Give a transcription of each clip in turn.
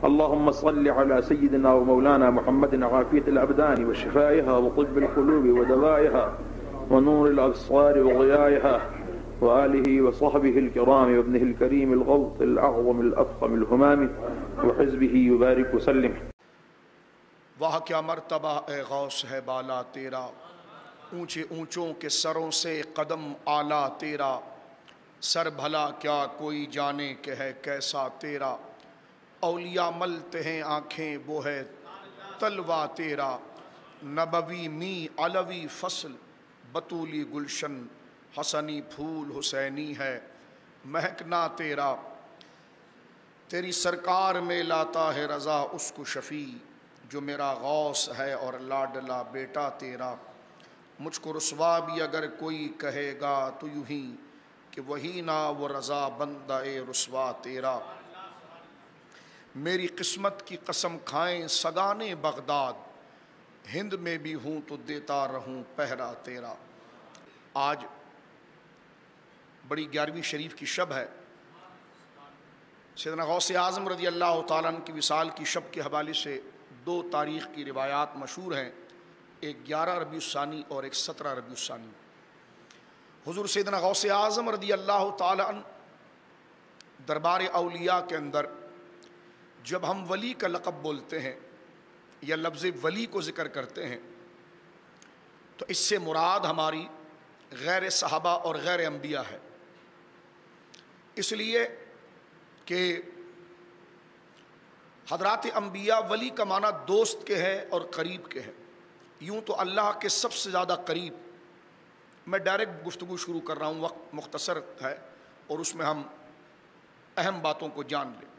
اللهم صل على سيدنا ومولانا محمد عافية الأبدان وشفائها وطب القلوب ودوائها ونور الأبصار وضيائها وآله وصحبه الكرام وابنه الكريم الغوث الأعظم الأفخم الهمام وحزبه يبارك وسلم. واہ کیا مرتبہ اے غوث ہے بالا تیرا، اونچے اونچوں کے سروں سے قدم اعلیٰ تیرا، سر بھلا کیا کوئی جانے کہ ہے کیسا تیرا، اولیاء ملتے ہیں آنکھیں وہ ہے تلوا تیرا، نبوی می علوی فصل بطولی گلشن، حسنی پھول حسینی ہے مہکنا تیرا، تیری سرکار میں لاتا ہے رضا اس کو شفیع جو میرا غوث ہے اور لاڈلا بیٹا تیرا، مجھ کو رسوا بھی اگر کوئی کہے گا تو یوں ہی کہ وہی نہ وہ رضا بندہ رسوا تیرا، میری قسمت کی قسم کھائیں سگانے بغداد، ہند میں بھی ہوں تو دیتا رہوں پہرا تیرا۔ آج بڑی 11ویں شریف کی شب ہے، سیدنا غوث اعظم رضی اللہ تعالیٰ عنہ کی وصال کی شب کے حوالے سے 2 تاریخ کی روایات مشہور ہیں، ایک 11 ربیع الثانی اور ایک 17 ربیع الثانی۔ حضور سیدنا غوث اعظم رضی اللہ تعالیٰ عنہ دربار اولیاء کے اندر جب ہم ولی کا لقب بولتے ہیں یا لفظ ولی کو ذکر کرتے ہیں تو اس سے مراد ہماری غیر صحابہ اور غیر انبیاء ہے، اس لیے کہ حضرات انبیاء ولی کا معنی دوست کے ہے اور قریب کے ہے، یوں تو اللہ کے سب سے زیادہ قریب، میں ڈائریکٹ گفتگو شروع کر رہا ہوں، وقت مختصر ہے اور اس میں ہم اہم باتوں کو جان لیں۔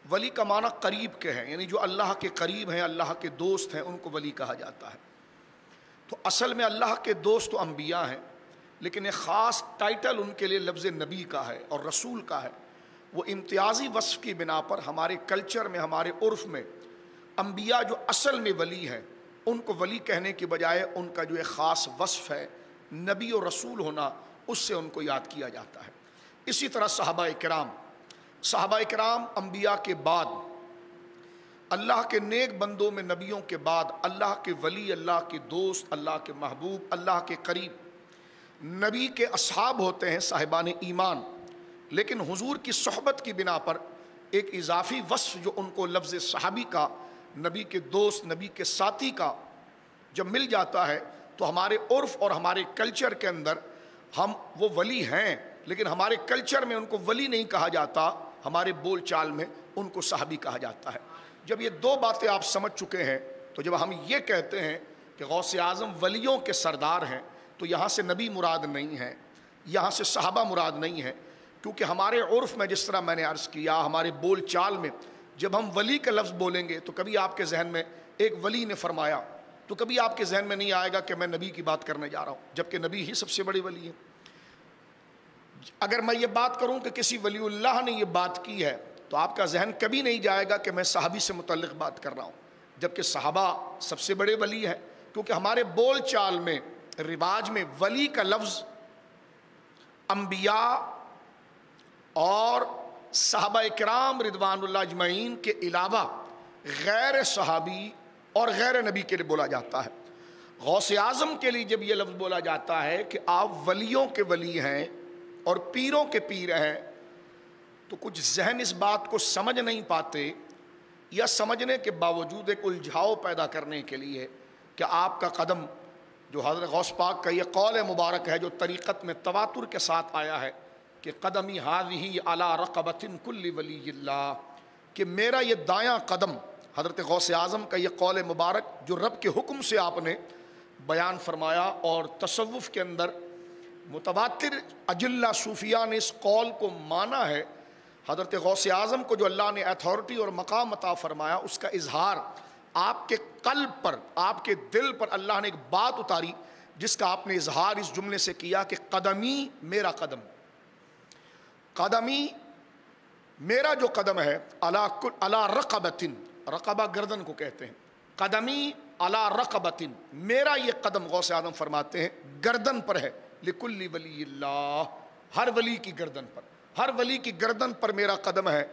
ولی کا معنی قریب کے ہیں، یعنی جو اللہ کے قریب ہیں، اللہ کے دوست ہیں، ان کو ولی کہا جاتا ہے۔ تو اصل میں اللہ کے دوست تو انبیاء ہیں، لیکن ایک خاص ٹائٹل ان کے لیے لفظ نبی کا ہے اور رسول کا ہے، وہ امتیازی وصف کی بنا پر ہمارے کلچر میں، ہمارے عرف میں انبیاء جو اصل میں ولی ہیں ان کو ولی کہنے کی بجائے ان کا جو ایک خاص وصف ہے نبی اور رسول ہونا، اس سے ان کو یاد کیا جاتا ہے۔ اسی طرح صحابہ کرام انبیاء کے بعد، اللہ کے نیک بندوں میں نبیوں کے بعد اللہ کے ولی، اللہ کے دوست، اللہ کے محبوب، اللہ کے قریب نبی کے اصحاب ہوتے ہیں، صاحبان ایمان، لیکن حضور کی صحبت کی بنا پر ایک اضافی وصف جو ان کو لفظ صحابی کا، نبی کے دوست، نبی کے ساتھی کا جب مل جاتا ہے تو ہمارے عرف اور ہمارے کلچر کے اندر ہم وہ ولی ہیں، لیکن ہمارے کلچر میں ان کو ولی نہیں کہا جاتا، ہمارے بول چال میں ان کو صحابی کہا جاتا ہے۔ جب یہ 2 باتیں آپ سمجھ چکے ہیں تو جب ہم یہ کہتے ہیں کہ غوث اعظم ولیوں کے سردار ہیں تو یہاں سے نبی مراد نہیں ہے، یہاں سے صحابہ مراد نہیں ہے، کیونکہ ہمارے عرف میں جس طرح میں نے عرض کیا، ہمارے بول چال میں جب ہم ولی کا لفظ بولیں گے تو کبھی آپ کے ذہن میں ایک ولی نے فرمایا تو کبھی آپ کے ذہن میں نہیں آئے گا کہ میں نبی کی بات کرنے جا رہا ہوں، جبکہ نبی ہی سب سے بڑی ولی ہے۔ اگر میں یہ بات کروں کہ کسی ولی اللہ نے یہ بات کی ہے تو آپ کا ذہن کبھی نہیں جائے گا کہ میں صحابی سے متعلق بات کر رہا ہوں، جبکہ صحابہ سب سے بڑے ولی ہیں، کیونکہ ہمارے بول چال میں، رواج میں ولی کا لفظ انبیاء اور صحابہ کرام رضوان اللہ اجمعین کے علاوہ غیر صحابی اور غیر نبی کے لیے بولا جاتا ہے۔ غوث اعظم کے لیے جب یہ لفظ بولا جاتا ہے کہ آپ ولیوں کے ولی ہیں اور پیروں کے پیر ہیں تو کچھ ذہن اس بات کو سمجھ نہیں پاتے، یا سمجھنے کے باوجود ایک الجھاؤ پیدا کرنے کے لیے کہ آپ کا قدم، جو حضرت غوث پاک کا یہ قول مبارک ہے جو طریقت میں تواتر کے ساتھ آیا ہے کہ قدمی ہاذہ علی رقبۃ کل ولی اللہ، کہ میرا یہ دایاں قدم، حضرت غوث اعظم کا یہ قول مبارک جو رب کے حکم سے آپ نے بیان فرمایا، اور تصوف کے اندر متواتر اجلہ صوفیہ نے اس قول کو مانا ہے۔ حضرت غوث اعظم کو جو اللہ نے ایتھارٹی اور مقام عطا فرمایا، اس کا اظہار آپ کے قلب پر، آپ کے دل پر اللہ نے ایک بات اتاری جس کا آپ نے اظہار اس جملے سے کیا کہ قدمی میرا قدم، قدمی میرا جو قدم ہے، علی رقبۃ، رقبہ گردن کو کہتے ہیں، قدمی علی رقبۃ، میرا یہ قدم غوث اعظم فرماتے ہیں گردن پر ہے، لکل ولی اللہ، ہر ولی کی گردن پر، ہر ولی کی گردن پر میرا قدم ہے۔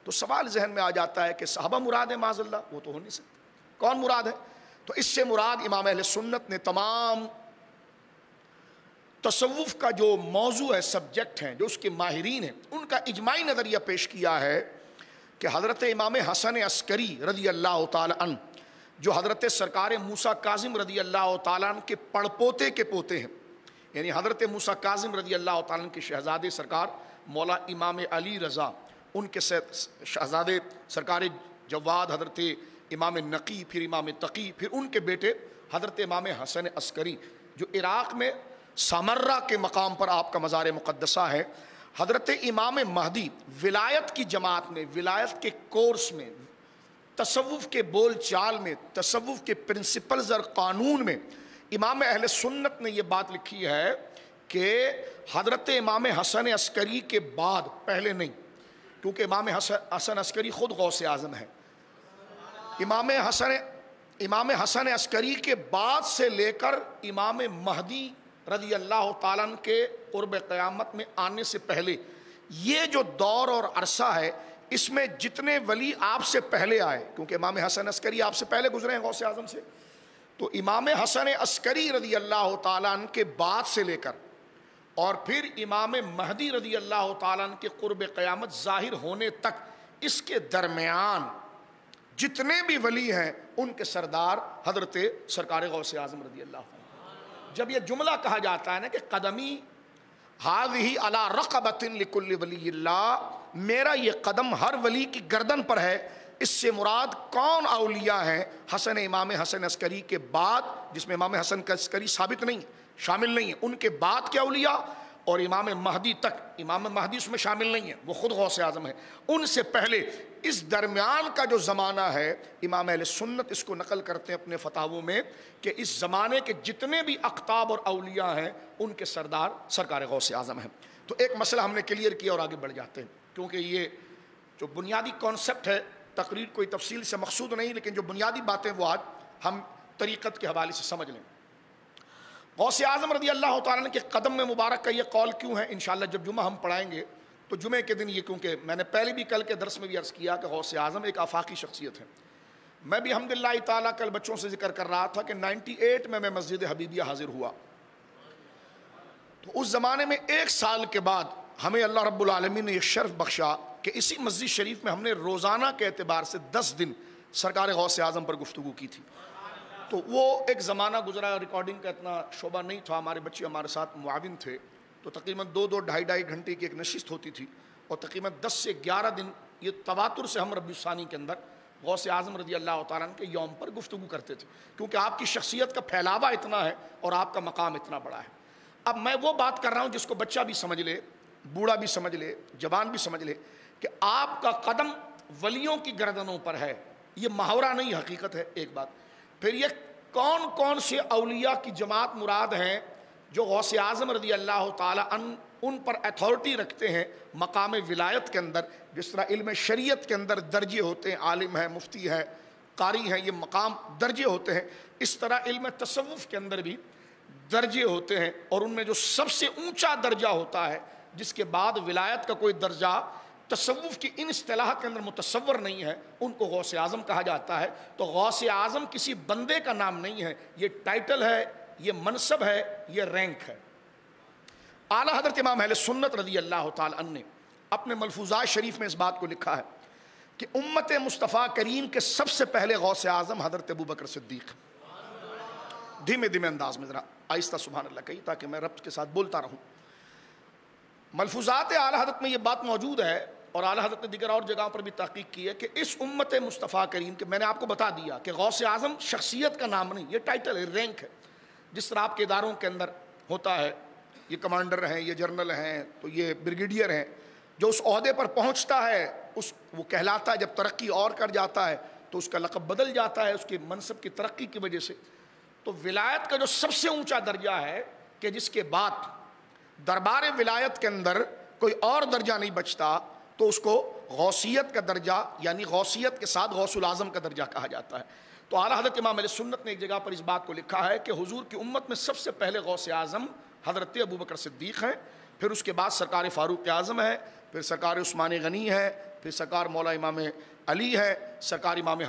تو سوال ذہن میں آ جاتا ہے کہ صحابہ مراد ہے معاذ اللہ؟ وہ تو ہو نہیں سکتا. کون مراد ہے؟ تو اس سے مراد امام اہل سنت نے تمام تصوف کا جو موضوع ہے، سبجیکٹ ہیں، جو اس کے ماہرین ہیں، ان کا اجماعی نظریہ پیش کیا ہے کہ حضرت امام حسن عسکری رضی اللہ تعالی عنہ، جو حضرت سرکار موسیٰ کاظم رضی اللہ تعالیٰ عنہ کے پڑپوتے کے پوتے ہیں، یعنی حضرت موسیٰ کاظم رضی اللہ تعالیٰ عنہ کے شہزادے سرکار مولا امام علی رضا، ان کے شہزادے سرکار جواد حضرت امام نقی، پھر امام تقی، پھر ان کے بیٹے حضرت امام حسن عسکری، جو عراق میں سامرہ کے مقام پر آپ کا مزار مقدسہ ہے. حضرت امام مہدی ولایت کی جماعت میں، ولایت کے کورس میں، تصوف کے بول چال میں، تصوف کے پرنسپلز اور قانون میں امام اہل سنت نے یہ بات لکھی ہے کہ حضرت امام حسن عسکری کے بعد، پہلے نہیں، کیونکہ امام حسن عسکری خود غوث اعظم ہے. امام حسن عسکری کے بعد سے لے کر امام مہدی رضی اللہ تعالیٰ عنہ کے قرب قیامت میں آنے سے پہلے یہ جو دور اور عرصہ ہے، اس میں جتنے ولی آپ سے پہلے آئے، کیونکہ امام حسن عسکری آپ سے پہلے گزرے ہیں غوث اعظم سے، تو امام حسن عسکری رضی اللہ تعالیٰ عنہ کے بعد سے لے کر اور پھر امام مہدی رضی اللہ تعالیٰ عنہ کے قرب قیامت ظاہر ہونے تک، اس کے درمیان جتنے بھی ولی ہیں ان کے سردار حضرت سرکار غوث اعظم رضی اللہ عنہ. جب یہ جملہ کہا جاتا ہے نا کہ قدمی ہذہ علی رقبۃ لکل ولی اللہ، میرا یہ قدم ہر ولی کی گردن پر ہے، اس سے مراد کون اولیاء ہیں؟ امام حسن عسکری کے بعد، جس میں امام حسن کا عسکری ثابت نہیں، شامل نہیں ہے، ان کے بعد کے اولیاء، اور امام مہدی تک. امام مہدی اس میں شامل نہیں ہے، وہ خود غوث اعظم ہے. ان سے پہلے اس درمیان کا جو زمانہ ہے، امام اہل سنت اس کو نقل کرتے ہیں اپنے فتاووں میں کہ اس زمانے کے جتنے بھی اقطاب اور اولیاء ہیں ان کے سردار سرکار غوث اعظم ہیں. تو ایک مسئلہ ہم نے کلیئر کیا اور آگے بڑھ جاتے ہیں، کیونکہ یہ جو بنیادی کانسیپٹ ہے، تقریر کوئی تفصیل سے مقصود نہیں، لیکن جو بنیادی باتیں وہ آج ہم طریقت کے حوالے سے سمجھ لیں. غوث اعظم رضی اللہ تعالیٰ عنہ کے قدم میں مبارک کا یہ قول کیوں ہے؟ انشاءاللہ جب جمعہ ہم پڑھائیں گے تو جمعے کے دن یہ، کیونکہ میں نے پہلے بھی کل کے درس میں بھی عرض کیا کہ غوث اعظم ایک آفاقی شخصیت ہے. میں بھی الحمدللہ تعالیٰ کل بچوں سے ذکر کر رہا تھا کہ 98 میں مسجد حبیبیہ حاضر ہوا، تو اس زمانے میں 1 سال کے بعد ہمیں اللہ رب العالمین نے یہ شرف بخشا کہ اسی مسجد شریف میں ہم نے روزانہ کے اعتبار سے 10 دن سرکار غوث اعظم پر گفتگو کی تھی. تو وہ ایک زمانہ گزرا، ریکارڈنگ کا اتنا شعبہ نہیں تھا، ہمارے بچے ہمارے ساتھ معاون تھے، تو تقریباً 2-2 ڈھائی گھنٹے کی ایک نشست ہوتی تھی، اور تقریباً 10 سے 11 دن یہ تواتر سے ہم ربیع الثانی کے اندر غوث اعظم رضی اللہ تعالیٰ عنہ کے یوم پر گفتگو کرتے تھے، کیونکہ آپ کی شخصیت کا پھیلاوا اتنا ہے اور آپ کا مقام اتنا بڑا ہے. اب میں وہ بات کر رہا ہوں جس کو بچہ بھی سمجھ لے، بوڑھا بھی سمجھ لے، جوان بھی سمجھ لے کہ آپ کا قدم ولیوں کی گردنوں پر ہے. یہ محاورہ نہیں، حقیقت ہے. ایک بات پھر، یہ کون کون سے اولیاء کی جماعت مراد ہیں جو غوث اعظم رضی اللہ تعالیٰ عنہ ان پر اتھارٹی رکھتے ہیں مقام ولایت کے اندر؟ جس طرح علم شریعت کے اندر درجے ہوتے ہیں، عالم ہے، مفتی ہے، قاری ہیں، یہ مقام درجے ہوتے ہیں، اس طرح علم تصوف کے اندر بھی درجے ہوتے ہیں، اور ان میں جو سب سے اونچا درجہ ہوتا ہے، جس کے بعد ولایت کا کوئی درجہ تصوف کی ان اصطلاحات کے اندر متصور نہیں ہے، ان کو غوث اعظم کہا جاتا ہے. تو غوث اعظم کسی بندے کا نام نہیں ہے، یہ ٹائٹل ہے، یہ منصب ہے، یہ رینک ہے. اعلیٰ حضرت امام اہل سنت رضی اللہ تعالیٰ عنہ نے اپنے ملفوظات شریف میں اس بات کو لکھا ہے کہ امت مصطفیٰ کریم کے سب سے پہلے غوث اعظم حضرت ابوبکر صدیق. دھیمے دھیمے انداز میں ذرا آہستہ سبحان اللہ کہی تاکہ میں ربط کے ساتھ بولتا رہوں. ملفوظات اعلیٰ حضرت میں یہ بات موجود ہے، اور اعلیٰ حضرت نے دیگر اور جگہوں پر بھی تحقیق کی ہے کہ اس امت مصطفیٰ کریم کے، میں نے آپ کو بتا دیا کہ غوث اعظم شخصیت کا نام نہیں، یہ ٹائٹل ہے، رینک ہے. جس طرح آپ کے اداروں کے اندر ہوتا ہے، یہ کمانڈر ہیں، یہ جنرل ہیں، تو یہ بریگیڈیئر ہیں، جو اس عہدے پر پہنچتا ہے وہ کہلاتا ہے، جب ترقی اور کر جاتا ہے تو اس کا لقب بدل جاتا ہے اس کے منصب کی ترقی کی وجہ سے. تو ولایت کا جو سب سے اونچا درجہ ہے کہ جس کے بعد دربار ولایت کے اندر کوئی اور درجہ نہیں بچتا، تو اس کو غوثیت کا درجہ، یعنی غوثیت کے ساتھ غوث الاعظم کا درجہ کہا جاتا ہے. تو اعلیٰ حضرت امام علیہ سنت نے ایک جگہ پر اس بات کو لکھا ہے کہ حضور کی امت میں سب سے پہلے غوث اعظم حضرت ابوبکر صدیق ہیں، پھر اس کے بعد سرکار فاروق اعظم ہے، پھر سرکار عثمان غنی ہے، پھر سرکار مولا امام علی ہے، سرکار امام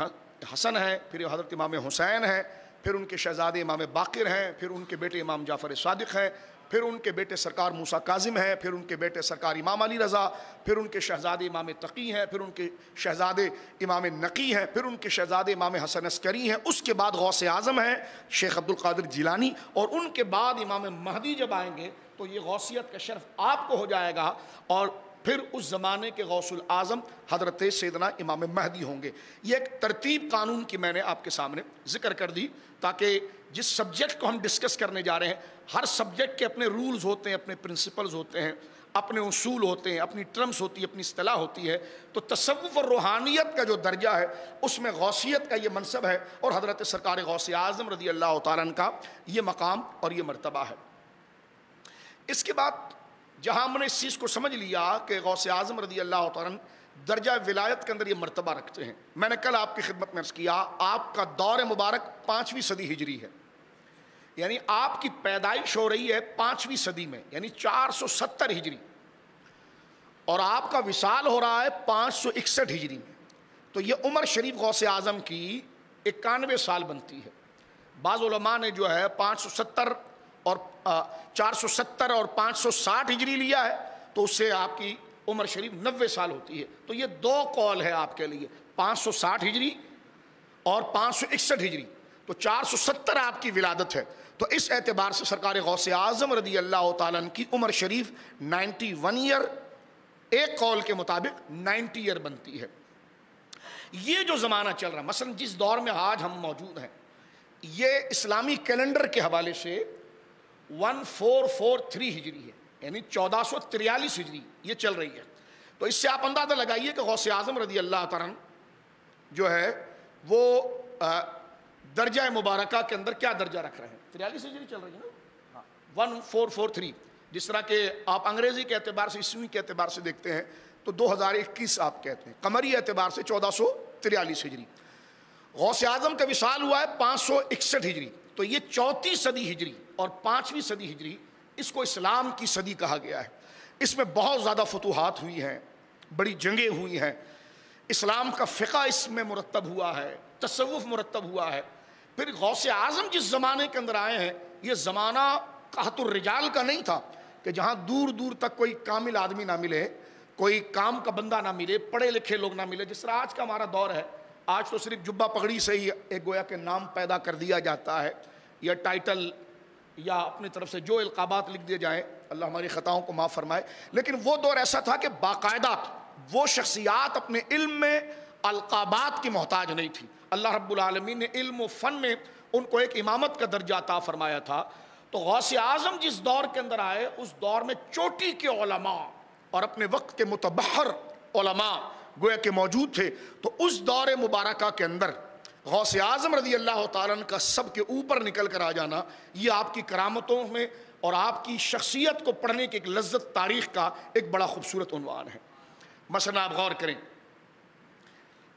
حسن ہے، پھر حضرت امام حسین ہے، پھر ان کے شہزادے امام باقر ہیں، پھر ان کے بیٹے امام جعفر صادق ہیں، پھر ان کے بیٹے سرکار موسیٰ کاظم ہیں، پھر ان کے بیٹے سرکار امام علی رضا، پھر ان کے شہزادے امام تقی ہیں، پھر ان کے شہزادے امام نقی ہیں، پھر ان کے شہزادے امام حسن عسکری ہیں، اس کے بعد غوث اعظم ہیں شیخ عبد القادر جیلانی، اور ان کے بعد امام مہدی جب آئیں گے تو یہ غوثیت کا شرف آپ کو ہو جائے گا، اور پھر اس زمانے کے غوث الاعظم حضرت سیدنا امام مہدی ہوں گے۔ یہ ایک ترتیب قانون کی میں نے آپ کے سامنے ذکر کر دی، تاکہ جس سبجیکٹ کو ہم ڈسکس کرنے جا رہے ہیں، ہر سبجیکٹ کے اپنے رولز ہوتے ہیں، اپنے پرنسپلز ہوتے ہیں، اپنے اصول ہوتے ہیں، اپنی ٹرمز ہوتی ہے، اپنی اصطلاح ہوتی ہے، تو تصوف اور روحانیت کا جو درجہ ہے اس میں غوثیت کا یہ منصب ہے، اور حضرت سرکار غوث اعظم رضی اللہ تعالیٰ عنہ کا یہ مقام اور یہ مرتبہ ہے۔ اس کے بعد جہاں ہم نے اس چیز کو سمجھ لیا کہ غوث اعظم رضی اللہ تعالیٰ عنہ درجہ ولایت کے اندر یہ مرتبہ رکھتے ہیں، میں نے کل آپ کی خدمت میں عرض کیا آپ کا دور مبارک 5ویں صدی ہجری ہے، یعنی آپ کی پیدائش ہو رہی ہے 5ویں صدی میں، یعنی 470 ہجری، اور آپ کا وصال ہو رہا ہے 561 ہجری میں، تو یہ عمر شریف غوث اعظم کی 91 سال بنتی ہے۔ بعض علماء نے جو ہے 570 اور 470 اور 560 ہجری لیا ہے، تو اس سے آپ کی عمر شریف 90 سال ہوتی ہے، تو یہ دو قول ہے آپ کے لیے، 560 ہجری اور 561 ہجری، تو 470 آپ کی ولادت ہے، تو اس اعتبار سے سرکار غوث اعظم رضی اللہ تعالیٰ عنہ کی عمر شریف 91 ایئر، ایک قول کے مطابق 90 ایئر بنتی ہے۔ یہ جو زمانہ چل رہا ہے، مثلا جس دور میں آج ہم موجود ہیں، یہ اسلامی کیلنڈر کے حوالے سے 1443 ہجری ہے، یعنی 1443 ہجری یہ چل رہی ہے، تو اس سے آپ اندازہ لگائیے کہ غوث اعظم رضی اللہ تعالیٰ جو ہے وہ درجہ مبارکہ کے اندر کیا درجہ رکھ رہے ہیں۔ 43 ہجری چل رہی ہے نا، 1443، جس طرح کہ آپ انگریزی کے اعتبار سے، عیسوی کے اعتبار سے دیکھتے ہیں تو 2021 آپ کہتے ہیں، قمری اعتبار سے 1443 ہجری۔ غوث اعظم کا وصال ہوا ہے 561 ہجری، تو یہ 34 صدی ہجری اور 5ویں صدی ہجری، اس کو اسلام کی صدی کہا گیا ہے۔ اس میں بہت زیادہ فتوحات ہوئی ہیں، بڑی جنگیں ہوئی ہیں، اسلام کا فقہ اس میں مرتب ہوا ہے، تصوف مرتب ہوا ہے۔ پھر غوث اعظم جس زمانے کے اندر آئے ہیں، یہ زمانہ قحط الرجال کا نہیں تھا کہ جہاں دور دور تک کوئی کامل آدمی نہ ملے، کوئی کام کا بندہ نہ ملے، پڑھے لکھے لوگ نہ ملے، جس طرح آج کا ہمارا دور ہے۔ آج تو صرف جبہ پگڑی سے ہی ایک گویا کہ نام پیدا کر دیا جاتا ہے، یا ٹائٹل، یا اپنی طرف سے جو القابات لکھ دیے جائیں، اللہ ہماری خطاؤں کو معاف فرمائے۔ لیکن وہ دور ایسا تھا کہ باقاعدہ وہ شخصیات اپنے علم میں القابات کی محتاج نہیں تھی، اللہ رب العالمین نے علم و فن میں ان کو ایک امامت کا درجہ عطا فرمایا تھا۔ تو غوث اعظم جس دور کے اندر آئے، اس دور میں چوٹی کے علماء اور اپنے وقت کے متبحر علماء گویا کہ موجود تھے، تو اس دور مبارکہ کے اندر غوث اعظم رضی اللہ تعالیٰ عنہ کا سب کے اوپر نکل کر آ جانا، یہ آپ کی کرامتوں میں اور آپ کی شخصیت کو پڑھنے کی ایک لذت تاریخ کا ایک بڑا خوبصورت عنوان ہے۔ مثلا آپ غور کریں،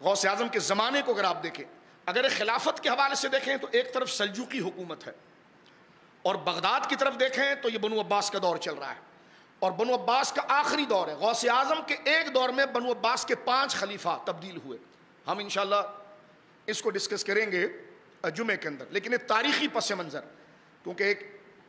غوث اعظم کے زمانے کو اگر آپ دیکھیں، اگر خلافت کے حوالے سے دیکھیں تو ایک طرف سلجوقی حکومت ہے، اور بغداد کی طرف دیکھیں تو یہ بنو عباس کا دور چل رہا ہے، اور بنو عباس کا آخری دور ہے۔ غوث اعظم کے ایک دور میں بنو عباس کے 5 خلیفہ تبدیل ہوئے، ہم انشاءاللہ اس کو ڈسکس کریں گے جمعے کے اندر، لیکن ایک تاریخی پس منظر، کیونکہ ایک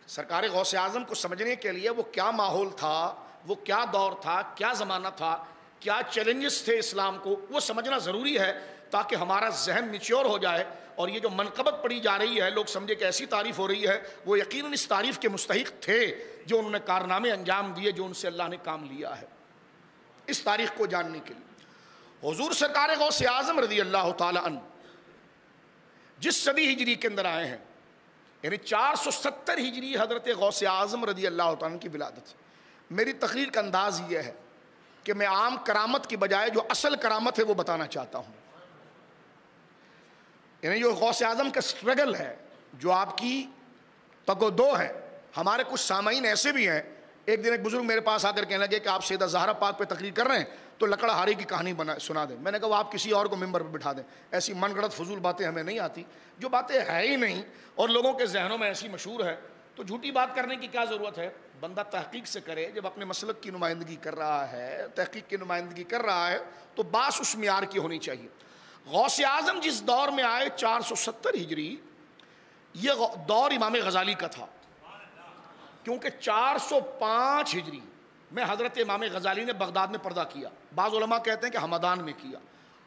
سرکار غوث اعظم کو سمجھنے کے لیے وہ کیا ماحول تھا، وہ کیا دور تھا، کیا زمانہ تھا، کیا چیلنجز تھے اسلام کو، وہ سمجھنا ضروری ہے تاکہ ہمارا ذہن میچور ہو جائے، اور یہ جو منقبت پڑھی جا رہی ہے، لوگ سمجھے کہ ایسی تعریف ہو رہی ہے، وہ یقیناً اس تعریف کے مستحق تھے جو انہوں نے کارنامے انجام دیے، جو ان سے اللہ نے کام لیا ہے۔ اس تاریخ کو جاننے کے لیے حضور سرکار غوث اعظم رضی اللہ تعالی عنہ جس صدی ہجری کے اندر آئے ہیں، یعنی 470 ہجری حضرت غوث اعظم رضی اللہ تعالیٰ عنہ کی ولادت۔ میری تقریر کا انداز یہ ہے کہ میں عام کرامت کی بجائے جو اصل کرامت ہے وہ بتانا چاہتا ہوں، یعنی جو غوث اعظم کا سٹرگل ہے، جو آپ کی تگ و دو ہے۔ ہمارے کچھ سامعین ایسے بھی ہیں، ایک دن ایک بزرگ میرے پاس آ کر کہنے لگے کہ آپ سیدہ زہرا پاک پہ تقریر کر رہے ہیں تو لکڑا ہاری کی کہانی سنا دیں۔ میں نے کہا وہ آپ کسی اور کو ممبر پہ بٹھا دیں، ایسی من گڑت فضول باتیں ہمیں نہیں آتی، جو باتیں ہے ہی نہیں اور لوگوں کے ذہنوں میں ایسی مشہور ہے تو جھوٹی بات کرنے کی کیا ضرورت ہے؟ بندہ تحقیق سے کرے. جب اپنے مسلک کی نمائندگی کر رہا ہے، تحقیق کی نمائندگی کر رہا ہے، تو باس اس معیار کی ہونی چاہیے. غوث اعظم جس دور میں آئے 470 ہجری، یہ دور امام غزالی کا تھا، کیونکہ 405 ہجری میں حضرت امام غزالی نے بغداد میں پردہ کیا. بعض علماء کہتے ہیں کہ ہمدان میں کیا.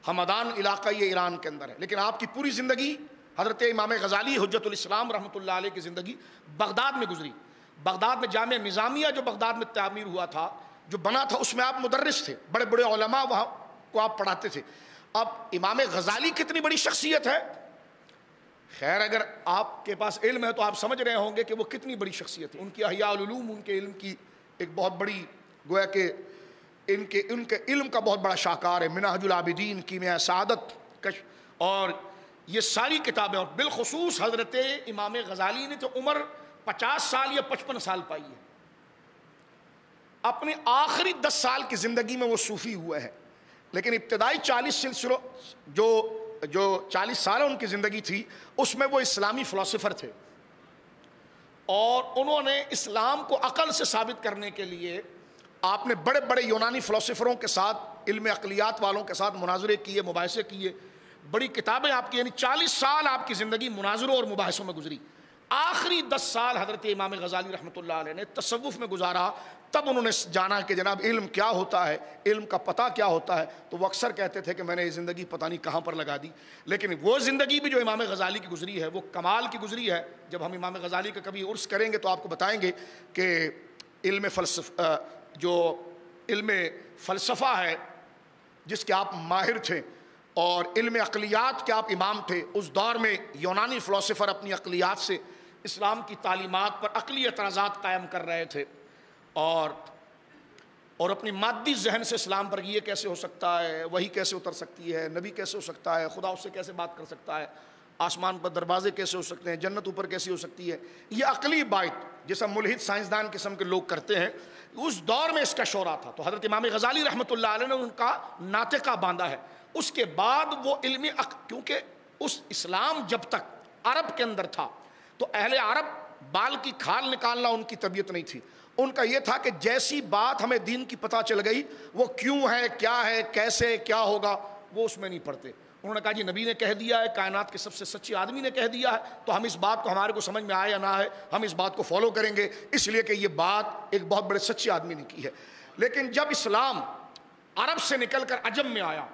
ہمدان علاقہ یہ ایران کے اندر ہے، لیکن آپ کی پوری زندگی حضرت امام غزالی حجت الاسلام رحمۃ اللہ علیہ کی زندگی بغداد میں گزری. بغداد میں جامعہ نظامیہ جو بغداد میں تعمیر ہوا تھا، جو بنا تھا، اس میں آپ مدرس تھے، بڑے بڑے علماء وہاں کو آپ پڑھاتے تھے. اب امام غزالی کتنی بڑی شخصیت ہے. خیر اگر آپ کے پاس علم ہے تو آپ سمجھ رہے ہوں گے کہ وہ کتنی بڑی شخصیت ہے. ان کی احیاء العلوم ان کے علم کی ایک بہت بڑی، گویا کہ ان کے علم کا بہت بڑا شاہکار ہے. منہج العابدین، کیمیاء سعادت، اور یہ ساری کتابیں. اور بالخصوص حضرت امام غزالی نے تو عمر 50 سال یا 55 سال پائی ہے. اپنے آخری 10 سال کی زندگی میں وہ صوفی ہوئے ہیں، لیکن ابتدائی 40 سلسلوں جو 40 سال ان کی زندگی تھی، اس میں وہ اسلامی فلسفر تھے. اور انہوں نے اسلام کو عقل سے ثابت کرنے کے لیے آپ نے بڑے بڑے یونانی فلسفروں کے ساتھ، علم عقلیات والوں کے ساتھ مناظرے کیے، مباحثے کیے، بڑی کتابیں آپ کی، یعنی 40 سال آپ کی زندگی مناظروں اور مباحثوں میں گزری. آخری 10 سال حضرت امام غزالی رحمۃ اللہ علیہ نے تصوف میں گزارا. تب انہوں نے جانا کہ جناب علم کیا ہوتا ہے، علم کا پتہ کیا ہوتا ہے. تو وہ اکثر کہتے تھے کہ میں نے یہ زندگی پتہ نہیں کہاں پر لگا دی. لیکن وہ زندگی بھی جو امام غزالی کی گزری ہے وہ کمال کی گزری ہے. جب ہم امام غزالی کا کبھی عرس کریں گے تو آپ کو بتائیں گے کہ جو علم فلسفہ ہے جس کے آپ ماہر تھے، اور علم عقلیات کے آپ امام تھے. اس دور میں یونانی فلسفر اپنی عقلیات سے اسلام کی تعلیمات پر عقلی اعتراضات قائم کر رہے تھے، اور اپنی مادی ذہن سے اسلام پر یہ کیسے ہو سکتا ہے، وحی کیسے اتر سکتی ہے، نبی کیسے ہو سکتا ہے، خدا اس سے کیسے بات کر سکتا ہے، آسمان پر دروازے کیسے ہو سکتے ہیں، جنت اوپر کیسی ہو سکتی ہے. یہ عقلی بات جیسا ملحد سائنسدان قسم کے لوگ کرتے ہیں، اس دور میں اس کا شورا تھا. تو حضرت امام غزالی رحمۃ اللہ علیہ نے ان کا ناطقہ باندھا ہے. اس کے بعد وہ علمی کیونکہ اس اسلام جب تک عرب کے اندر تھا تو اہل عرب بال کی کھال نکالنا ان کی طبیعت نہیں تھی. ان کا یہ تھا کہ جیسی بات ہمیں دین کی پتہ چل گئی، وہ کیوں ہے، کیا ہے، کیسے، کیا ہوگا، وہ اس میں نہیں پڑتے. انہوں نے کہا جی نبی نے کہہ دیا ہے، کائنات کے سب سے سچے آدمی نے کہہ دیا ہے، تو ہم اس بات کو، ہمارے کو سمجھ میں آئے یا نہ آئے، ہم اس بات کو فالو کریں گے، اس لیے کہ یہ بات ایک بہت بڑے سچے آدمی نے کی ہے. لیکن جب اسلام عرب سے نکل کر عجم میں آیا،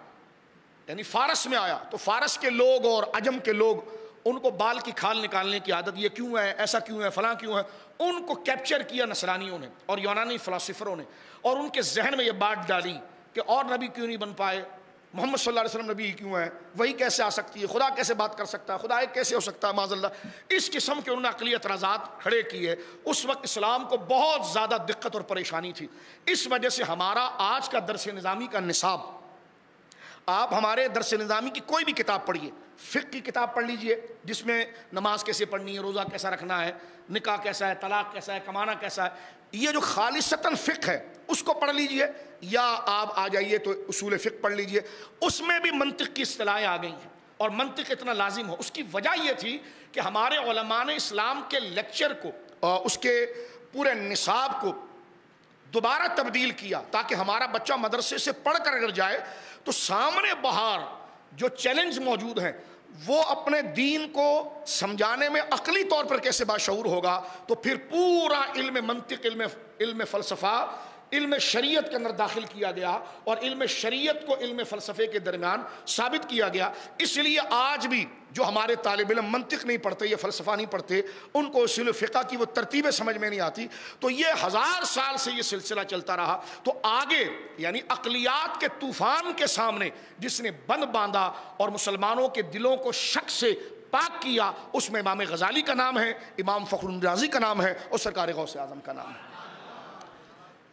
یعنی فارس میں آیا، تو فارس کے لوگ اور عجم کے لوگ، ان کو بال کی کھال نکالنے کی عادت، یہ کیوں ہے، ایسا کیوں ہے، فلاں کیوں ہے. ان کو کیپچر کیا نصرانیوں نے اور یونانی فلسفروں نے، اور ان کے ذہن میں یہ بات ڈالی کہ اور نبی کیوں نہیں بن پائے، محمد صلی اللہ علیہ وسلم نبی کیوں ہے، وہی کیسے آ سکتی ہے، خدا کیسے بات کر سکتا ہے، خدا ایک کیسے ہو سکتا ہے، معاذ اللہ. اس قسم کے انہوں نے عقلی اعتراضات کھڑے کیے. اس وقت اسلام کو بہت زیادہ دقت اور پریشانی تھی. اس وجہ سے ہمارا آج کا درس نظامی کا نصاب، آپ ہمارے درس نظامی کی کوئی بھی کتاب پڑھیے، فقہ کی کتاب پڑھ لیجئے جس میں نماز کیسے پڑھنی ہے، روزہ کیسا رکھنا ہے، نکاح کیسا ہے، طلاق کیسا ہے، کمانا کیسا ہے، یہ جو خالصتاً فقہ ہے اس کو پڑھ لیجئے. یا آپ آ جائیے تو اصول فقہ پڑھ لیجئے. اس میں بھی منطق کی اصطلاحیں آ گئی ہیں، اور منطق اتنا لازم ہو. اس کی وجہ یہ تھی کہ ہمارے علماء نے اسلام کے لیکچر کو اور اس کے پورے نصاب کو دوبارہ تبدیل کیا، تاکہ ہمارا بچہ مدرسے سے پڑھ کر اگر جائے تو سامنے باہر جو چیلنج موجود ہیں وہ اپنے دین کو سمجھانے میں عقلی طور پر کیسے باشعور ہوگا. تو پھر پورا علم منطق، علم فلسفہ، علم شریعت کے اندر داخل کیا گیا، اور علم شریعت کو علم فلسفے کے درمیان ثابت کیا گیا. اس لیے آج بھی جو ہمارے طالب علم منطق نہیں پڑھتے یا فلسفہ نہیں پڑھتے، ان کو اصول فقہ کی وہ ترتیبیں سمجھ میں نہیں آتی. تو یہ 1000 سال سے یہ سلسلہ چلتا رہا. تو آگے یعنی عقلیات کے طوفان کے سامنے جس نے بند باندھا اور مسلمانوں کے دلوں کو شک سے پاک کیا، اس میں امام غزالی کا نام ہے، امام فخر الرازی کا نام ہے، اور سرکار غوث اعظم کا نام ہے.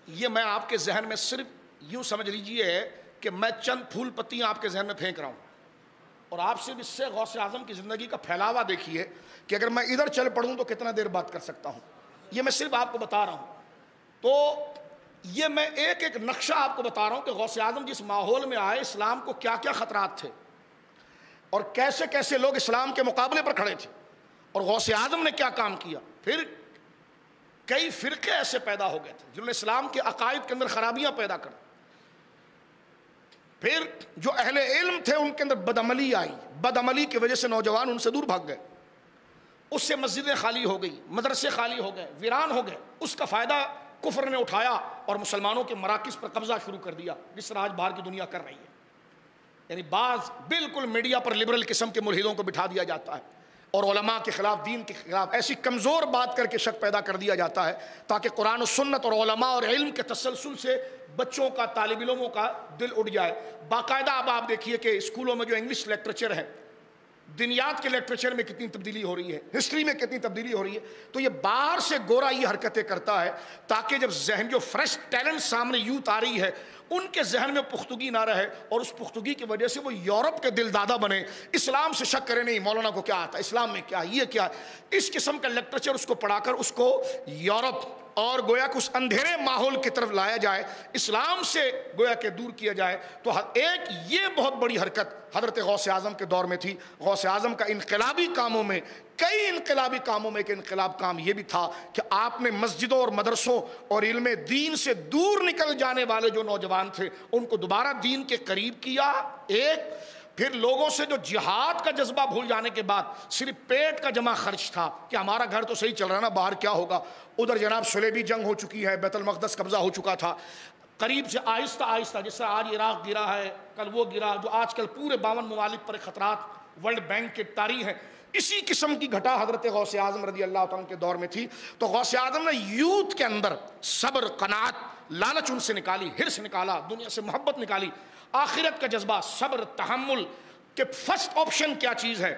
یہ میں آپ کے ذہن میں صرف یوں سمجھ لیجئے کہ میں چند پھول پتیاں آپ کے ذہن میں پھینک رہا ہوں، اور آپ صرف اس سے غوث اعظم کی زندگی کا پھیلاوا دیکھیے کہ اگر میں ادھر چل پڑوں تو کتنا دیر بات کر سکتا ہوں. یہ میں صرف آپ کو بتا رہا ہوں. تو یہ میں ایک ایک نقشہ آپ کو بتا رہا ہوں کہ غوث اعظم جس ماحول میں آئے، اسلام کو کیا کیا خطرات تھے اور کیسے کیسے لوگ اسلام کے مقابلے پر کھڑے تھے، اور غوث اعظم نے کیا کام کیا. پھر کئی فرقے ایسے پیدا ہو گئے تھے جنہوں نے اسلام کے عقائد کے اندر خرابیاں پیدا کر. پھر جو اہل علم تھے ان کے اندر بدعملی آئی, بدعملی کی وجہ سے نوجوان ان سے دور بھاگ گئے, اس سے مسجدیں خالی ہو گئی, مدرسے خالی ہو گئے, ویران ہو گئے. اس کا فائدہ کفر نے اٹھایا اور مسلمانوں کے مراکز پر قبضہ شروع کر دیا, جس طرح آج باہر کی دنیا کر رہی ہے. یعنی بعض بالکل میڈیا پر لبرل قسم کے ملحدوں کو بٹھا دیا جاتا ہے اور علماء کے خلاف, دین کے خلاف ایسی کمزور بات کر کے شک پیدا کر دیا جاتا ہے تاکہ قرآن و سنت اور علماء اور علم کے تسلسل سے بچوں کا, طالب علموں کا دل اٹھ جائے. باقاعدہ اب آپ دیکھیے کہ اسکولوں میں جو انگلش لٹریچر ہے, دنیات کے لٹریچر میں کتنی تبدیلی ہو رہی ہے, ہسٹری میں کتنی تبدیلی ہو رہی ہے. تو یہ باہر سے گورا یہ حرکتیں کرتا ہے تاکہ جب ذہن, جو فریش ٹیلنٹ سامنے یوتھ آ رہی ہے, ان کے ذہن میں پختگی نہ رہے اور اس پختگی کی وجہ سے وہ یورپ کے دل دادا بنے, اسلام سے شک کرے نہیں مولانا کو کیا آتا ہے, اسلام میں کیا, یہ کیا. اس قسم کا لٹریچر اس کو پڑھا کر اس کو یورپ اور گویا کہ اس اندھیرے ماحول کی طرف لایا جائے, اسلام سے گویا کہ دور کیا جائے. تو ایک یہ بہت بڑی حرکت حضرت غوث اعظم کے دور میں تھی. غوث اعظم کا انقلابی کاموں میں, کئی انقلابی کاموں میں ایک انقلاب کام یہ بھی تھا کہ آپ نے مسجدوں اور مدرسوں اور علم دین سے دور نکل جانے والے جو نوجوان تھے ان کو دوبارہ دین کے قریب کیا. ایک پھر لوگوں سے جو جہاد کا جذبہ بھول جانے کے بعد صرف پیٹ کا جمع خرچ تھا کہ ہمارا گھر تو صحیح چل رہا ہے نا, باہر کیا ہوگا. ادھر جناب صلیبی جنگ ہو چکی ہے, بیت المقدس قبضہ ہو چکا تھا. قریب سے آہستہ آہستہ, جس طرح آج عراق گرا ہے, کل وہ گرا, جو آج کل پورے 52 ممالک پر خطرات ورلڈ بینک کے طاری ہیں, اسی قسم کی گھٹا حضرت غوث اعظم رضی اللہ تعالیٰ کے دور میں تھی. تو غوث اعظم نے یوتھ کے اندر صبر, قناعت, لالچ ان سے نکالی, حرص نکالا, دنیا سے محبت نکالی, آخرت کا جذبہ, صبر, تحمل کہ فرسٹ آپشن کیا چیز ہے.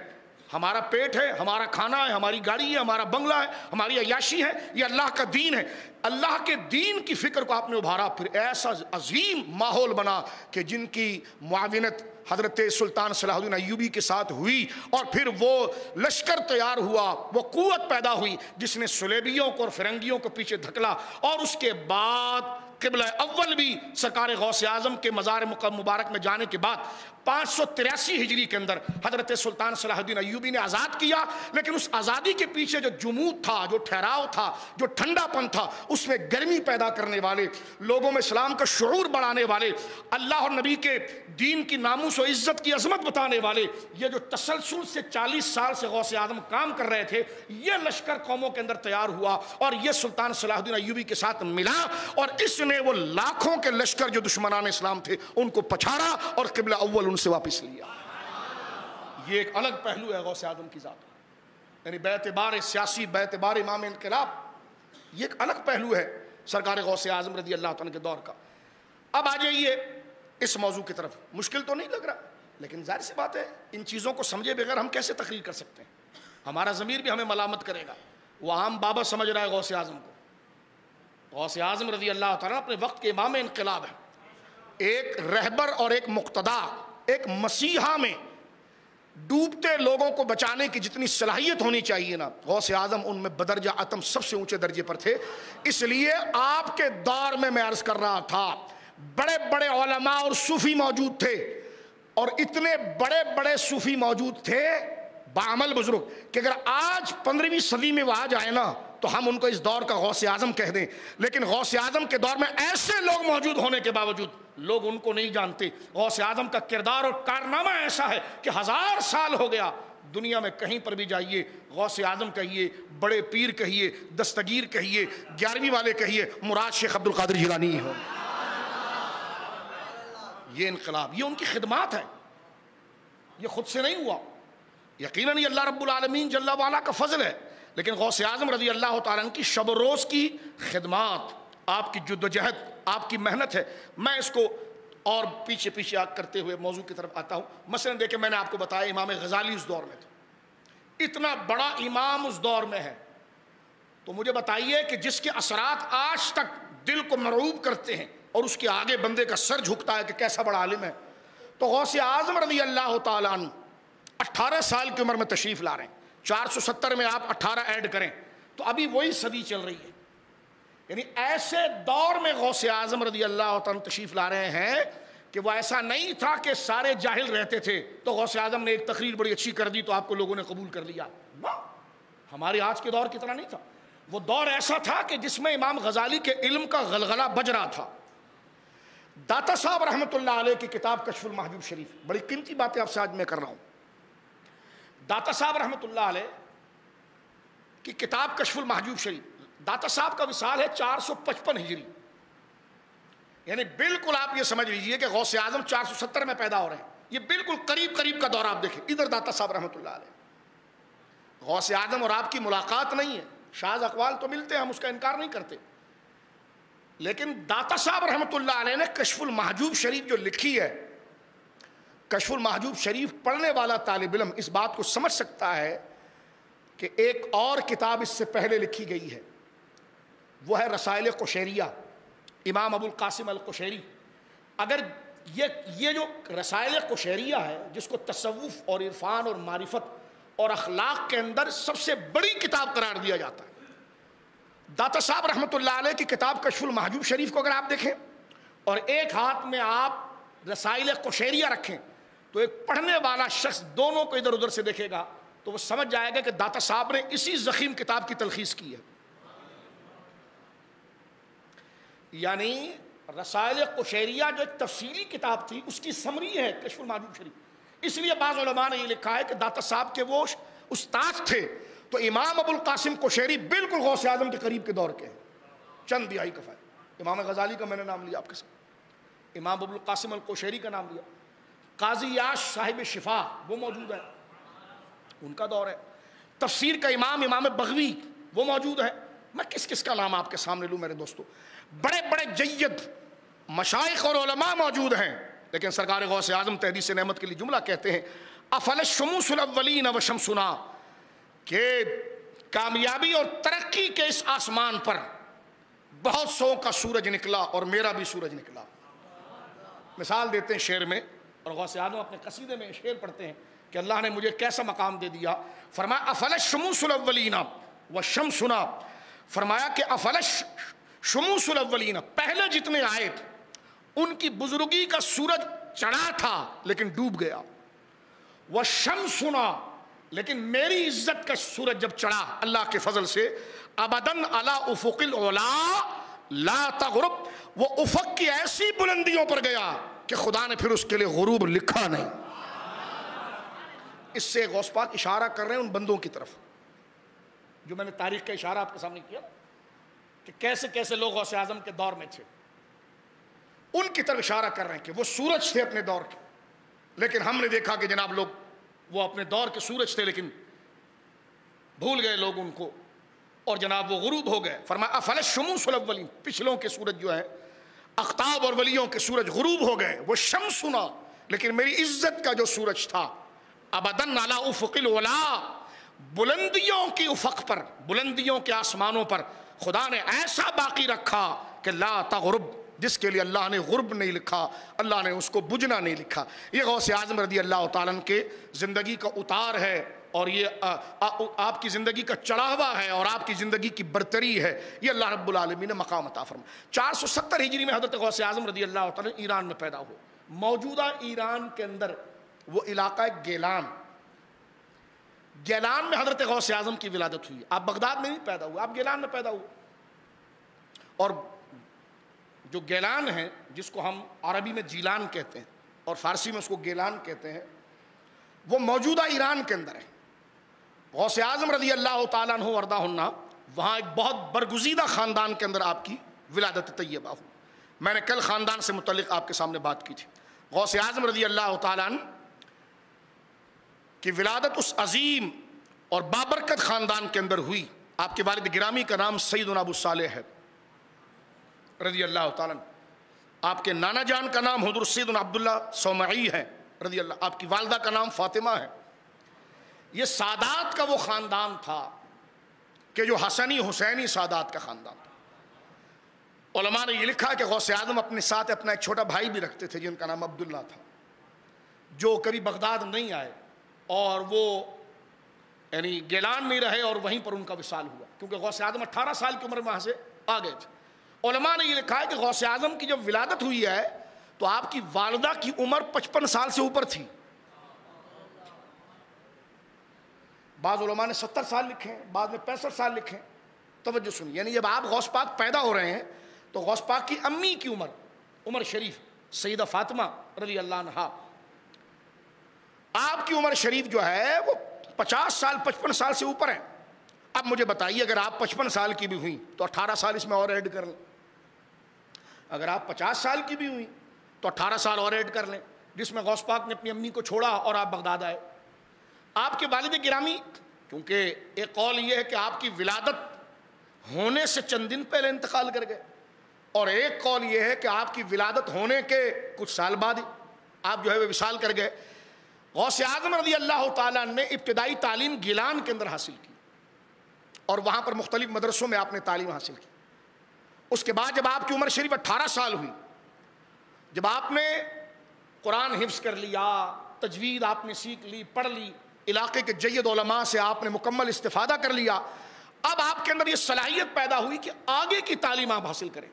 ہمارا پیٹ ہے, ہمارا کھانا ہے, ہماری گاڑی ہے, ہمارا بنگلہ ہے, ہماری عیاشی ہے, یہ اللہ کا دین ہے. اللہ کے دین کی فکر کو آپ نے ابھارا. پھر ایسا عظیم ماحول بنا کہ جن کی معاونت حضرت سلطان صلاح الدین ایوبی کے ساتھ ہوئی اور پھر وہ لشکر تیار ہوا, وہ قوت پیدا ہوئی جس نے صلیبیوں کو اور فرنگیوں کو پیچھے دھکلا. اور اس کے بعد قبلہ اول بھی سرکار غوث اعظم کے مزار مبارک میں جانے کے بعد 583 ہجری کے اندر حضرت سلطان صلاح الدین ایوبی نے آزاد کیا. لیکن اس آزادی کے پیچھے جو جمود تھا, جو ٹھہراؤ تھا, جو ٹھنڈا پن تھا, اس میں گرمی پیدا کرنے والے, لوگوں میں اسلام کا شعور بڑھانے والے, اللہ اور نبی کے دین کی ناموس و عزت کی عظمت بتانے والے, یہ جو تسلسل سے 40 سال سے غوث اعظم کام کر رہے تھے, یہ لشکر قوموں کے اندر تیار ہوا اور یہ سلطان صلاح الدین ایوبی کے ساتھ ملا اور اس نے وہ لاکھوں کے لشکر جو دشمنان اسلام تھے ان کو پچھاڑا اور قبلہ اول ان سے واپس لیا. یہ ایک الگ پہلو ہے غوث اعظم کی ذات, یعنی باعتبار سیاسی, باعتبار امام انقلاب, یہ ایک الگ پہلو ہے سرکار غوث اعظم رضی اللہ تعالیٰ کے دور کا. اب آ جائیے اس موضوع کی طرف. مشکل تو نہیں لگ رہا, لیکن ظاہر سی بات ہے ان چیزوں کو سمجھے بغیر ہم کیسے تقریر کر سکتے ہیں. ہمارا ضمیر بھی ہمیں ملامت کرے گا. وہ عام بابا سمجھ رہا ہے غوث اعظم کو. غوث اعظم رضی اللہ تعالیٰ اپنے وقت کے امام انقلاب ہے, ایک رہبر اور ایک مقتدا, ایک مسیحا میں ڈوبتے لوگوں کو بچانے کی جتنی صلاحیت ہونی چاہیے نا, غوث اعظم ان میں بدرجہ اتم سب سے اونچے درجے پر تھے. اس لیے آپ کے دور میں عرض کر رہا تھا بڑے بڑے علماء اور صوفی موجود تھے, اور اتنے بڑے بڑے صوفی موجود تھے بعمل بزرگ کہ اگر آج 15ویں صدی میں وہ آ جائے نا تو ہم ان کو اس دور کا غوث اعظم کہہ دیں. لیکن غوث اعظم کے دور میں ایسے لوگ موجود ہونے کے باوجود لوگ ان کو نہیں جانتے. غوث اعظم کا کردار اور کارنامہ ایسا ہے کہ 1000 سال ہو گیا, دنیا میں کہیں پر بھی جائیے غوث اعظم کہیے, بڑے پیر کہیے, دستگیر کہیے, 11ویں والے کہیے, مراد شیخ عبد القادر جیلانی ہو. یہ انقلاب, یہ ان کی خدمات ہے, یہ خود سے نہیں ہوا. یقیناً یہ اللہ رب العالمین جل وعلا کا فضل ہے, لیکن غوث اعظم رضی اللہ تعالیٰ کی شب و روز کی خدمات, آپ کی جدوجہد, آپ کی محنت ہے. میں اس کو اور پیچھے پیچھے کرتے ہوئے موضوع کی طرف آتا ہوں. مثلا دیکھیں میں نے آپ کو بتایا امام غزالی اس دور میں تھا, اتنا بڑا امام اس دور میں ہے, تو مجھے بتائیے کہ جس کے اثرات آج تک دل کو مرعوب کرتے ہیں اور اس کے آگے بندے کا سر جھکتا ہے کہ کیسا بڑا عالم ہے. تو غوث اعظم رضی اللہ تعالیٰ عنہ 18 سال کی عمر میں تشریف لا رہے ہیں. 470 میں آپ 18 ایڈ کریں تو ابھی وہی صدی چل رہی ہے. یعنی ایسے دور میں غوث اعظم رضی اللہ تعالیٰ تشریف لا رہے ہیں کہ وہ ایسا نہیں تھا کہ سارے جاہل رہتے تھے تو غوث اعظم نے ایک تقریر بڑی اچھی کر دی تو آپ کو لوگوں نے قبول کر لیا. ہمارے آج کے دور کی طرح نہیں تھا. وہ دور ایسا تھا کہ جس میں امام غزالی کے علم کا غلغلہ بج رہا تھا. داتا صاحب رحمۃ اللہ علیہ کی کتاب کشف المحجوب شریف، بڑی قیمتی باتیں آپ سے آج میں کر رہا ہوں. داتا صاحب رحمۃ اللہ علیہ کی کتاب کشف المحجوب شریف، داتا صاحب کا وصال ہے 455 ہجری، یعنی بالکل آپ یہ سمجھ لیجئے کہ غوث اعظم 470 میں پیدا ہو رہے ہیں. یہ بالکل قریب قریب کا دور آپ دیکھیں. ادھر داتا صاحب رحمۃ اللہ علیہ، غوث اعظم اور آپ کی ملاقات نہیں ہے، شاذ اقوال تو ملتے ہیں، ہم اس کا انکار نہیں کرتے، لیکن داتا صاحب رحمۃ اللہ علیہ نے کشف المحجوب شریف جو لکھی ہے، کشف المحجوب شریف پڑھنے والا طالب علم اس بات کو سمجھ سکتا ہے کہ ایک اور کتاب اس سے پہلے لکھی گئی ہے، وہ ہے رسائل قشیریہ، امام ابو القاسم القشیری. اگر یہ جو رسائل قشیریہ ہے، جس کو تصوف اور عرفان اور معرفت اور اخلاق کے اندر سب سے بڑی کتاب قرار دیا جاتا ہے، داتا صاحب رحمۃ اللہ علیہ کی کتاب کشف المحجوب شریف کو اگر آپ دیکھیں اور ایک ہاتھ میں آپ رسائل قشیریہ رکھیں تو ایک پڑھنے والا شخص دونوں کو ادھر ادھر سے دیکھے گا تو وہ سمجھ جائے گا کہ داتا صاحب نے اسی ضخیم کتاب کی تلخیص کی ہے. یعنی رسائل قشیریہ جو ایک تفصیلی کتاب تھی، اس کی سمری ہے کشف المحجوب شریف. اس لیے بعض علماء نے یہ لکھا ہے کہ داتا صاحب کے وہ استاد تھے تو امام ابو القاسم قشیری بالکل غوث اعظم کے قریب کے دور کے ہیں، چند دہائی کا فرق. امام غزالی کا میں نے نام لیا آپ کے ساتھ، امام ابو القاسم القشیری کا نام لیا، قاضی یاش صاحب شفا وہ موجود ہے، ان کا دور ہے. تفسیر کا امام بغوی وہ موجود ہے. میں کس کس کا نام آپ کے سامنے لوں میرے دوستو؟ بڑے بڑے جید مشائخ اور علماء موجود ہیں، لیکن سرکار غوث اعظم تحدیث نعمت کے لیے جملہ کہتے ہیں افل الشموس الاولین وشمسنا، کہ کامیابی اور ترقی کے اس آسمان پر بہت سو کا سورج نکلا اور میرا بھی سورج نکلا. مثال دیتے ہیں شعر میں، اور غوث اعظم اپنے قصیدے میں شعر پڑھتے ہیں کہ اللہ نے مجھے کیسا مقام دے دیا. فرمایا افل الشموس الاولین وشمسنا، فرمایا کہ افل الشموس الاولین، پہلے جتنے آئے ان کی بزرگی کا سورج چڑھا تھا لیکن ڈوب گیا. وشمسنا، لیکن میری عزت کا سورج جب چڑھا اللہ کے فضل سے، ابداً علی افق العلا لا تغرب، وہ افق کی ایسی بلندیوں پر گیا کہ خدا نے پھر اس کے لیے غروب لکھا نہیں. اس سے غوث پاک اشارہ کر رہے ہیں ان بندوں کی طرف جو میں نے تاریخ کا اشارہ آپ کے سامنے کیا کہ کیسے کیسے لوگ غوث اعظم کے دور میں تھے، ان کی طرف اشارہ کر رہے ہیں کہ وہ سورج تھے اپنے دور کے، لیکن ہم نے دیکھا کہ جناب لوگ وہ اپنے دور کے سورج تھے لیکن بھول گئے لوگ ان کو، اور جناب وہ غروب ہو گئے. فرمایا افل الشموس الاولین، پچھلوں کے سورج جو ہے اقطاب اور ولیوں کے سورج غروب ہو گئے. وہ شمسنا، لیکن میری عزت کا جو سورج تھا ابداً علی افق العلا، بلندیوں کی افق پر، بلندیوں کے آسمانوں پر خدا نے ایسا باقی رکھا کہ لا تغرب، جس کے لیے اللہ نے غرب نہیں لکھا، اللہ نے اس کو بجھنا نہیں لکھا. یہ غوث اعظم رضی اللہ تعالیٰ عنہ کے زندگی کا اتار ہے، اور یہ آپ کی زندگی کا چڑھاوا ہے اور آپ کی زندگی کی برتری ہے. یہ اللہ رب العالمین نے مقام عطا فرمایا. 470 ہجری میں حضرت غوث اعظم رضی اللہ تعالیٰ ایران میں پیدا ہوئے. موجودہ ایران کے اندر وہ علاقہ گیلان، گیلان میں حضرت غوث اعظم کی ولادت ہوئی. آپ بغداد میں نہیں پیدا ہوئے، آپ گیلان میں پیدا ہوئے. اور جو گیلان ہے، جس کو ہم عربی میں جیلان کہتے ہیں اور فارسی میں اس کو گیلان کہتے ہیں، وہ موجودہ ایران کے اندر ہے. غوث اعظم رضی اللہ تعالیٰ عنہ وردہ عنہ، وہاں ایک بہت برگزیدہ خاندان کے اندر آپ کی ولادت طیبہ ہوئی. میں نے کل خاندان سے متعلق آپ کے سامنے بات کی تھی. غوث اعظم رضی اللہ تعالیٰ عنہ کی ولادت اس عظیم اور بابرکت خاندان کے اندر ہوئی. آپ کے والد گرامی کا نام سیدنا ابو صالح ہے رضی اللہ تعالیٰ عنہ. آپ کے نانا جان کا نام حضرت سیدنا عبداللہ صومعی ہے رضی اللہ. آپ کی والدہ کا نام فاطمہ ہے. یہ سادات کا وہ خاندان تھا کہ جو حسنی حسینی سادات کا خاندان تھا. علماء نے یہ لکھا کہ غوث اعظم اپنے ساتھ اپنا ایک چھوٹا بھائی بھی رکھتے تھے جن کا نام عبداللہ تھا، جو کبھی بغداد نہیں آئے اور وہ یعنی گیلان میں رہے اور وہیں پر ان کا وصال ہوا، کیونکہ غوث اعظم 18 سال کی عمر میں وہاں سے آ گئے تھے. علماء نے یہ لکھا ہے کہ غوث اعظم کی جب ولادت ہوئی ہے تو آپ کی والدہ کی عمر 55 سال سے اوپر تھی. بعض علماء نے 70 سال لکھے ہیں، بعض نے 65 سال لکھے ہیں. توجہ سنیے، یعنی جب آپ غوث پاک پیدا ہو رہے ہیں تو غوث پاک کی امی کی عمر شریف سیدہ فاطمہ رضی اللہ عنہا، آپ کی عمر شریف جو ہے وہ 50 سال 55 سال سے اوپر ہے۔ اب مجھے بتائیے اگر آپ 55 سال کی بھی ہوئی تو 18 سال اس میں اور ایڈ کر لیں، اگر آپ 50 سال کی بھی ہوئی تو 18 سال اور ایڈ کر لیں، جس میں غوث پاک نے اپنی امی کو چھوڑا اور آپ بغداد آئے۔ آپ کے والد گرامی، کیونکہ ایک قول یہ ہے کہ آپ کی ولادت ہونے سے چند دن پہلے انتقال کر گئے، اور ایک قول یہ ہے کہ آپ کی ولادت ہونے کے کچھ سال بعد آپ جو ہے وہ وصال کر گئے۔ غوث اعظم رضی اللہ تعالیٰ نے ابتدائی تعلیم گیلان کے اندر حاصل کی اور وہاں پر مختلف مدرسوں میں آپ نے تعلیم حاصل کی۔ اس کے بعد جب آپ کی عمر شریف 18 سال ہوئی، جب آپ نے قرآن حفظ کر لیا، تجوید آپ نے سیکھ لی، پڑھ لی، علاقے کے جید علماء سے آپ نے مکمل استفادہ کر لیا، اب آپ کے اندر یہ صلاحیت پیدا ہوئی کہ آگے کی تعلیم آپ حاصل کریں۔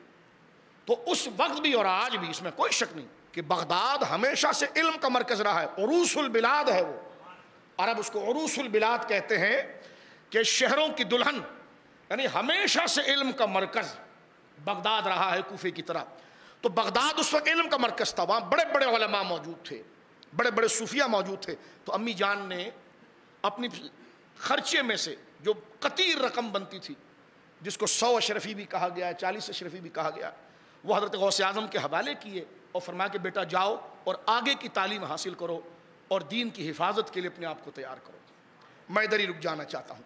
تو اس وقت بھی اور آج بھی اس میں کوئی شک نہیں کہ بغداد ہمیشہ سے علم کا مرکز رہا ہے، عروس البلاد ہے وہ، عرب اس کو عروس البلاد کہتے ہیں کہ شہروں کی دلہن، یعنی ہمیشہ سے علم کا مرکز بغداد رہا ہے کوفے کی طرح۔ تو بغداد اس وقت علم کا مرکز تھا، وہاں بڑے بڑے علماء موجود تھے، بڑے بڑے صوفیہ موجود تھے۔ تو امی جان نے اپنی خرچے میں سے جو قطیر رقم بنتی تھی، جس کو 100 اشرفی بھی کہا گیا ہے، 40 اشرفی بھی کہا گیا، وہ حضرت غوث اعظم کے حوالے کیے اور فرمایا کہ بیٹا جاؤ اور آگے کی تعلیم حاصل کرو اور دین کی حفاظت کے لیے اپنے آپ کو تیار کرو۔ میں ادھر ہی رک جانا چاہتا ہوں۔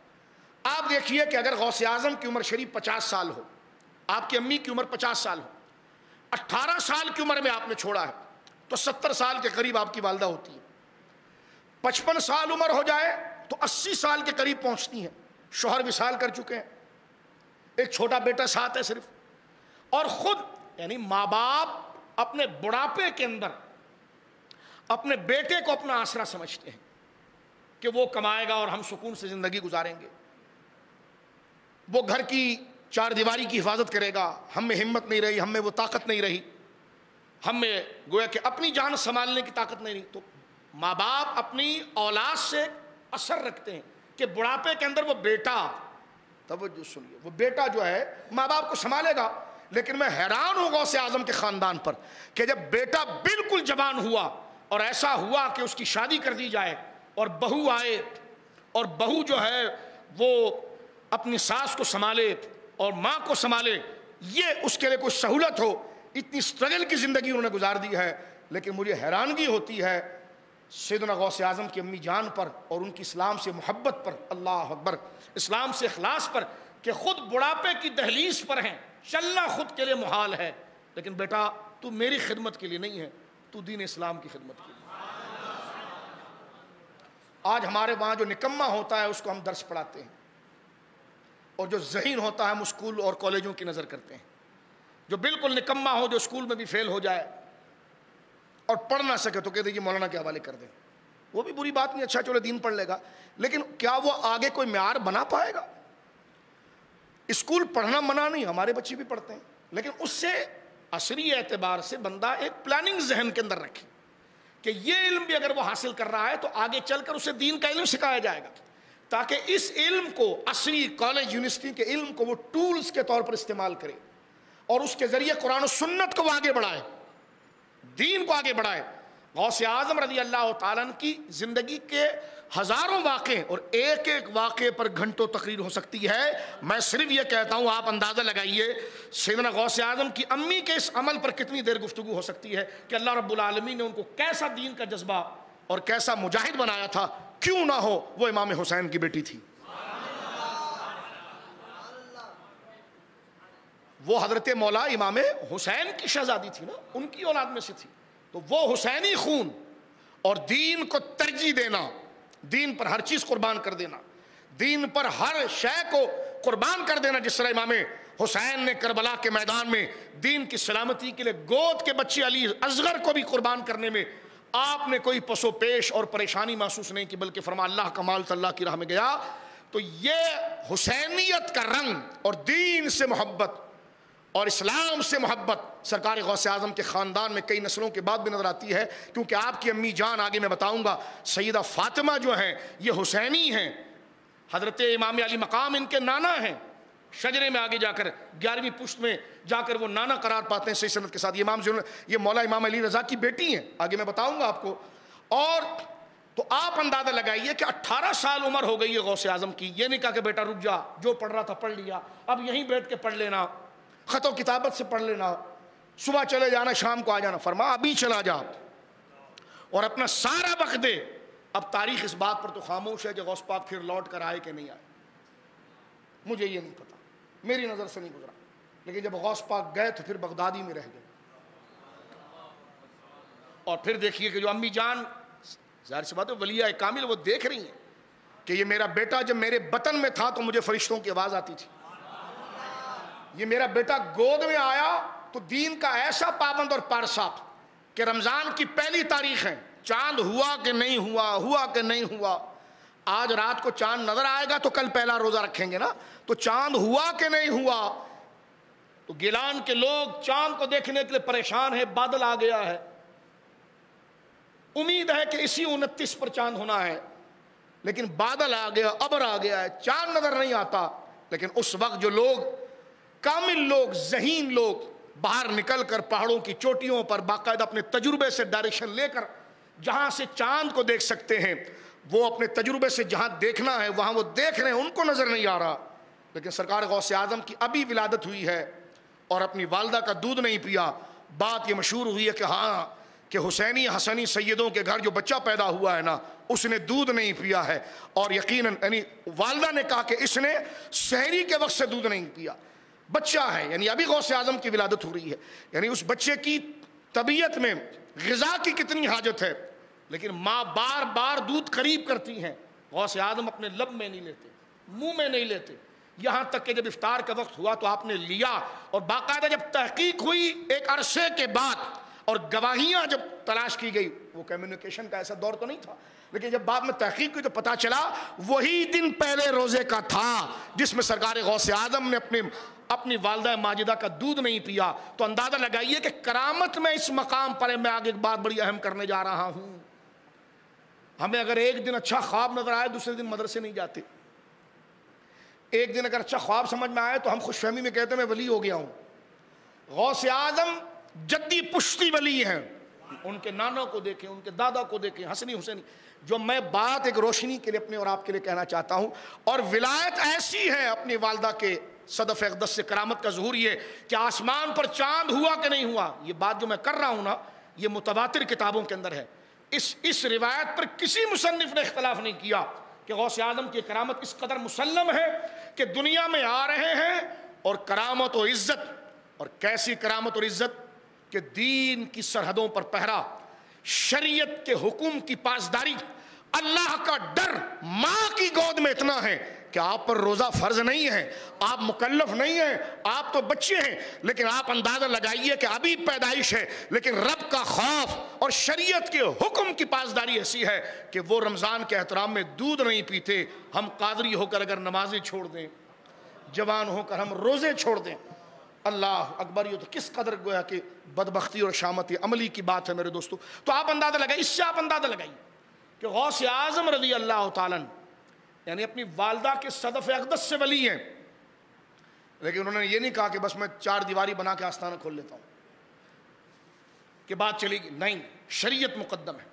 آپ دیکھیے کہ اگر غوث اعظم کی عمر شریف 50 سال ہو، آپ کی امی کی عمر 50 سال ہو، 18 سال کی عمر میں آپ نے چھوڑا ہے تو 70 سال کے قریب آپ کی والدہ ہوتی ہے، 55 سال عمر ہو جائے تو 80 سال کے قریب پہنچتی ہیں، شوہر وصال کر چکے ہیں، ایک چھوٹا بیٹا ساتھ ہے صرف، اور خود یعنی ماں باپ اپنے بڑھاپے کے اندر اپنے بیٹے کو اپنا آسرا سمجھتے ہیں کہ وہ کمائے گا اور ہم سکون سے زندگی گزاریں گے، وہ گھر کی چار دیواری کی حفاظت کرے گا، ہم میں ہمت نہیں رہی، ہم میں وہ طاقت نہیں رہی، ہم میں گویا کہ اپنی جان سنبھالنے کی طاقت نہیں رہی۔ تو ماں باپ اپنی اولاد سے اثر رکھتے ہیں کہ بڑھاپے کے اندر وہ بیٹا، توجہ سنیے، وہ بیٹا جو ہے ماں باپ کو سنبھالے گا۔ لیکن میں حیران ہوں غوث اعظم کے خاندان پر کہ جب بیٹا بالکل جوان ہوا اور ایسا ہوا کہ اس کی شادی کر دی جائے اور بہو آئے اور بہو جو ہے وہ اپنی ساس کو سنبھالے اور ماں کو سنبھالے، یہ اس کے لیے کوئی سہولت ہو، اتنی سٹرگل کی زندگی انہوں نے گزار دی ہے۔ لیکن مجھے حیرانگی ہوتی ہے سیدنا غوث اعظم کی امی جان پر اور ان کی اسلام سے محبت پر، اللہ اکبر، اسلام سے اخلاص پر، کہ خود بڑھاپے کی دہلیز پر ہیں، چلنا خود کے لیے محال ہے، لیکن بیٹا تو میری خدمت کے لیے نہیں ہے، تو دین اسلام کی خدمت کے لیے۔ آج ہمارے وہاں جو نکمہ ہوتا ہے اس کو ہم درس پڑھاتے ہیں، اور جو ذہین ہوتا ہے ہم اسکول اور کالجوں کی نظر کرتے ہیں۔ جو بالکل نکمہ ہو، جو اسکول میں بھی فیل ہو جائے اور پڑھ نہ سکے تو کہتے ہیں کہ مولانا کے حوالے کر دیں، وہ بھی بری بات نہیں، اچھا چلو دین پڑھ لے گا، لیکن کیا وہ آگے کوئی معیار بنا پائے گا؟ اسکول پڑھنا منع نہیں، ہمارے بچے بھی پڑھتے ہیں، لیکن اس سے عصری اعتبار سے بندہ ایک پلاننگ ذہن کے اندر رکھے کہ یہ علم بھی اگر وہ حاصل کر رہا ہے تو آگے چل کر اسے دین کا علم سکھایا جائے گا، تاکہ اس علم کو، عصری کالج یونیورسٹی کے علم کو وہ ٹولز کے طور پر استعمال کرے اور اس کے ذریعے قرآن و سنت کو آگے بڑھائے، دین کو آگے بڑھائے۔ غوث اعظم رضی اللہ تعالیٰ کی زندگی کے ہزاروں واقعے اور ایک ایک واقعے پر گھنٹوں تقریر ہو سکتی ہے۔ میں صرف یہ کہتا ہوں آپ اندازہ لگائیے سیدنا غوث اعظم کی امی کے اس عمل پر کتنی دیر گفتگو ہو سکتی ہے کہ اللہ رب العالمین نے ان کو کیسا دین کا جذبہ اور کیسا مجاہد بنایا تھا۔ کیوں نہ ہو وہ امام حسین کی بیٹی تھی، وہ حضرت مولا امام حسین کی شہزادی تھی نا، ان کی اولاد میں سے تھی، تو وہ حسینی خون اور دین کو ترجیح دینا، دین پر ہر چیز قربان کر دینا، دین پر ہر شے کو قربان کر دینا، جس طرح امام حسین نے کربلا کے میدان میں دین کی سلامتی کے لیے گود کے بچے علی اصغر کو بھی قربان کرنے میں آپ نے کوئی پس و پیش اور پریشانی محسوس نہیں کی، بلکہ فرما اللہ کا مال تو اللہ کی راہ میں گیا۔ تو یہ حسینیت کا رنگ اور دین سے محبت اور اسلام سے محبت سرکار غوث اعظم کے خاندان میں کئی نسلوں کے بعد بھی نظر آتی ہے، کیونکہ آپ کی امی جان، آگے میں بتاؤں گا، سیدہ فاطمہ جو ہیں یہ حسینی ہیں، حضرت امام علی مقام ان کے نانا ہیں، شجرے میں آگے جا کر 11ویں پشت میں جا کر وہ نانا قرار پاتے ہیں صحیح سند کے ساتھ. یہ مولا امام علی رضا کی بیٹی ہیں, آگے میں بتاؤں گا آپ کو. اور تو آپ اندازہ لگائیے کہ 18 سال عمر ہو گئی ہے غوث اعظم کی. یہ نہیں کہا کہ بیٹا رک جا, جو پڑھ رہا تھا پڑھ لیا, اب یہیں بیٹھ کے پڑھ لینا, خط و کتابت سے پڑھ لینا, صبح چلے جانا شام کو آ جانا. فرما ابھی چلا جا اور اپنا سارا وقت دے. اب تاریخ اس بات پر تو خاموش ہے کہ غوث پاک پھر لوٹ کر آئے کہ نہیں آئے, مجھے یہ نہیں پتا, میری نظر سے نہیں گزرا. لیکن جب غوث پاک گئے تو پھر بغدادی میں رہ گئے. اور پھر دیکھیے کہ جو امی جان, ظاہر سی بات ہے ولیہ کامل, وہ دیکھ رہی ہیں کہ یہ میرا بیٹا جب میرے بطن میں تھا تو مجھے فرشتوں کی آواز آتی تھی, یہ میرا بیٹا گود میں آیا تو دین کا ایسا پابند اور پارسا کہ رمضان کی پہلی تاریخ ہے, چاند ہوا کہ نہیں ہوا, ہوا کہ نہیں ہوا. آج رات کو چاند نظر آئے گا تو کل پہلا روزہ رکھیں گے نا, تو چاند ہوا کہ نہیں ہوا. تو گیلان کے لوگ چاند کو دیکھنے کے لیے پریشان ہیں, بادل آ گیا ہے, امید ہے کہ اسی 29 پر چاند ہونا ہے, لیکن بادل آ گیا, ابر آ گیا ہے, چاند نظر نہیں آتا. لیکن اس وقت جو لوگ کامل لوگ, ذہین لوگ, باہر نکل کر پہاڑوں کی چوٹیوں پر باقاعدہ اپنے تجربے سے ڈائریکشن لے کر جہاں سے چاند کو دیکھ سکتے ہیں, وہ اپنے تجربے سے جہاں دیکھنا ہے وہاں وہ دیکھ رہے ہیں, ان کو نظر نہیں آ رہا. لیکن سرکار غوث اعظم کی ابھی ولادت ہوئی ہے اور اپنی والدہ کا دودھ نہیں پیا. بات یہ مشہور ہوئی ہے کہ ہاں کہ حسینی حسنی سیدوں کے گھر جو بچہ پیدا ہوا ہے نا, اس نے دودھ نہیں پیا ہے. اور یقیناً یعنی والدہ نے کہا کہ اس نے سحری کے وقت سے دودھ نہیں پیا, بچہ ہے, یعنی ابھی غوث اعظم کی ولادت ہو رہی ہے. یعنی اس بچے کی طبیعت میں غذا کی کتنی حاجت ہے, لیکن ماں بار بار دودھ قریب کرتی ہیں. غوث اعظم اپنے لب میں نہیں لیتے, منہ میں نہیں لیتے, یہاں تک کہ جب افطار کا وقت ہوا تو آپ نے لیا. اور باقاعدہ جب تحقیق ہوئی ایک عرصے کے بعد اور گواہیاں جب تلاش کی گئی, وہ کمیونیکیشن کا ایسا دور تو نہیں تھا, لیکن جب بعد میں تحقیق ہوئی تو پتا چلا وہی دن پہلے روزے کا تھا جس میں سرکار غوث اعظم نے اپنی والدہ ماجدہ کا دودھ نہیں پیا. تو اندازہ لگائیے کہ کرامت میں اس مقام پر میں آگے ایک بات بڑی اہم کرنے جا رہا ہوں. ہمیں اگر ایک دن اچھا خواب نظر آئے دوسرے دن مدرسے نہیں جاتے. ایک دن اگر اچھا خواب سمجھ میں آئے تو ہم خوش فہمی میں کہتے ہیں میں ولی ہو گیا ہوں. غوث اعظم جدی پشتی ولی ہیں, ان کے نانوں کو دیکھیں, ان کے دادا کو دیکھیں, حسنی حسینی. جو میں بات ایک روشنی کے لیے اپنے اور آپ کے لیے کہنا چاہتا ہوں, اور ولایت ایسی ہے اپنی والدہ کے صدف اقدس سے, کرامت کا ظہور یہ کہ آسمان پر چاند ہوا کہ نہیں ہوا, یہ بات جو میں کر رہا ہوں نا یہ متواتر کتابوں کے اندر ہے. اس روایت پر کسی مصنف نے اختلاف نہیں کیا کہ غوث اعظم کی کرامت اس قدر مسلم ہے کہ دنیا میں آ رہے ہیں اور کرامت و عزت, اور کیسی کرامت اور عزت کہ دین کی سرحدوں پر پہرا, شریعت کے حکم کی پاسداری, اللہ کا ڈر. ماں کی گود میں اتنا ہے کہ آپ پر روزہ فرض نہیں ہے, آپ مکلف نہیں ہیں, آپ تو بچے ہیں, لیکن آپ اندازہ لگائیے کہ ابھی پیدائش ہے, لیکن رب کا خوف اور شریعت کے حکم کی پاسداری ایسی ہے کہ وہ رمضان کے احترام میں دودھ نہیں پیتے. ہم قادری ہو کر اگر نمازیں چھوڑ دیں, جوان ہو کر ہم روزے چھوڑ دیں, اللہ اکبر, یہ تو کس قدر گویا کہ بدبختی اور شامت عملی کی بات ہے میرے دوستو. تو آپ اندازہ لگائیے, اس سے آپ اندازہ لگائیے کہ غوث اعظم رضی اللہ تعالیٰ یعنی اپنی والدہ کے صدف اقدس سے ولی ہیں, لیکن انہوں نے یہ نہیں کہا کہ بس میں 4 دیواری بنا کے آستانہ کھول لیتا ہوں کہ بات چلے گی. نہیں, شریعت مقدم ہے.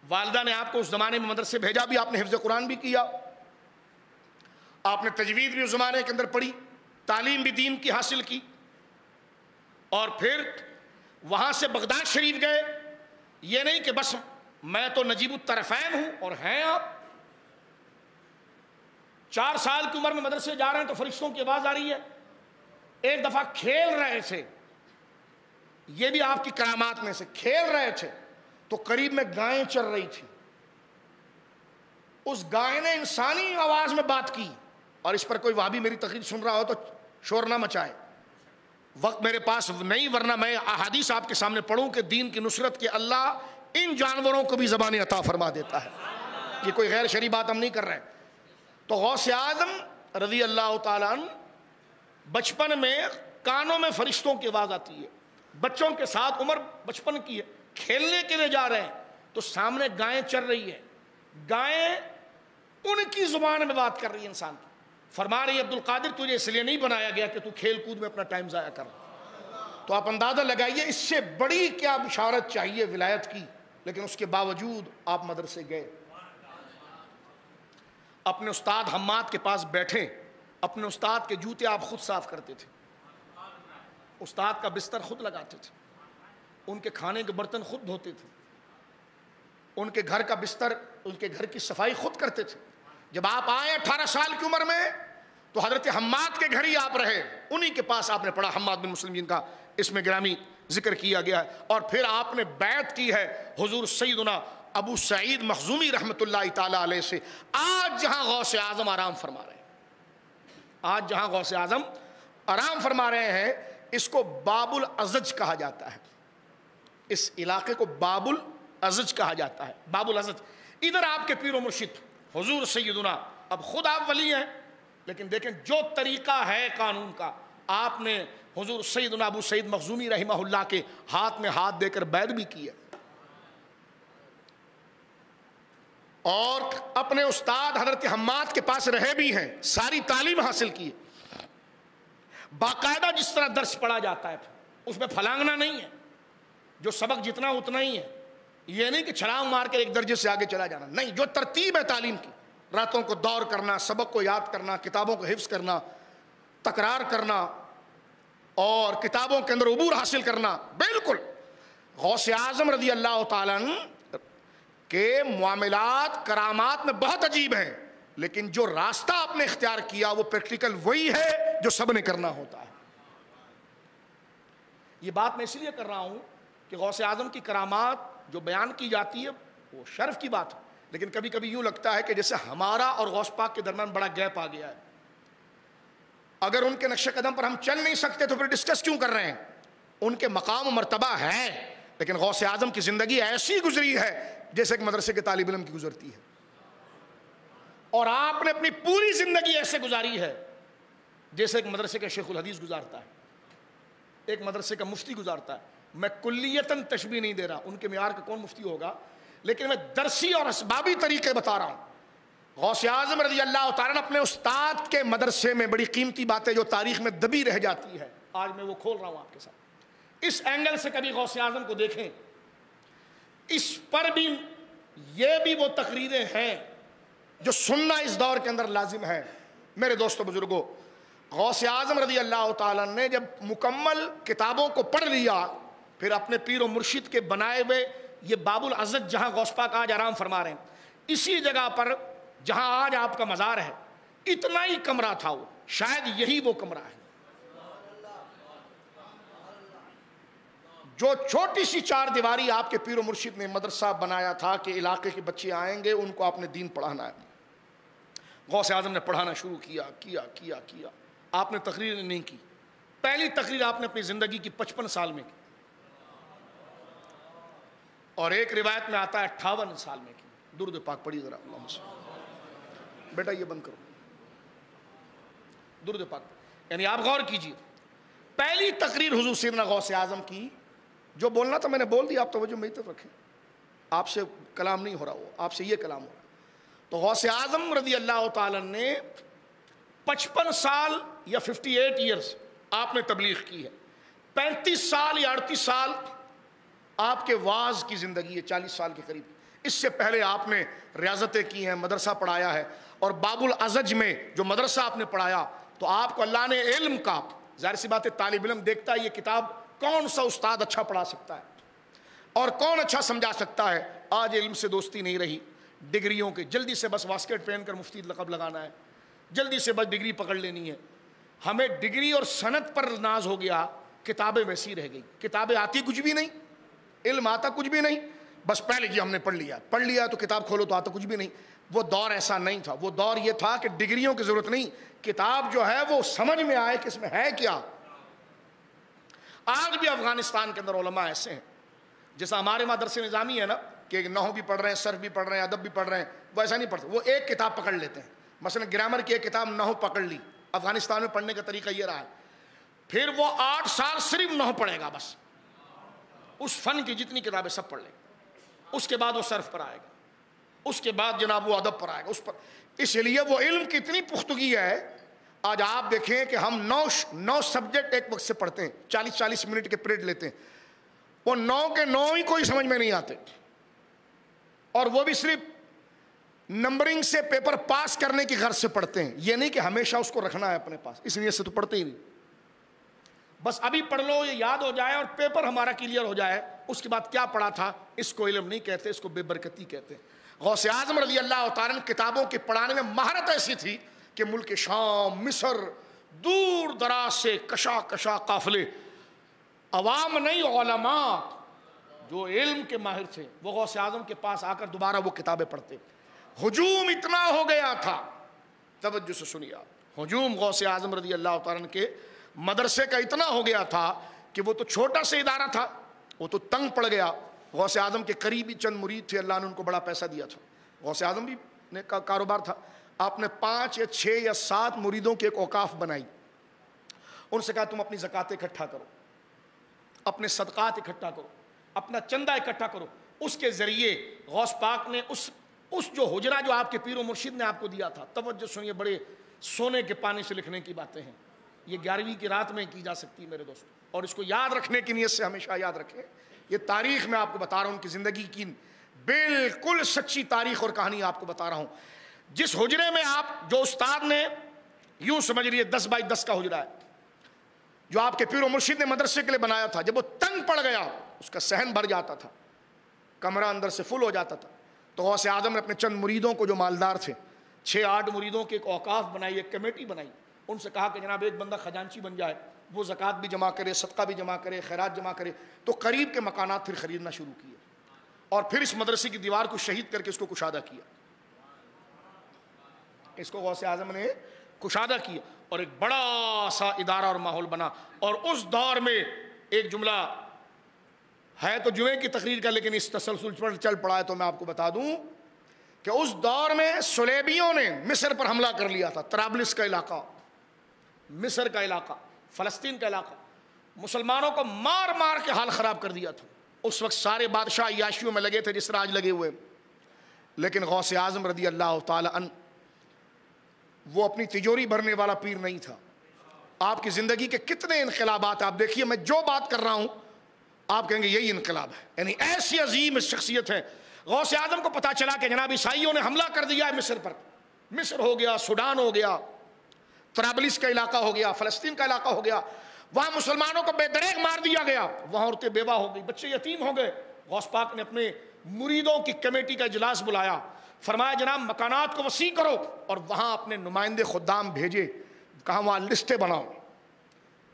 والدہ نے آپ کو اس زمانے میں مدرسے بھیجا بھی, آپ نے حفظ قرآن بھی کیا, آپ نے تجوید بھی اس زمانے کے اندر پڑھی, تعلیم بھی دین کی حاصل کی, اور پھر وہاں سے بغداد شریف گئے. یہ نہیں کہ بس میں تو نجیب الطرفین ہوں, اور ہیں آپ 4 سال کی عمر میں مدرسے جا رہے ہیں تو فرشتوں کی آواز آ رہی ہے. ایک دفعہ کھیل رہے تھے, یہ بھی آپ کی کرامات میں سے, کھیل رہے تھے تو قریب میں گائیں چر رہی تھی. اس گائے نے انسانی آواز میں بات کی, اور اس پر کوئی وہابی میری تقریر سن رہا ہو تو شور نہ مچائے, وقت میرے پاس نہیں, ورنہ میں احادیث آپ کے سامنے پڑھوں کہ دین کی نصرت کے اللہ ان جانوروں کو بھی زبان عطا فرما دیتا ہے. یہ کوئی غیر شرعی بات ہم نہیں کر رہے ہیں. تو غوث اعظم رضی اللہ تعالیٰ عنہ بچپن میں کانوں میں فرشتوں کی آواز آتی ہے, بچوں کے ساتھ عمر بچپن کی ہے, کھیلنے کے لیے جا رہے ہیں تو سامنے گائیں چر رہی ہے, گائیں ان کی زبان میں بات کر رہی ہے انسان کی. فرما رہی عبد القادر تجھے اس لیے نہیں بنایا گیا کہ تو کھیل کود میں اپنا ٹائم ضائع کر. تو آپ اندازہ لگائیے اس سے بڑی کیا بشارت چاہیے ولایت کی. لیکن اس کے باوجود آپ مدرسے گئے, اپنے استاد حماد کے پاس بیٹھے, اپنے استاد کے جوتے آپ خود صاف کرتے تھے, استاد کا بستر خود لگاتے تھے, ان کے کھانے کے برتن خود دھوتے تھے, ان کے گھر کا بستر, ان کے گھر کی صفائی خود کرتے تھے. جب آپ آئے 18 سال کی عمر میں تو حضرت حماد کے گھر ہی آپ رہے, انہی کے پاس آپ نے پڑھا, حماد بن مسلم جن کا اس میں گرامی ذکر کیا گیا ہے. اور پھر آپ نے بیعت کی ہے حضور سیدنا ابو سعید مخزومی رحمۃ اللہ تعالی علیہ سے. آج جہاں غوث اعظم آرام فرما رہے ہیں, آج جہاں غوث اعظم آرام فرما رہے ہیں, اس کو باب الازج کہا جاتا ہے. اس علاقے کو باب الازج کہا جاتا ہے. باب الازج, ادھر آپ کے پیر و مرشد حضور سیدنا, اب خود آپ ولی ہیں لیکن دیکھیں جو طریقہ ہے قانون کا, آپ نے حضور سیدنا ابو سعید مخزومی رحمہ اللہ کے ہاتھ میں ہاتھ دے کر بیعت بھی کی ہے, اور اپنے استاد حضرت حماد کے پاس رہے بھی ہیں, ساری تعلیم حاصل کی ہے. باقاعدہ جس طرح درس پڑھا جاتا ہے اس میں پھلانگنا نہیں ہے, جو سبق جتنا اتنا ہی ہے. یہ نہیں کہ چھلانگ مار کے ایک درجے سے آگے چلا جانا, نہیں, جو ترتیب ہے تعلیم کی, راتوں کو دور کرنا, سبق کو یاد کرنا, کتابوں کو حفظ کرنا, تکرار کرنا اور کتابوں کے اندر عبور حاصل کرنا. بالکل غوث اعظم رضی اللہ تعالیٰ عنہ کے معاملات کرامات میں بہت عجیب ہیں, لیکن جو راستہ آپ نے اختیار کیا وہ پریکٹیکل وہی ہے جو سب نے کرنا ہوتا ہے. یہ بات میں اس لیے کر رہا ہوں کہ غوث اعظم کی کرامات جو بیان کی جاتی ہے وہ شرف کی بات ہے, لیکن کبھی کبھی یوں لگتا ہے کہ جیسے ہمارا اور غوث پاک کے درمیان بڑا گیپ آ گیا ہے. اگر ان کے نقش قدم پر ہم چل نہیں سکتے تو پھر ڈسکس کیوں کر رہے ہیں؟ ان کے مقام و مرتبہ ہے, لیکن غوث اعظم کی زندگی ایسی گزری ہے جیسے ایک مدرسے کے طالب علم کی گزرتی ہے, اور آپ نے اپنی پوری زندگی ایسے گزاری ہے جیسے ایک مدرسے کا شیخ الحدیث گزارتا ہے, ایک مدرسے کا مفتی گزارتا ہے. میں کلیتاً تشبیہ نہیں دے رہا, ان کے معیار کا کون مفتی ہوگا, لیکن میں درسی اور اسبابی طریقے بتا رہا ہوں. غوث اعظم رضی اللہ تعالیٰ نے اپنے استاد کے مدرسے میں بڑی قیمتی باتیں جو تاریخ میں دبی رہ جاتی ہے, آج میں وہ کھول رہا ہوں آپ کے ساتھ. اس اینگل سے کبھی غوث اعظم کو دیکھیں, اس پر بھی یہ بھی وہ تقریریں ہیں جو سننا اس دور کے اندر لازم ہے. میرے دوستو بزرگوں, غوث اعظم رضی اللہ تعالیٰ نے جب مکمل کتابوں کو پڑھ لیا, پھر اپنے پیر و مرشد کے بنائے ہوئے یہ باب العزت جہاں غوث پاک آج آرام فرما رہے ہیں, اسی جگہ پر جہاں آج آپ کا مزار ہے, اتنا ہی کمرہ تھا وہ, شاید یہی وہ کمرہ ہے جو چھوٹی سی 4 دیواری آپ کے پیر و مرشد نے مدرسہ بنایا تھا کہ علاقے کے بچے آئیں گے, ان کو آپ نے دین پڑھانا ہے. غوث اعظم نے پڑھانا شروع کیا. آپ نے تقریر نہیں کی, پہلی تقریر آپ نے اپنی زندگی کی 55 سال میں کی, اور ایک روایت میں آتا ہے 58 سال میں کی. درود پاک پڑھی ذرا, بیٹا یہ بند کرو, درود پاک. یعنی آپ غور کیجئے, پہلی تقریر حضور سیدنا غوث اعظم کی, جو بولنا تھا میں نے بول دیا, آپ توجہ میری طرف رکھیں, آپ سے کلام نہیں ہو رہا, وہ آپ سے یہ کلام ہو رہا. تو غوث اعظم رضی اللہ تعالیٰ نے 55 سال یا 58 ایئرز آپ نے تبلیغ کی ہے, 35 سال یا 38 سال آپ کے واعظ کی زندگی ہے, 40 سال کے قریب. اس سے پہلے آپ نے ریاضتیں کی ہیں, مدرسہ پڑھایا ہے, اور باب الازج میں جو مدرسہ آپ نے پڑھایا تو آپ کو اللہ نے علم کا, ظاہر سی بات ہے طالب علم دیکھتا ہے یہ کتاب کون سا استاد اچھا پڑھا سکتا ہے اور کون اچھا سمجھا سکتا ہے. آج علم سے دوستی نہیں رہی, ڈگریوں کے, جلدی سے بس واسکٹ پہن کر مفتی لقب لگانا ہے, جلدی سے بس ڈگری پکڑ لینی ہے. ہمیں ڈگری اور سند پر ناز ہو گیا, کتابیں ویسی رہ گئی. کتابیں آتی کچھ بھی نہیں, علم آتا کچھ بھی نہیں, بس پہلے جی ہم نے پڑھ لیا تو کتاب کھولو تو آتا کچھ بھی نہیں. وہ دور ایسا نہیں تھا, وہ دور یہ تھا کہ ڈگریوں کی ضرورت نہیں, کتاب جو ہے وہ سمجھ میں آئے کہ اس میں ہے کیا. آج بھی افغانستان کے اندر علماء ایسے ہیں, جیسا ہمارے مدرسے نظامی ہے نا کہ نحو بھی پڑھ رہے ہیں, صرف بھی پڑھ رہے ہیں, ادب بھی پڑھ رہے ہیں, وہ ایسا نہیں پڑھتے. وہ ایک کتاب پکڑ لیتے ہیں, مثلا گرامر کی ایک کتاب نحو پکڑ لی. افغانستان میں پڑھنے کا طریقہ یہ رہا ہے, پھر وہ 8 سال صرف نحو پڑھے گا, بس اس فن کی جتنی کتابیں سب پڑھ لے, اس کے بعد وہ صرف پر آئے گا, اس کے بعد جناب وہ ادب پر آئے گا اس پر. اس لیے وہ علم کی اتنی پختگی ہے. آج آپ دیکھیں کہ ہم 9 سبجیکٹ ایک وقت سے پڑھتے ہیں, 40 منٹ کے پیریڈ لیتے ہیں, وہ 9 کے 9 ہی کوئی سمجھ میں نہیں آتے, اور وہ بھی صرف نمبرنگ سے پیپر پاس کرنے کی غرض سے پڑھتے ہیں. یہ نہیں کہ ہمیشہ اس کو رکھنا ہے اپنے پاس, اس لیے سے تو پڑھتے ہی نہیں. بس ابھی پڑھ لو, یہ یاد ہو جائے اور پیپر ہمارا کلیئر ہو جائے, اس کے بعد کیا پڑھا تھا اس کو علم نہیں کہتے, اس کو بے برکتی کہتے ہیں. غوث اعظم رضی اللہ تعالیٰ عنہ کتابوں کے پڑھانے میں مہارت ایسی تھی کہ ملک شام, مصر, دور دراز سے کشا قافلے, عوام نہیں علماء جو علم کے ماہر تھے, وہ غوث اعظم کے پاس آ کر دوبارہ وہ کتابیں پڑھتے. ہجوم اتنا ہو گیا تھا, توجہ سے سنیے آپ, ہجوم غوث اعظم رضی اللہ تعالیٰ عنہ کے مدرسے کا اتنا ہو گیا تھا کہ وہ تو چھوٹا سا ادارہ تھا, وہ تو تنگ پڑ گیا. غوث اعظم کے قریبی چند مرید تھے, اللہ نے ان کو بڑا پیسہ دیا تھا. غوث اعظم بھی نے کا کاروبار تھا. آپ نے 5 یا 6 یا 7 مریدوں کے ایک اوقاف بنائی. ان سے کہا تم اپنی زکوٰۃ اکٹھا کرو, اپنے صدقات اکٹھا کرو, اپنا چندہ اکٹھا کرو. اس کے ذریعے غوث پاک نے اس جو حجرہ جو آپ کے پیر و مرشد نے آپ کو دیا تھا, توجہ سنیے, بڑے سونے کے پانی سے لکھنے کی باتیں ہیں, یہ 11ویں کی رات میں کی جا سکتی ہے میرے دوستو, اور اس کو یاد رکھنے کی نیت سے ہمیشہ یاد رکھیں. یہ تاریخ میں آپ کو بتا رہا ہوں, ان کی زندگی کی بالکل سچی تاریخ اور کہانی آپ کو بتا رہا ہوں. جس حجرے میں آپ, جو استاد نے یوں سمجھ لیے 10x10 کا حجرہ ہے جو آپ کے پیر و مرشد نے مدرسے کے لیے بنایا تھا, جب وہ تنگ پڑ گیا, اس کا صحن بھر جاتا تھا, کمرہ اندر سے فل ہو جاتا تھا, تو غوث اعظم نے اپنے چند مریدوں کو جو مالدار تھے, 6-8 مریدوں کے ایک اوقاف بنائی, ایک کمیٹی بنائی. ان سے کہا کہ جناب ایک بندہ خزانچی بن جائے, وہ زکوٰۃ بھی جمع کرے, صدقہ بھی جمع کرے, خیرات جمع کرے. تو قریب کے مکانات پھر خریدنا شروع کیے, اور پھر اس مدرسے کی دیوار کو شہید کر کے اس کو کشادہ کیا. اس کو غوث اعظم نے کشادہ کیا, اور ایک بڑا سا ادارہ اور ماحول بنا. اور اس دور میں ایک جملہ ہے تو جمعے کی تقریر کا, لیکن اس تسلسل پر چل پڑا ہے تو میں آپ کو بتا دوں کہ اس دور میں صلیبیوں نے مصر پر حملہ کر لیا تھا. طرابلس کا علاقہ, مصر کا علاقہ, فلسطین کا علاقہ, مسلمانوں کو مار مار کے حال خراب کر دیا تھا. اس وقت سارے بادشاہ عیاشیوں میں لگے تھے جس طرح آج لگے ہوئے, لیکن غوث اعظم رضی اللہ تعالی عنہ وہ اپنی تجوری بھرنے والا پیر نہیں تھا. آپ کی زندگی کے کتنے انقلابات آپ دیکھیے, میں جو بات کر رہا ہوں آپ کہیں گے یہی انقلاب ہے, یعنی ایسی عظیم شخصیت ہے. غوث اعظم کو پتا چلا کہ جناب عیسائیوں نے حملہ کر دیا ہے مصر پر, مصر ہو گیا, سوڈان ہو گیا, طرابلس کا علاقہ ہو گیا, فلسطین کا علاقہ ہو گیا, وہاں مسلمانوں کو بے دریغ مار دیا گیا, وہاں عورتیں بیوہ ہو گئی, بچے یتیم ہو گئے. غوث پاک نے اپنے مریدوں کی کمیٹی کا اجلاس بلایا, فرمایا جناب مکانات کو وسیع کرو, اور وہاں اپنے نمائندے خدام بھیجے, کہا وہاں لسٹیں بناؤ,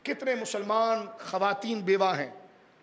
کتنے مسلمان خواتین بیوہ ہیں,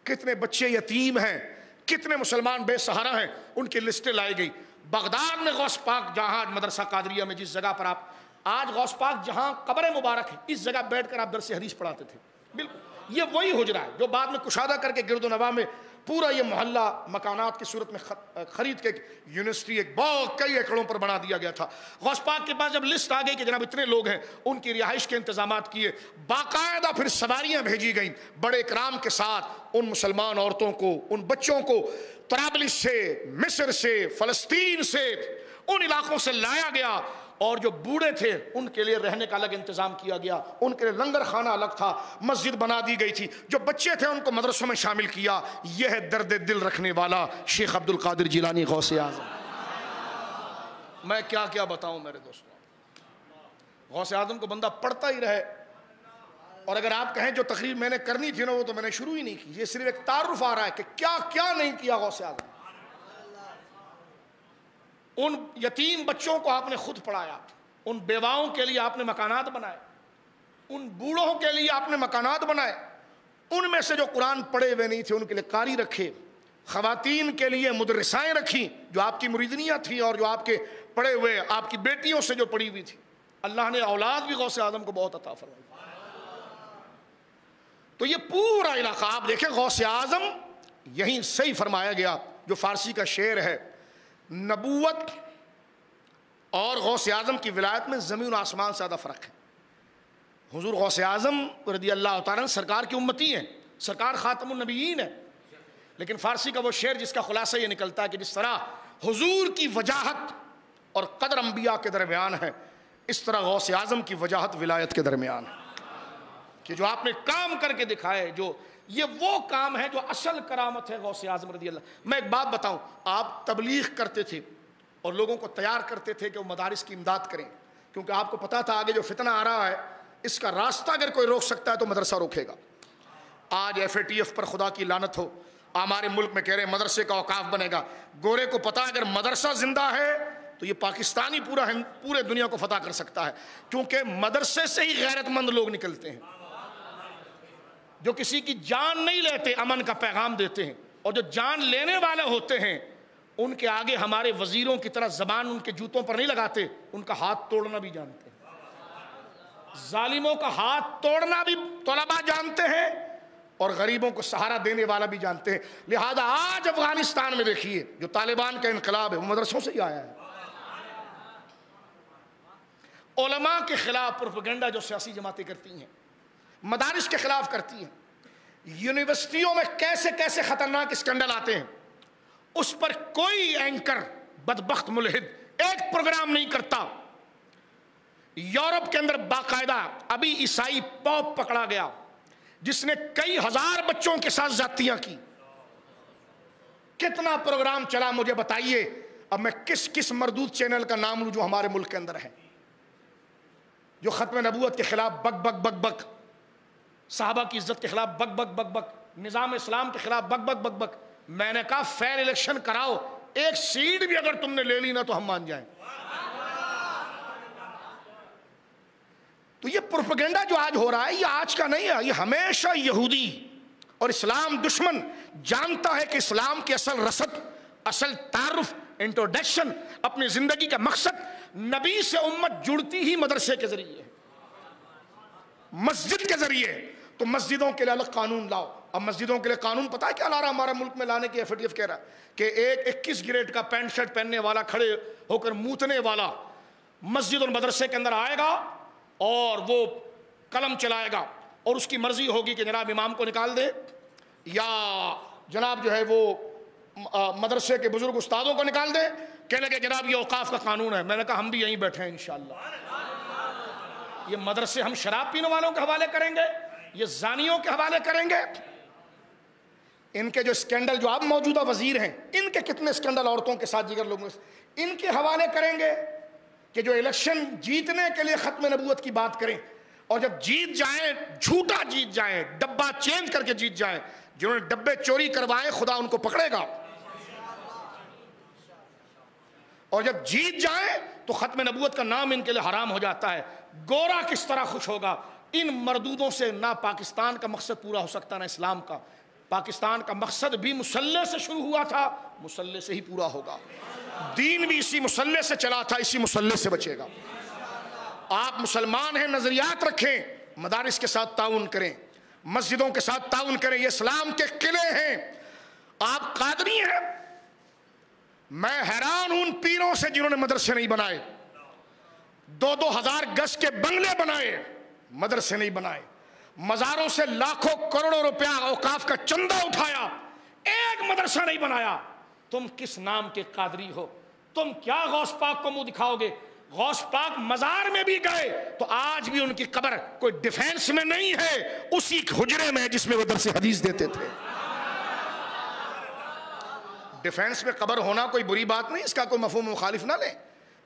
کتنے بچے یتیم ہیں, کتنے مسلمان بے سہارا ہیں, ان کی لسٹیں لائی گئی. بغداد میں غوث پاک, جہاں مدرسہ قادریہ میں جس جگہ پر آپ آج غوث پاک جہاں قبر مبارک ہے, اس جگہ بیٹھ کر آپ درس حدیث پڑھاتے تھے. بالکل یہ وہی حجرہ ہے جو بعد میں کشادہ کر کے گرد و نواح میں پورا یہ محلہ مکانات کی صورت میں خرید کے یونیورسٹی, ایک باغ کئی ایکڑوں پر بنا دیا گیا تھا. غوث پاک کے پاس جب لسٹ آ گئی کہ جناب اتنے لوگ ہیں, ان کی رہائش کے انتظامات کیے, باقاعدہ پھر سواریاں بھیجی گئیں بڑے اکرام کے ساتھ. ان مسلمان عورتوں کو, ان بچوں کو طرابلس سے, مصر سے, فلسطین سے, ان علاقوں سے لایا گیا, اور جو بوڑھے تھے ان کے لیے رہنے کا الگ انتظام کیا گیا, ان کے لیے لنگر خانہ الگ تھا, مسجد بنا دی گئی تھی, جو بچے تھے ان کو مدرسوں میں شامل کیا. یہ ہے درد دل رکھنے والا شیخ عبد القادر جیلانی غوث اعظم. میں کیا کیا بتاؤں میرے دوستوں, غوث اعظم کو بندہ پڑھتا ہی رہے. اور اگر آپ کہیں جو تقریر میں نے کرنی تھی نا وہ تو میں نے شروع ہی نہیں کی, یہ صرف ایک تعارف آ رہا ہے کہ کیا کیا نہیں کیا غوث اعظم. ان یتیم بچوں کو آپ نے خود پڑھایا, ان بیواؤں کے لیے آپ نے مکانات بنائے, ان بوڑھوں کے لیے آپ نے مکانات بنائے, ان میں سے جو قرآن پڑھے ہوئے نہیں تھے ان کے لیے قاری رکھے, خواتین کے لیے مدرسائیں رکھی جو آپ کی مریدنیاں تھیں اور جو آپ کے پڑھے ہوئے آپ کی بیٹیوں سے جو پڑھی ہوئی تھی. اللہ نے اولاد بھی غوث اعظم کو بہت عطا فرمائی. تو یہ پورا علاقہ آپ دیکھیں, غوث اعظم یہیں صحیح فرمایا گیا جو فارسی کا شعر ہے, نبوت اور غوث اعظم کی ولایت میں زمین و آسمان سے زیادہ فرق ہے. حضور غوث اعظم رضی اللہ تعالیٰ سرکار کی امتی ہیں, سرکار خاتم النبیین ہے, لیکن فارسی کا وہ شعر جس کا خلاصہ یہ نکلتا ہے کہ جس طرح حضور کی وجاہت اور قدر انبیاء کے درمیان ہے، اس طرح غوث اعظم کی وجاہت ولایت کے درمیان ہے، کہ جو آپ نے کام کر کے دکھائے، جو یہ وہ کام ہے جو اصل کرامت ہے غوث اعظم رضی اللہ۔ میں ایک بات بتاؤں، آپ تبلیغ کرتے تھے اور لوگوں کو تیار کرتے تھے کہ وہ مدارس کی امداد کریں، کیونکہ آپ کو پتا تھا آگے جو فتنہ آ رہا ہے اس کا راستہ اگر کوئی روک سکتا ہے تو مدرسہ روکے گا۔ آج FATF پر خدا کی لعنت ہو، ہمارے ملک میں کہہ رہے ہیں مدرسے کا اوقاف بنے گا۔ گورے کو پتا اگر مدرسہ زندہ ہے تو یہ پاکستانی پورے دنیا کو فتح کر سکتا ہے، کیونکہ مدرسے سے ہی غیرت مند لوگ نکلتے ہیں، جو کسی کی جان نہیں لیتے، امن کا پیغام دیتے ہیں، اور جو جان لینے والے ہوتے ہیں ان کے آگے ہمارے وزیروں کی طرح زبان ان کے جوتوں پر نہیں لگاتے، ان کا ہاتھ توڑنا بھی جانتے ہیں۔ ظالموں کا ہاتھ توڑنا بھی طلباء جانتے ہیں اور غریبوں کو سہارا دینے والا بھی جانتے ہیں۔ لہذا آج افغانستان میں دیکھیے جو طالبان کا انقلاب ہے وہ مدرسوں سے ہی آیا ہے۔ علماء کے خلاف پروپیگنڈا جو سیاسی جماعتیں کرتی ہیں، مدارس کے خلاف کرتی ہیں، یونیورسٹیوں میں کیسے کیسے خطرناک اسکینڈل آتے ہیں، اس پر کوئی اینکر بدبخت ملحد ایک پروگرام نہیں کرتا۔ یورپ کے اندر باقاعدہ ابھی عیسائی پوپ پکڑا گیا جس نے کئی ہزار بچوں کے ساتھ زیادتیاں کی۔ کتنا پروگرام چلا مجھے بتائیے، اب میں کس مردود چینل کا نام لوں جو ہمارے ملک کے اندر ہے، جو ختم نبوت کے خلاف بک بک بک بک، صحابہ کی عزت کے خلاف بک بک بک بک، نظام اسلام کے خلاف بک بک بک بک۔ میں نے کہا فیر الیکشن کراؤ، ایک سیٹ بھی اگر تم نے لے لی نا تو ہم مان جائیں۔ تو یہ پروپیگنڈا جو آج ہو رہا ہے یہ آج کا نہیں ہے، یہ ہمیشہ یہودی اور اسلام دشمن جانتا ہے کہ اسلام کی اصل رسد، اصل تعارف، انٹروڈکشن، اپنی زندگی کا مقصد نبی سے امت جڑتی ہی مدرسے کے ذریعے ہے، مسجد کے ذریعے۔ تو مسجدوں کے لیے الگ قانون لاؤ۔ اب مسجدوں کے لیے قانون پتہ ہے کیا لا رہا ہمارا ملک میں لانے کی FATF کہہ رہا ہے کہ ایک 21 گریڈ کا پینٹ شرٹ پہننے والا کھڑے ہو کر موتنے والا مسجد اور مدرسے کے اندر آئے گا اور وہ قلم چلائے گا اور اس کی مرضی ہوگی کہ جناب امام کو نکال دے یا جناب جو ہے وہ مدرسے کے بزرگ استادوں کو نکال دے، کہنے لگے جناب یہ اوقاف کا قانون ہے۔ میں نے کہا ہم بھی یہیں بیٹھے ہیں انشاءاللہ۔ یہ مدرسے ہم شراب پینے والوں کے حوالے کریں گے، یہ زانیوں کے حوالے کریں گے؟ ان کے جو اسکینڈل جو اب موجودہ وزیر ہیں، ان کے کتنے اسکینڈل عورتوں کے ساتھ دیگر لوگوں سے، ان کے حوالے کریں گے کہ جو الیکشن جیتنے کے لیے ختم نبوت کی بات کریں اور جب جیت جائیں جھوٹا جیت جائیں، ڈبہ چینج کر کے جیت جائیں، جنہوں نے ڈبے چوری کروائے خدا ان کو پکڑے گا، اور جب جیت جائیں تو ختم نبوت کا نام ان کے لیے حرام ہو جاتا ہے۔ گورا کس طرح خوش ہوگا؟ ان مردودوں سے نہ پاکستان کا مقصد پورا ہو سکتا نہ اسلام کا۔ پاکستان کا مقصد بھی مسلح سے شروع ہوا تھا، مسلح سے ہی پورا ہوگا۔ دین بھی اسی مسلح سے چلا تھا، اسی مسلح سے بچے گا۔ آپ مسلمان ہیں، نظریات رکھیں، مدارس کے ساتھ تعاون کریں، مسجدوں کے ساتھ تعاون کریں، یہ اسلام کے قلعے ہیں۔ آپ قادری ہیں، میں حیران ہوں ان پیروں سے جنہوں نے مدرسے نہیں بنائے، 2,000 گز کے بنگلے بنائے، مدرسے نہیں بنائے، مزاروں سے لاکھوں کروڑوں روپیہ اوقاف کا چندہ اٹھایا، ایک مدرسہ نہیں بنایا۔ تم کس نام کے قادری ہو؟ تم کیا غوث پاک کو منہ دکھاؤ گے؟ غوث پاک مزار میں بھی گئے تو آج بھی ان کی قبر کوئی ڈیفینس میں نہیں ہے، اسی حجرے میں جس میں وہ درس حدیث دیتے تھے۔ ڈیفینس میں قبر ہونا کوئی بری بات نہیں، اس کا کوئی مفہوم مخالف نہ لیں،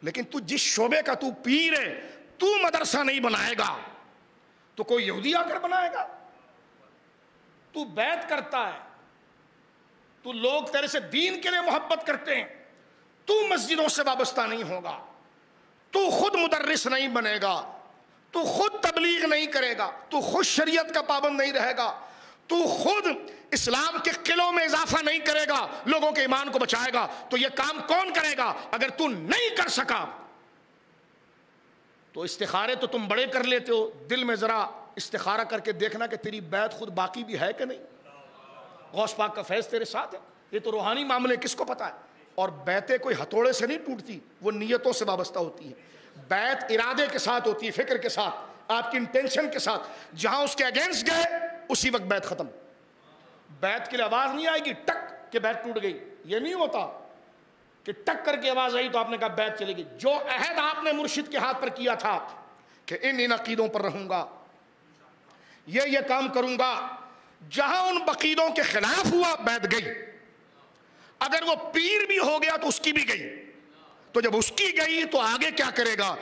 لیکن تو جس شعبے کا تو پیر ہے، تو مدرسہ نہیں بنائے گا تو کوئی یہودی آ کر بنائے گا؟ تو بیعت کرتا ہے، تو لوگ تیرے سے دین کے لیے محبت کرتے ہیں، تو مسجدوں سے وابستہ نہیں ہوگا، تو خود مدرس نہیں بنے گا، تو خود تبلیغ نہیں کرے گا، تو خود شریعت کا پابند نہیں رہے گا، تو خود اسلام کے قلعوں میں اضافہ نہیں کرے گا، لوگوں کے ایمان کو بچائے گا، تو یہ کام کون کرے گا؟ اگر تو نہیں کر سکا تو استخارے تو تم بڑے کر لیتے ہو، دل میں ذرا استخارہ کر کے دیکھنا کہ تیری بیعت خود باقی بھی ہے کہ نہیں، غوث پاک کا فیض تیرے ساتھ ہے۔ یہ تو روحانی معاملے کس کو پتہ ہے؟ اور بیعتیں کوئی ہتھوڑے سے نہیں ٹوٹتی، وہ نیتوں سے وابستہ ہوتی ہے۔ بیعت ارادے کے ساتھ ہوتی ہے، فکر کے ساتھ، آپ کی انٹینشن کے ساتھ۔ جہاں اس کے اگینسٹ گئے اسی وقت بیعت ختم۔ بیعت کے لیے آواز نہیں آئے گی ٹک کہ بیعت ٹوٹ گئی، یہ نہیں ہوتا۔ کہ ٹکر کی آواز آئی تو آپ نے کہا بیعت چلے گی. جو عہد آپ نے مرشد کے ہاتھ پر کیا تھا کہ ان عقیدوں پر رہوں گا, یہ کام کروں گا, جہاں ان عقیدوں کے خلاف ہوا بیعت گئی. اگر وہ پیر بھی ہو گیا تو اس کی بھی گئی. تو جب اس کی گئی تو آگے کیا کرے گا؟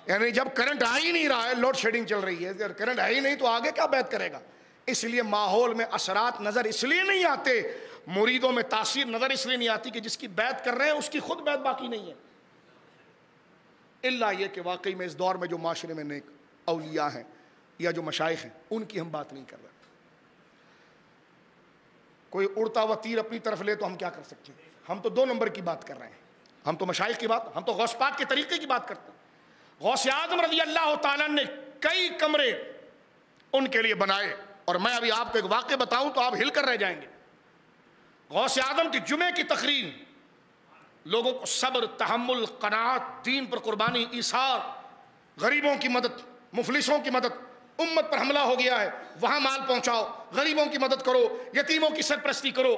یعنی جب کرنٹ آ ہی نہیں رہا ہے, لوڈ شیڈنگ چل رہی ہے, اگر کرنٹ آ ہی نہیں تو آگے کیا بیعت کرے گا؟ اس لیے ماحول میں اثرات نظر اس لیے نہیں آتے, مریدوں میں تاثیر نظر اس لیے نہیں آتی کہ جس کی بیعت کر رہے ہیں اس کی خود بیعت باقی نہیں ہے. الا یہ کہ واقعی میں اس دور میں جو معاشرے میں نیک اولیاء ہیں یا جو مشائخ ہیں ان کی ہم بات نہیں کر رہے. کوئی اڑتا ہوا تیر اپنی طرف لے تو ہم کیا کر سکتے ہیں؟ ہم تو 2 نمبر کی بات کر رہے ہیں. ہم تو مشائخ کی بات, ہم تو غوث پاک کے طریقے کی بات کرتے ہیں. غوث اعظم رضی اللہ تعالیٰ نے کئی کمرے ان کے لیے بنائے, اور میں ابھی آپ کو ایک واقعہ بتاؤں تو آپ ہل کر رہ جائیں گے. غوث اعظم کی جمعے کی تقریر لوگوں کو صبر, تحمل, قناعت, دین پر قربانی, ایثار, غریبوں کی مدد, مفلسوں کی مدد, امت پر حملہ ہو گیا ہے وہاں مال پہنچاؤ, غریبوں کی مدد کرو, یتیموں کی سرپرستی کرو,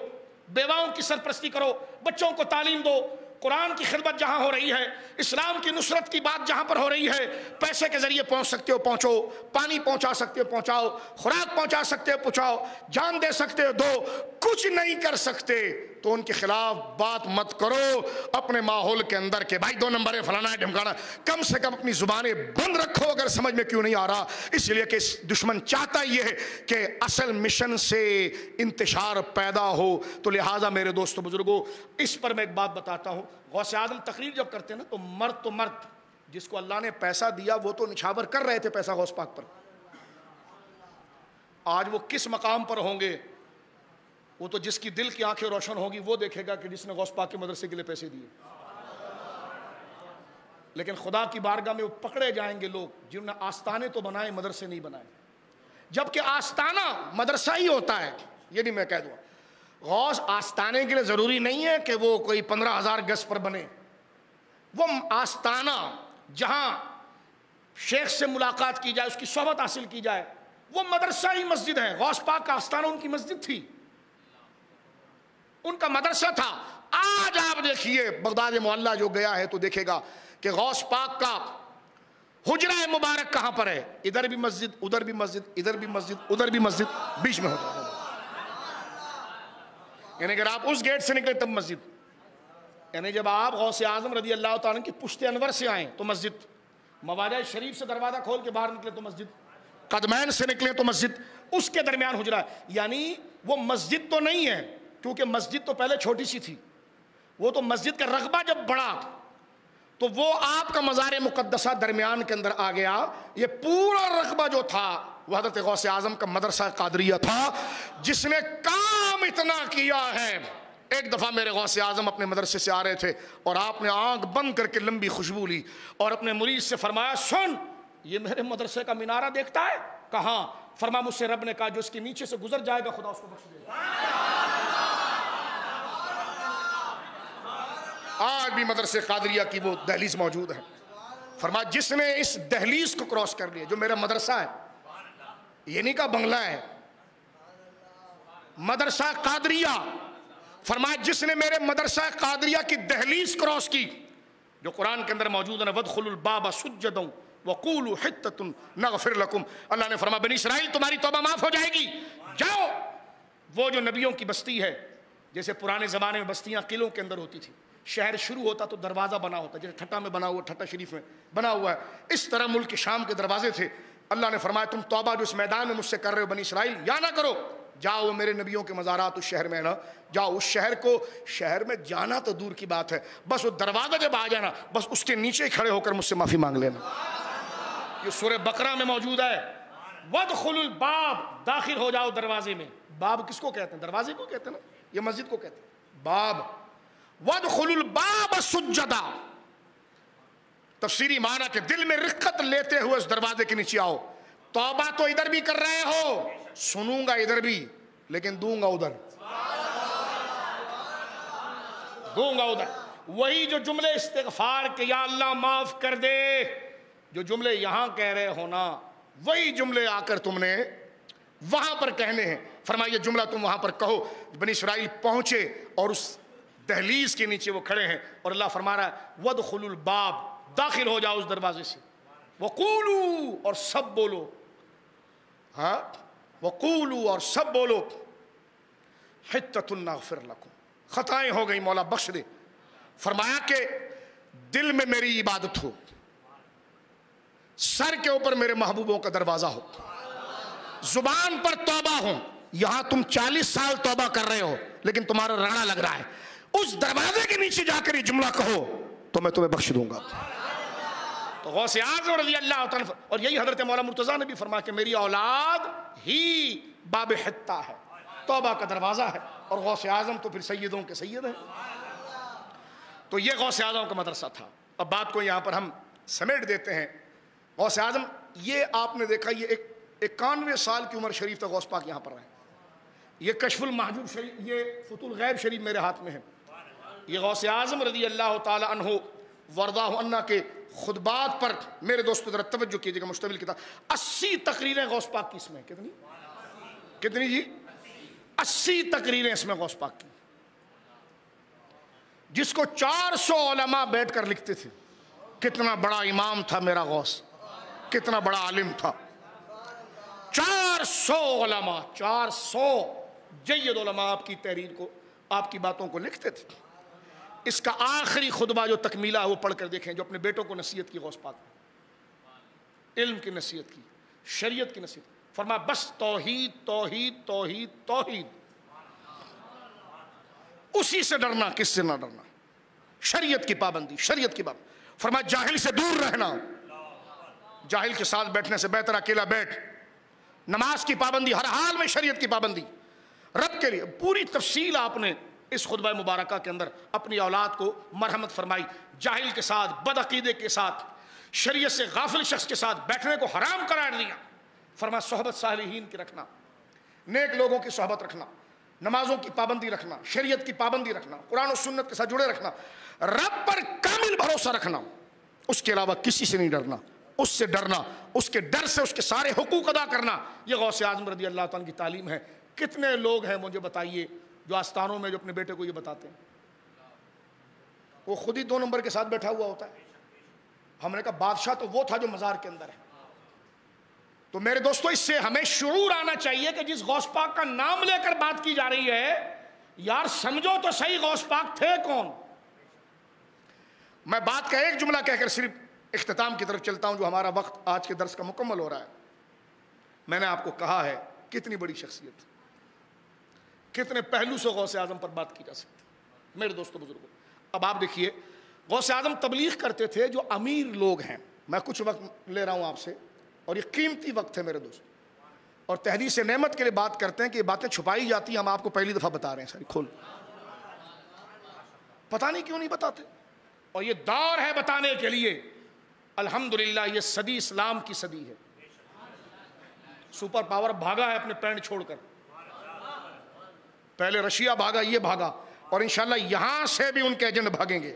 بیواؤں کی سرپرستی کرو, بچوں کو تعلیم دو, قرآن کی خدمت جہاں ہو رہی ہے, اسلام کی نصرت کی بات جہاں پر ہو رہی ہے, پیسے کے ذریعے پہنچ سکتے ہو پہنچو, پانی پہنچا سکتے ہو پہنچاؤ, خوراک پہنچا سکتے ہو پہنچاؤ, جان دے سکتے ہو دو. کچھ نہیں کر سکتے تو ان کے خلاف بات مت کرو اپنے ماحول کے اندر کہ بھائی 2 نمبر ہے, فلانا ہے, ڈھمکانا. کم سے کم اپنی زبانیں بند رکھو اگر سمجھ میں کیوں نہیں آ رہا. اس لیے کہ دشمن چاہتا یہ ہے کہ اصل مشن سے انتشار پیدا ہو. تو لہٰذا میرے دوستو بزرگوں, اس پر میں ایک بات بتاتا ہوں. غوث اعظم تقریر جب کرتے ہیں نا تو مرد جس کو اللہ نے پیسہ دیا وہ تو نچھاور کر رہے تھے پیسہ غوث پاک پر. آج وہ کس مقام پر ہوں گے؟ وہ تو جس کی دل کی آنکھیں روشن ہوگی وہ دیکھے گا کہ جس نے غوث پاک کے مدرسے کے لیے پیسے دیے. لیکن خدا کی بارگاہ میں وہ پکڑے جائیں گے لوگ جنہوں نے آستانے تو بنائے, مدرسے نہیں بنائے. جبکہ آستانہ مدرسہ ہی ہوتا ہے, یہ بھی میں کہہ دوں. غوث آستانے کے لیے ضروری نہیں ہے کہ وہ کوئی 15,000 گز پر بنے. وہ آستانہ جہاں شیخ سے ملاقات کی جائے, اس کی صحبت حاصل کی جائے, وہ مدرسہ ہی مسجد ہے. غوث پاک کا آستانہ ان کی مسجد تھی, ان کا مدرسہ تھا. آج آپ دیکھیے بغداد معلیٰ جو گیا ہے تو دیکھے گا کہ غوث پاک کا حجرہ مبارک کہاں پر ہے. ادھر بھی مسجد, ادھر بھی مسجد, ادھر بھی مسجد, ادھر بھی مسجد, بیچ میں ہوتا ہے. یعنی اگر آپ اس گیٹ سے نکلے تب مسجد, یعنی جب آپ غوث اعظم رضی اللہ تعالیٰ کی پشت انور سے آئیں تو مسجد, مواجہ شریف سے دروازہ کھول کے باہر نکلے تو مسجد, قدمین سے نکلے تو مسجد, اس کے درمیان حجرہ ہے. یعنی وہ مسجد تو نہیں ہے, کیونکہ مسجد تو پہلے چھوٹی سی تھی. وہ تو مسجد کا رقبہ جب بڑھا تو وہ آپ کا مزار مقدسہ درمیان کے اندر آ گیا. یہ پورا رقبہ جو تھا وہ حضرت غوث اعظم کا مدرسہ قادریہ تھا, جس نے کام اتنا کیا ہے. ایک دفعہ میرے غوث اعظم اپنے مدرسے سے آ رہے تھے اور آپ نے آنکھ بند کر کے لمبی خوشبو لی اور اپنے مرید سے فرمایا, سن یہ میرے مدرسے کا مینارہ دیکھتا ہے؟ کہاں؟ فرمایا مجھ سے رب نے کہا جو اس کے نیچے سے گزر جائے گا خدا اس کو بخش دے گا. آج بھی مدرسے قادریہ کی وہ دہلیز موجود ہے. فرمایا جس نے اس دہلیز کو کراس کر لیا, جو میرا مدرسہ ہے, یہ نہیں کہا بنگلہ ہے, مدرسہ قادریہ. فرمایا جس نے میرے مدرسہ قادریہ کی دہلیز کراس کی, جو قرآن کے اندر موجود ہے, وَادْخُلُوا الْبَابَ سُجَّدًا وَقُولُوا حِطَّةٌ نَغْفِرْ لَكُمْ. اللہ نے فرمایا بنی اسرائیل تمہاری توبہ معاف ہو جائے گی, جاؤ. وہ جو نبیوں کی بستی ہے, جیسے پرانے زمانے میں بستیاں قلعوں کے اندر ہوتی تھی, شہر شروع ہوتا تو دروازہ بنا ہوتا, جیسے ٹھٹا میں بنا ہوا, ٹھٹا شریف میں بنا ہوا ہے, اس طرح ملک شام کے دروازے تھے. اللہ نے فرمایا تم توبہ جو اس میدان میں مجھ سے کر رہے ہو بنی اسرائیل, یا نہ کرو, جاؤ میرے نبیوں کے مزارات اس شہر میں نا, جاؤ اس شہر کو, شہر میں جانا تو دور کی بات ہے, بس وہ دروازہ جب آ جانا بس اس کے نیچے کھڑے ہو کر مجھ سے معافی مانگ لینا. یہ سورہ بقرہ میں موجود ہے, وَادْخُلُوا الْبَابَ, داخل ہو جاؤ دروازے میں. باب کس کو کہتے ہیں؟ دروازے کو کہتے ہیں نا, یہ مسجد کو کہتے ہیں باب. وَادْخُلُوا الْبَابَ سُجَّدًا, تفسیری معنی کہ دل میں رقت لیتے ہوئے اس دروازے کے نیچے آؤ. توبہ تو ادھر بھی کر رہے ہو, سنوں گا ادھر بھی لیکن دوں گا ادھر, دوں گا ادھر. وہی جو جملے استغفار کہ یا اللہ معاف کر دے, جو جملے یہاں کہہ رہے ہو نا, وہی جملے آ کر تم نے وہاں پر کہنے ہیں. فرمایا یہ جملہ تم وہاں پر کہو. بنی اسرائیل پہنچے اور اس دہلیز کے نیچے وہ کھڑے ہیں اور اللہ فرما رہا ہے وَادْخُلُوا الْبَابَ، داخل ہو جاؤ اس دروازے سے، وَقُولُوا، اور سب بولو، ہاں وَقُولُوا، اور سب بولو، حِطَّةٌ نَغْفِرْ لَكُمْ، خطائیں ہو گئی مولا بخش دے۔ فرمایا کہ دل میں میری عبادت ہو، سر کے اوپر میرے محبوبوں کا دروازہ ہو، زبان پر توبہ ہو۔ یہاں تم 40 سال توبہ کر رہے ہو لیکن تمہارا رانا لگ رہا ہے، اس دروازے کے نیچے جا کر یہ جملہ کہو تو میں تمہیں بخش دوں گا۔ تو غوث اعظم رضی اللہ تعالیٰ، اور یہی حضرت مولانا مرتضیٰ نے بھی فرمایا کہ میری اولاد ہی باب حطہ ہے، توبہ کا دروازہ ہے، اور غوث اعظم تو پھر سیدوں کے سید ہیں۔ تو یہ غوث اعظم کا مدرسہ تھا۔ اب بات کو یہاں پر ہم سمیٹ دیتے ہیں۔ غوث اعظم، یہ آپ نے دیکھا یہ 91 سال کی عمر شریف تک غوث پاک یہاں پر رہے۔ یہ کشف المحجوب شریف، یہ فتح الغیب شریف میرے ہاتھ میں ہے۔ یہ غوث اعظم رضی اللہ تعالی عنہ وردہ عنہ کے خطبات پر میرے دوستو ذرا توجہ کیجئے گا، مشتمل کتاب 80 تقریریں غوث پاک کی اس میں، کتنی جی 80 تقریریں اس میں غوث پاک کی، جس کو 400 علماء بیٹھ کر لکھتے تھے۔ کتنا بڑا امام تھا میرا غوث، کتنا بڑا عالم تھا۔ 400 علماء، 400 جید علماء آپ کی تحریر کو، آپ کی باتوں کو لکھتے تھے۔ اس کا آخری خطبہ جو تکمیلہ ہے وہ پڑھ کر دیکھیں، جو اپنے بیٹوں کو نصیحت کی غوث پاک نے، علم کی نصیحت کی، شریعت کی نصیحت، فرمایا بس توحید توحید توحید توحید، اسی سے ڈرنا، کس سے نہ ڈرنا، شریعت کی پابندی، شریعت کی پابندی۔ فرمایا جاہل سے دور رہنا، جاہل کے ساتھ بیٹھنے سے بہتر اکیلا بیٹھ، نماز کی پابندی، ہر حال میں شریعت کی پابندی، رب کے لیے پوری تفصیل آپ نے اس خطبہ مبارکہ کے اندر اپنی اولاد کو مرحمت فرمائی۔ جاہل کے ساتھ، بد عقیدے کے ساتھ، شریعت سے غافل شخص کے ساتھ بیٹھنے کو حرام قرار دیا۔ فرمایا صحبت صالحین کی رکھنا، نیک لوگوں کی صحبت رکھنا، نمازوں کی پابندی رکھنا، شریعت کی پابندی رکھنا، قرآن و سنت کے ساتھ جڑے رکھنا، رب پر کامل بھروسہ رکھنا، اس کے علاوہ کسی سے نہیں ڈرنا، اس سے ڈرنا، اس کے ڈر سے اس کے سارے حقوق ادا کرنا۔ یہ غوث اعظم رضی اللہ تعالیٰ کی تعلیم ہے۔ کتنے لوگ ہیں مجھے بتائیے جو آستانوں میں جو اپنے بیٹے کو یہ بتاتے ہیں، وہ خود ہی 2 نمبر کے ساتھ بیٹھا ہوا ہوتا ہے۔ ہم نے کہا بادشاہ تو وہ تھا جو مزار کے اندر ہے۔ تو میرے دوستو، اس سے ہمیں شعور آنا چاہیے کہ جس غوث پاک کا نام لے کر بات کی جا رہی ہے، یار سمجھو تو صحیح غوث پاک تھے کون۔ میں بات کا ایک جملہ کہہ کر صرف اختتام کی طرف چلتا ہوں، جو ہمارا وقت آج کے درس کا مکمل ہو رہا ہے۔ میں نے آپ کو کہا ہے کتنی بڑی شخصیت، کتنے پہلو سے غوث اعظم پر بات کی جا سکتی ہے میرے دوستو بزرگوں۔ اب آپ دیکھیے، غوث اعظم تبلیغ کرتے تھے جو امیر لوگ ہیں۔ میں کچھ وقت لے رہا ہوں آپ سے، اور یہ قیمتی وقت ہے میرے دوست، اور تحدیث نعمت کے لیے بات کرتے ہیں کہ یہ باتیں چھپائی جاتی ہیں، ہم آپ کو پہلی دفعہ بتا رہے ہیں ساری کھول، پتہ نہیں کیوں نہیں بتاتے، اور یہ دور ہے بتانے کے لیے۔ الحمدللہ یہ صدی اسلام کی صدی ہے۔ سپر پاور بھاگا ہے اپنے پینڈ چھوڑ کر، پہلے رشیا بھاگا، یہ بھاگا، اور انشاءاللہ یہاں سے بھی ان کے ایجنٹ بھاگیں گے۔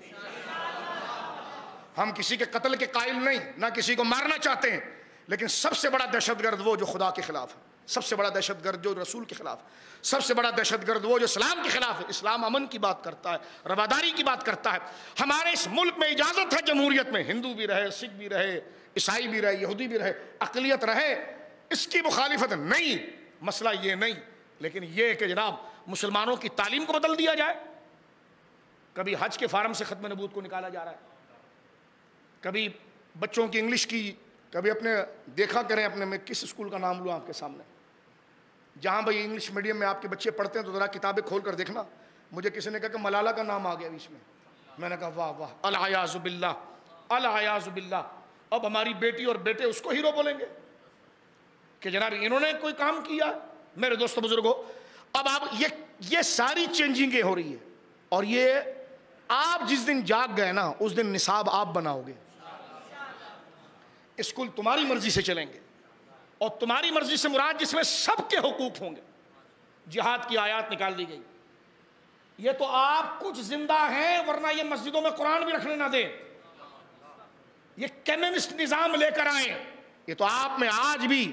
ہم کسی کے قتل کے قائل نہیں، نہ کسی کو مارنا چاہتے ہیں، لیکن سب سے بڑا دہشت گرد وہ جو خدا کے خلاف ہے، سب سے بڑا دہشت گرد جو رسول کے خلاف، سب سے بڑا دہشت گرد وہ جو اسلام کے خلاف ہے۔ اسلام امن کی بات کرتا ہے، رواداری کی بات کرتا ہے۔ ہمارے اس ملک میں اجازت ہے جمہوریت میں، ہندو بھی رہے، سکھ بھی رہے، عیسائی بھی رہے، یہودی بھی رہے، اقلیت رہے، اس کی مخالفت نہیں، مسئلہ یہ نہیں، لیکن یہ کہ جناب مسلمانوں کی تعلیم کو بدل دیا جائے۔ کبھی حج کے فارم سے ختم نبوت کو نکالا جا رہا ہے، کبھی بچوں کی انگلش کی، کبھی اپنے دیکھا کریں اپنے، میں کس اسکول کا نام لوں آپ کے سامنے، جہاں بھائی انگلش میڈیم میں آپ کے بچے پڑھتے ہیں تو ذرا کتابیں کھول کر دیکھنا۔ مجھے کسی نے کہا کہ ملالہ کا نام آ گیا بیچ میں نے کہا واہ واہ، العیاذ باللہ، العیاذ باللہ۔ اب ہماری بیٹی اور بیٹے اس کو ہیرو بولیں گے کہ جناب انہوں نے کوئی کام کیا۔ میرے دوستو بزرگوں، اب آپ یہ ساری چینجنگیں ہو رہی ہے، اور یہ آپ جس دن جاگ گئے نا اس دن نصاب آپ بناؤ گے۔ اسکول تمہاری مرضی سے چلیں گے، اور تمہاری مرضی سے مراد جس میں سب کے حقوق ہوں گے۔ جہاد کی آیات نکال دی گئی، یہ تو آپ کچھ زندہ ہیں، ورنہ یہ مسجدوں میں قرآن بھی رکھنے نہ دیں، یہ کمیونسٹ نظام لے کر آئیں۔ یہ تو آپ میں آج بھی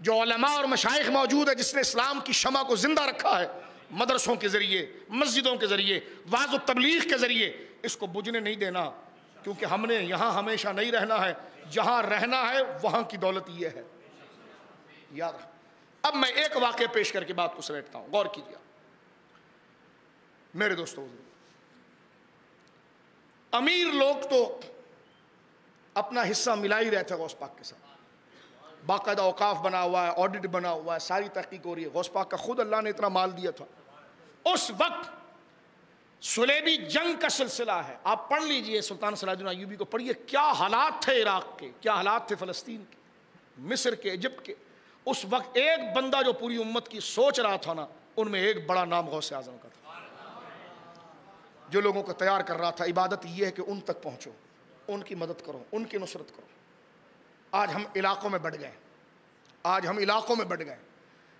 جو علماء اور مشائخ موجود ہے جس نے اسلام کی شمع کو زندہ رکھا ہے، مدرسوں کے ذریعے، مسجدوں کے ذریعے، وعظ و تبلیغ کے ذریعے اس کو بجھنے نہیں دینا، کیونکہ ہم نے یہاں ہمیشہ نہیں رہنا ہے، جہاں رہنا ہے وہاں کی دولت یہ ہے، یاد رکھ۔ اب میں ایک واقعہ پیش کر کے بات کو سمیٹتا ہوں، غور کیجیے میرے دوستو۔ امیر لوگ تو اپنا حصہ ملا ہی رہے تھے غوث پاک کے ساتھ، باقاعدہ اوقاف بنا ہوا ہے، آڈٹ بنا ہوا ہے، ساری تحقیق ہو رہی ہے۔ غوث پاک کا خود اللہ نے اتنا مال دیا تھا۔ اس وقت صلیبی جنگ کا سلسلہ ہے، آپ پڑھ لیجئے، سلطان صلاح الدین ایوبی کو پڑھیے، کیا حالات تھے عراق کے، کیا حالات تھے فلسطین کے، مصر کے، ایجپٹ کے۔ اس وقت ایک بندہ جو پوری امت کی سوچ رہا تھا نا، ان میں ایک بڑا نام غوث اعظم کا تھا، جو لوگوں کو تیار کر رہا تھا۔ عبادت یہ ہے کہ ان تک پہنچو، ان کی مدد کرو، ان کی نصرت کرو۔ آج ہم علاقوں میں بڑھ گئے، آج ہم علاقوں میں بڑھ گئے۔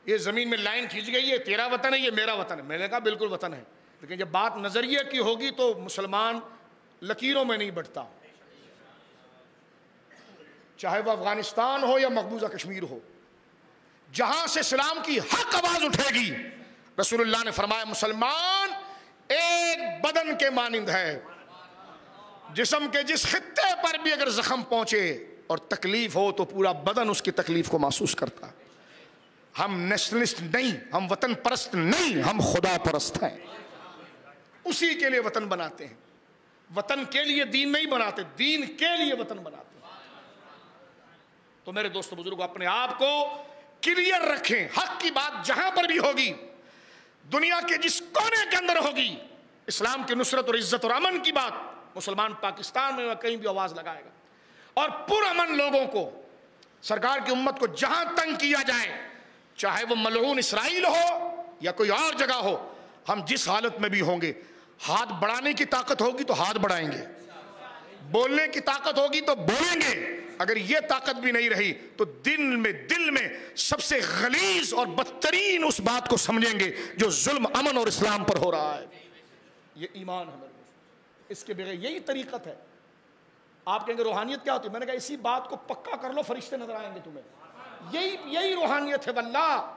یہ زمین میں لائن کھینچ گئی، یہ تیرا وطن ہے، یہ میرا وطن ہے۔ میں نے کہا بالکل وطن ہے، لیکن جب بات نظریے کی ہوگی تو مسلمان لکیروں میں نہیں بٹتا، چاہے وہ افغانستان ہو یا مقبوضہ کشمیر ہو، جہاں سے اسلام کی حق آواز اٹھے گی۔ رسول اللہ نے فرمایا مسلمان ایک بدن کے مانند ہے، جسم کے جس خطے پر بھی اگر زخم پہنچے اور تکلیف ہو تو پورا بدن اس کی تکلیف کو محسوس کرتا ہے۔ ہم نیشنلسٹ نہیں، ہم وطن پرست نہیں، ہم خدا پرست ہیں۔ اسی کے لیے وطن بناتے ہیں، وطن کے لیے دین نہیں بناتے، دین کے لیے وطن بناتے ہیں۔ تو میرے دوستو بزرگوں، اپنے آپ کو کلیئر رکھیں، حق کی بات جہاں پر بھی ہوگی، دنیا کے جس کونے کے اندر ہوگی، اسلام کی نصرت اور عزت اور امن کی بات، مسلمان پاکستان میں کہیں بھی آواز لگائے گا، اور پرامن لوگوں کو، سرکار کی امت کو جہاں تنگ کیا جائے، چاہے وہ ملعون اسرائیل ہو یا کوئی اور جگہ ہو، ہم جس حالت میں بھی ہوں گے، ہاتھ بڑھانے کی طاقت ہوگی تو ہاتھ بڑھائیں گے، بولنے کی طاقت ہوگی تو بولیں گے۔ اگر یہ طاقت بھی نہیں رہی تو دل میں سب سے غلیظ اور بدترین اس بات کو سمجھیں گے جو ظلم امن اور اسلام پر ہو رہا ہے۔ یہ ایمان ہے میرے دوست، اس کے بغیر یہی طریقت ہے۔ آپ کہیں گے روحانیت کیا ہوتی ہے؟ میں نے کہا اسی بات کو پکا کر لو، فرشتے نظر آئیں گے تمہیں۔ یہی روحانیت ہے واللہ،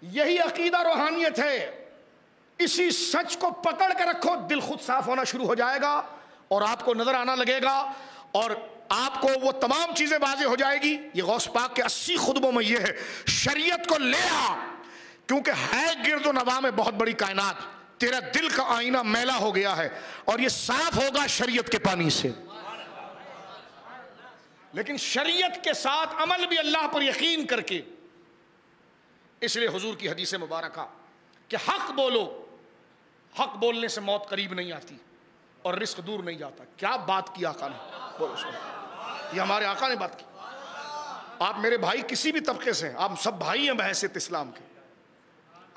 یہی عقیدہ روحانیت ہے۔ اسی سچ کو پکڑ کے رکھو، دل خود صاف ہونا شروع ہو جائے گا اور آپ کو نظر آنا لگے گا، اور آپ کو وہ تمام چیزیں واضح ہو جائے گی۔ یہ غوث پاک کے 80 خطبوں میں یہ ہے، شریعت کو لے آ، کیونکہ ہے گرد و نواح میں بہت بڑی کائنات، تیرا دل کا آئینہ میلا ہو گیا ہے اور یہ صاف ہوگا شریعت کے پانی سے۔ لیکن شریعت کے ساتھ عمل بھی اللہ پر یقین کر کے، اس لیے حضور کی حدیث مبارکہ کہ حق بولو، حق بولنے سے موت قریب نہیں آتی اور رزق دور نہیں جاتا۔ کیا بات کی آقا نے، بولو سبحان، یہ ہمارے آقا نے بات کی۔ آپ میرے بھائی کسی بھی طبقے سے ہیں، آپ سب بھائی ہیں بحیثیت اسلام کے۔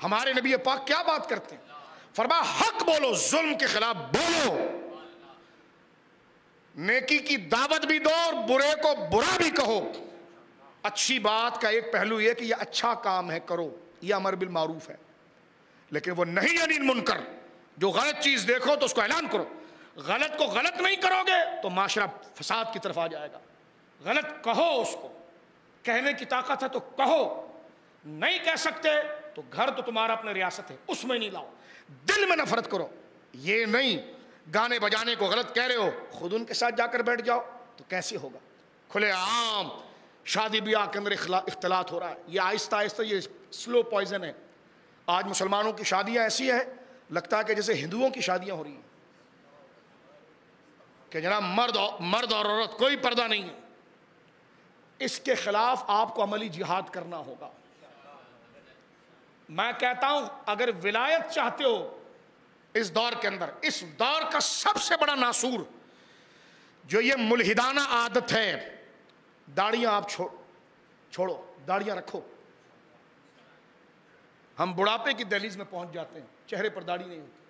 ہمارے نبی پاک کیا بات کرتے ہیں؟ فرمایا حق بولو، ظلم کے خلاف بولو، نیکی کی دعوت بھی دو اور برے کو برا بھی کہو۔ اچھی بات کا ایک پہلو یہ کہ یہ اچھا کام ہے کرو، یہ امر بالمعروف ہے، لیکن وہ نہیں عن المنکر، جو غلط چیز دیکھو تو اس کو اعلان کرو۔ غلط کو غلط نہیں کرو گے تو معاشرہ فساد کی طرف آ جائے گا۔ غلط کہو، اس کو کہنے کی طاقت ہے تو کہو، نہیں کہہ سکتے تو گھر تو تمہارا اپنا ریاست ہے، اس میں نہیں لاؤ، دل میں نفرت کرو۔ یہ نہیں گانے بجانے کو غلط کہہ رہے ہو، خود ان کے ساتھ جا کر بیٹھ جاؤ تو کیسے ہوگا؟ کھلے عام شادی بیاہ کے اندر اختلاط ہو رہا ہے، یہ آہستہ آہستہ یہ سلو پوائزن ہے۔ آج مسلمانوں کی شادیاں ایسی ہیں لگتا ہے کہ جیسے ہندوؤں کی شادیاں ہو رہی ہیں، کہ جناب مرد اور عورت کوئی پردہ نہیں ہے۔ اس کے خلاف آپ کو عملی جہاد کرنا ہوگا۔ میں کہتا ہوں اگر ولایت چاہتے ہو اس دور کے اندر، اس دور کا سب سے بڑا ناسور جو یہ ملحدانہ عادت ہے، داڑیاں آپ چھوڑو، داڑیاں رکھو۔ ہم بڑھاپے کی دہلیز میں پہنچ جاتے ہیں، چہرے پر داڑھی نہیں ہوتی۔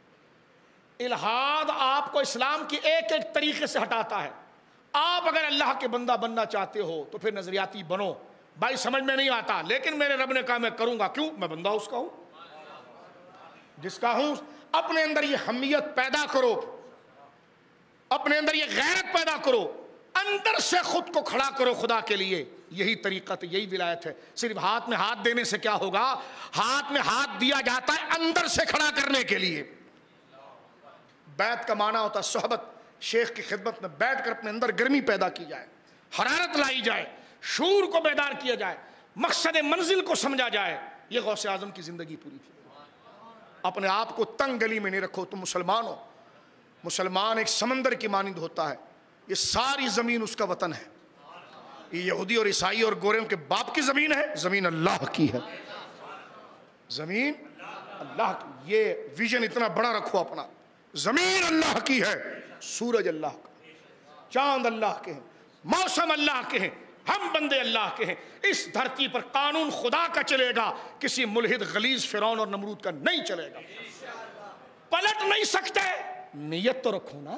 الحاد آپ کو اسلام کی ایک ایک طریقے سے ہٹاتا ہے۔ آپ اگر اللہ کے بندہ بننا چاہتے ہو تو پھر نظریاتی بنو، بھائی سمجھ میں نہیں آتا لیکن میرے رب نے کہا میں کروں گا، کیوں؟ میں بندہ اس کا ہوں، جس کا ہوں۔ اپنے اندر یہ حمیت پیدا کرو، اپنے اندر یہ غیرت پیدا کرو اندر سے خود کو کھڑا کرو خدا کے لیے. یہی طریقت، یہی ولایت ہے. صرف ہاتھ میں ہاتھ دینے سے کیا ہوگا؟ ہاتھ میں ہاتھ دیا جاتا ہے اندر سے کھڑا کرنے کے لیے. بیعت کا معنی ہوتا ہے صحبت. شیخ کی خدمت میں بیٹھ کر اپنے اندر گرمی پیدا کی جائے، حرارت لائی جائے، شعور کو بیدار کیا جائے، مقصد منزل کو سمجھا جائے. یہ غوث اعظم کی زندگی پوری تھی. اپنے آپ کو تنگ گلی میں نہیں رکھو. تم مسلمان ہو. مسلمان ایک سمندر کی مانند ہوتا ہے. یہ ساری زمین اس کا وطن ہے. یہ یہودی اور عیسائی اور گوروں کے باپ کی زمین ہے. زمین اللہ کی ہے. زمین اللہ کی. یہ ویژن اتنا بڑا رکھو اپنا. زمین اللہ کی ہے، سورج اللہ کا، چاند اللہ کے ہیں، موسم اللہ کے ہیں، ہم بندے اللہ کے ہیں. اس دھرتی پر قانون خدا کا چلے گا، کسی ملحد غلیظ فرعون اور نمرود کا نہیں چلے گا. پلٹ نہیں سکتے. نیت تو رکھو نا.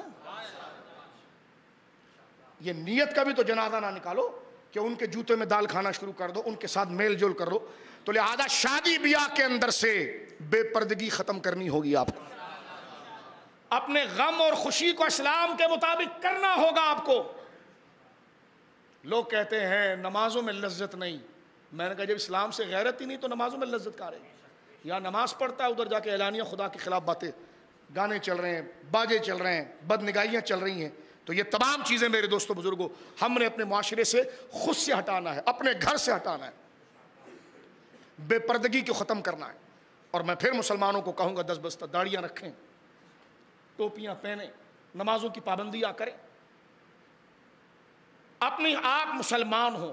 یہ نیت کا بھی تو جنازہ نہ نکالو کہ ان کے جوتے میں دال کھانا شروع کر دو، ان کے ساتھ میل جول کر دو. تو لہذا شادی بیاہ کے اندر سے بے پردگی ختم کرنی ہوگی آپ کو. اپنے غم اور خوشی کو اسلام کے مطابق کرنا ہوگا آپ کو. لوگ کہتے ہیں نمازوں میں لذت نہیں. میں نے کہا جب اسلام سے غیرت ہی نہیں تو نمازوں میں لذت کہاں رہے گی؟ یا نماز پڑھتا ہے ادھر جا کے اعلانیہ خدا کے خلاف باتیں، گانے چل رہے ہیں، باجے چل رہے ہیں، بد نگاہیاں چل رہی ہیں. تو یہ تمام چیزیں میرے دوستو بزرگوں ہم نے اپنے معاشرے سے خود سے ہٹانا ہے، اپنے گھر سے ہٹانا ہے. بے پردگی کو ختم کرنا ہے. اور میں پھر مسلمانوں کو کہوں گا 10 بستہ داڑیاں رکھیں، ٹوپیاں پہنیں، نمازوں کی پابندیاں کریں. اپنی آپ مسلمان ہو.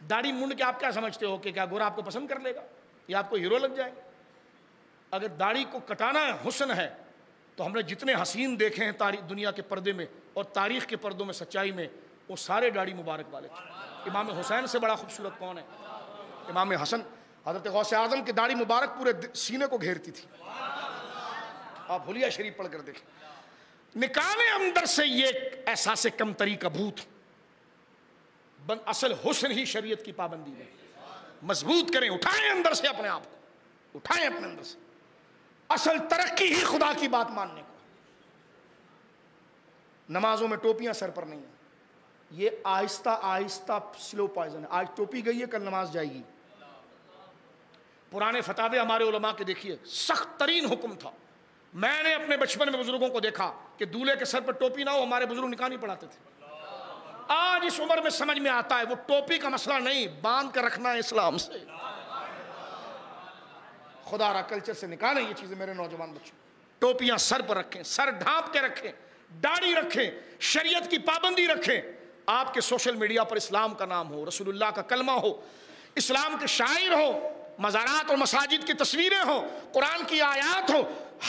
داڑھی منڈ کے آپ کیا سمجھتے ہو کہ کیا گورا آپ کو پسند کر لے گا یا آپ کو ہیرو لگ جائے گا؟ اگر داڑھی کو کٹانا حسن ہے تو ہم نے جتنے حسین دیکھے ہیں تاریخ دنیا کے پردے میں اور تاریخ کے پردوں میں سچائی میں، وہ سارے داڑھی مبارک والے تھے. امام حسین سے بڑا خوبصورت کون ہے؟ امام حسن. حضرت غوث اعظم کی داڑھی مبارک پورے سینے کو گھیرتی تھی. آپ حلیہ شریف پڑھ کر دیکھیں. نکالیں اندر سے یہ احساس کمتری کا بھوت. اصل حسن ہی شریعت کی پابندی ہے. مضبوط کریں، اٹھائیں اندر سے اپنے آپ کو، اٹھائیں اپنے اندر سے. اصل ترقی ہی خدا کی بات ماننے کو. نمازوں میں ٹوپیاں سر پر نہیں ہیں. یہ آہستہ آہستہ سلو پوائزن ہے. آج ٹوپی گئی ہے، کل نماز جائے گی. پرانے فتاوے ہمارے علماء کے دیکھیے، سخت ترین حکم تھا. میں نے اپنے بچپن میں بزرگوں کو دیکھا کہ دولہے کے سر پر ٹوپی نہ ہو، ہمارے بزرگ نکاح نہیں پڑھاتے تھے. آج اس عمر میں سمجھ میں آتا ہے وہ ٹوپی کا مسئلہ نہیں، باندھ کر رکھنا ہے اسلام سے. خدا را کلچر سے نکالیں یہ چیزیں میرے نوجوان بچوں. ٹوپیاں سر پر رکھیں، سر ڈھانپ کے رکھیں، داڑھی رکھیں، شریعت کی پابندی رکھیں. آپ کے سوشل میڈیا پر اسلام کا نام ہو، رسول اللہ کا کلمہ ہو، اسلام کے شاعر ہو، مزارات اور مساجد کی تصویریں ہو، قرآن کی آیات ہو.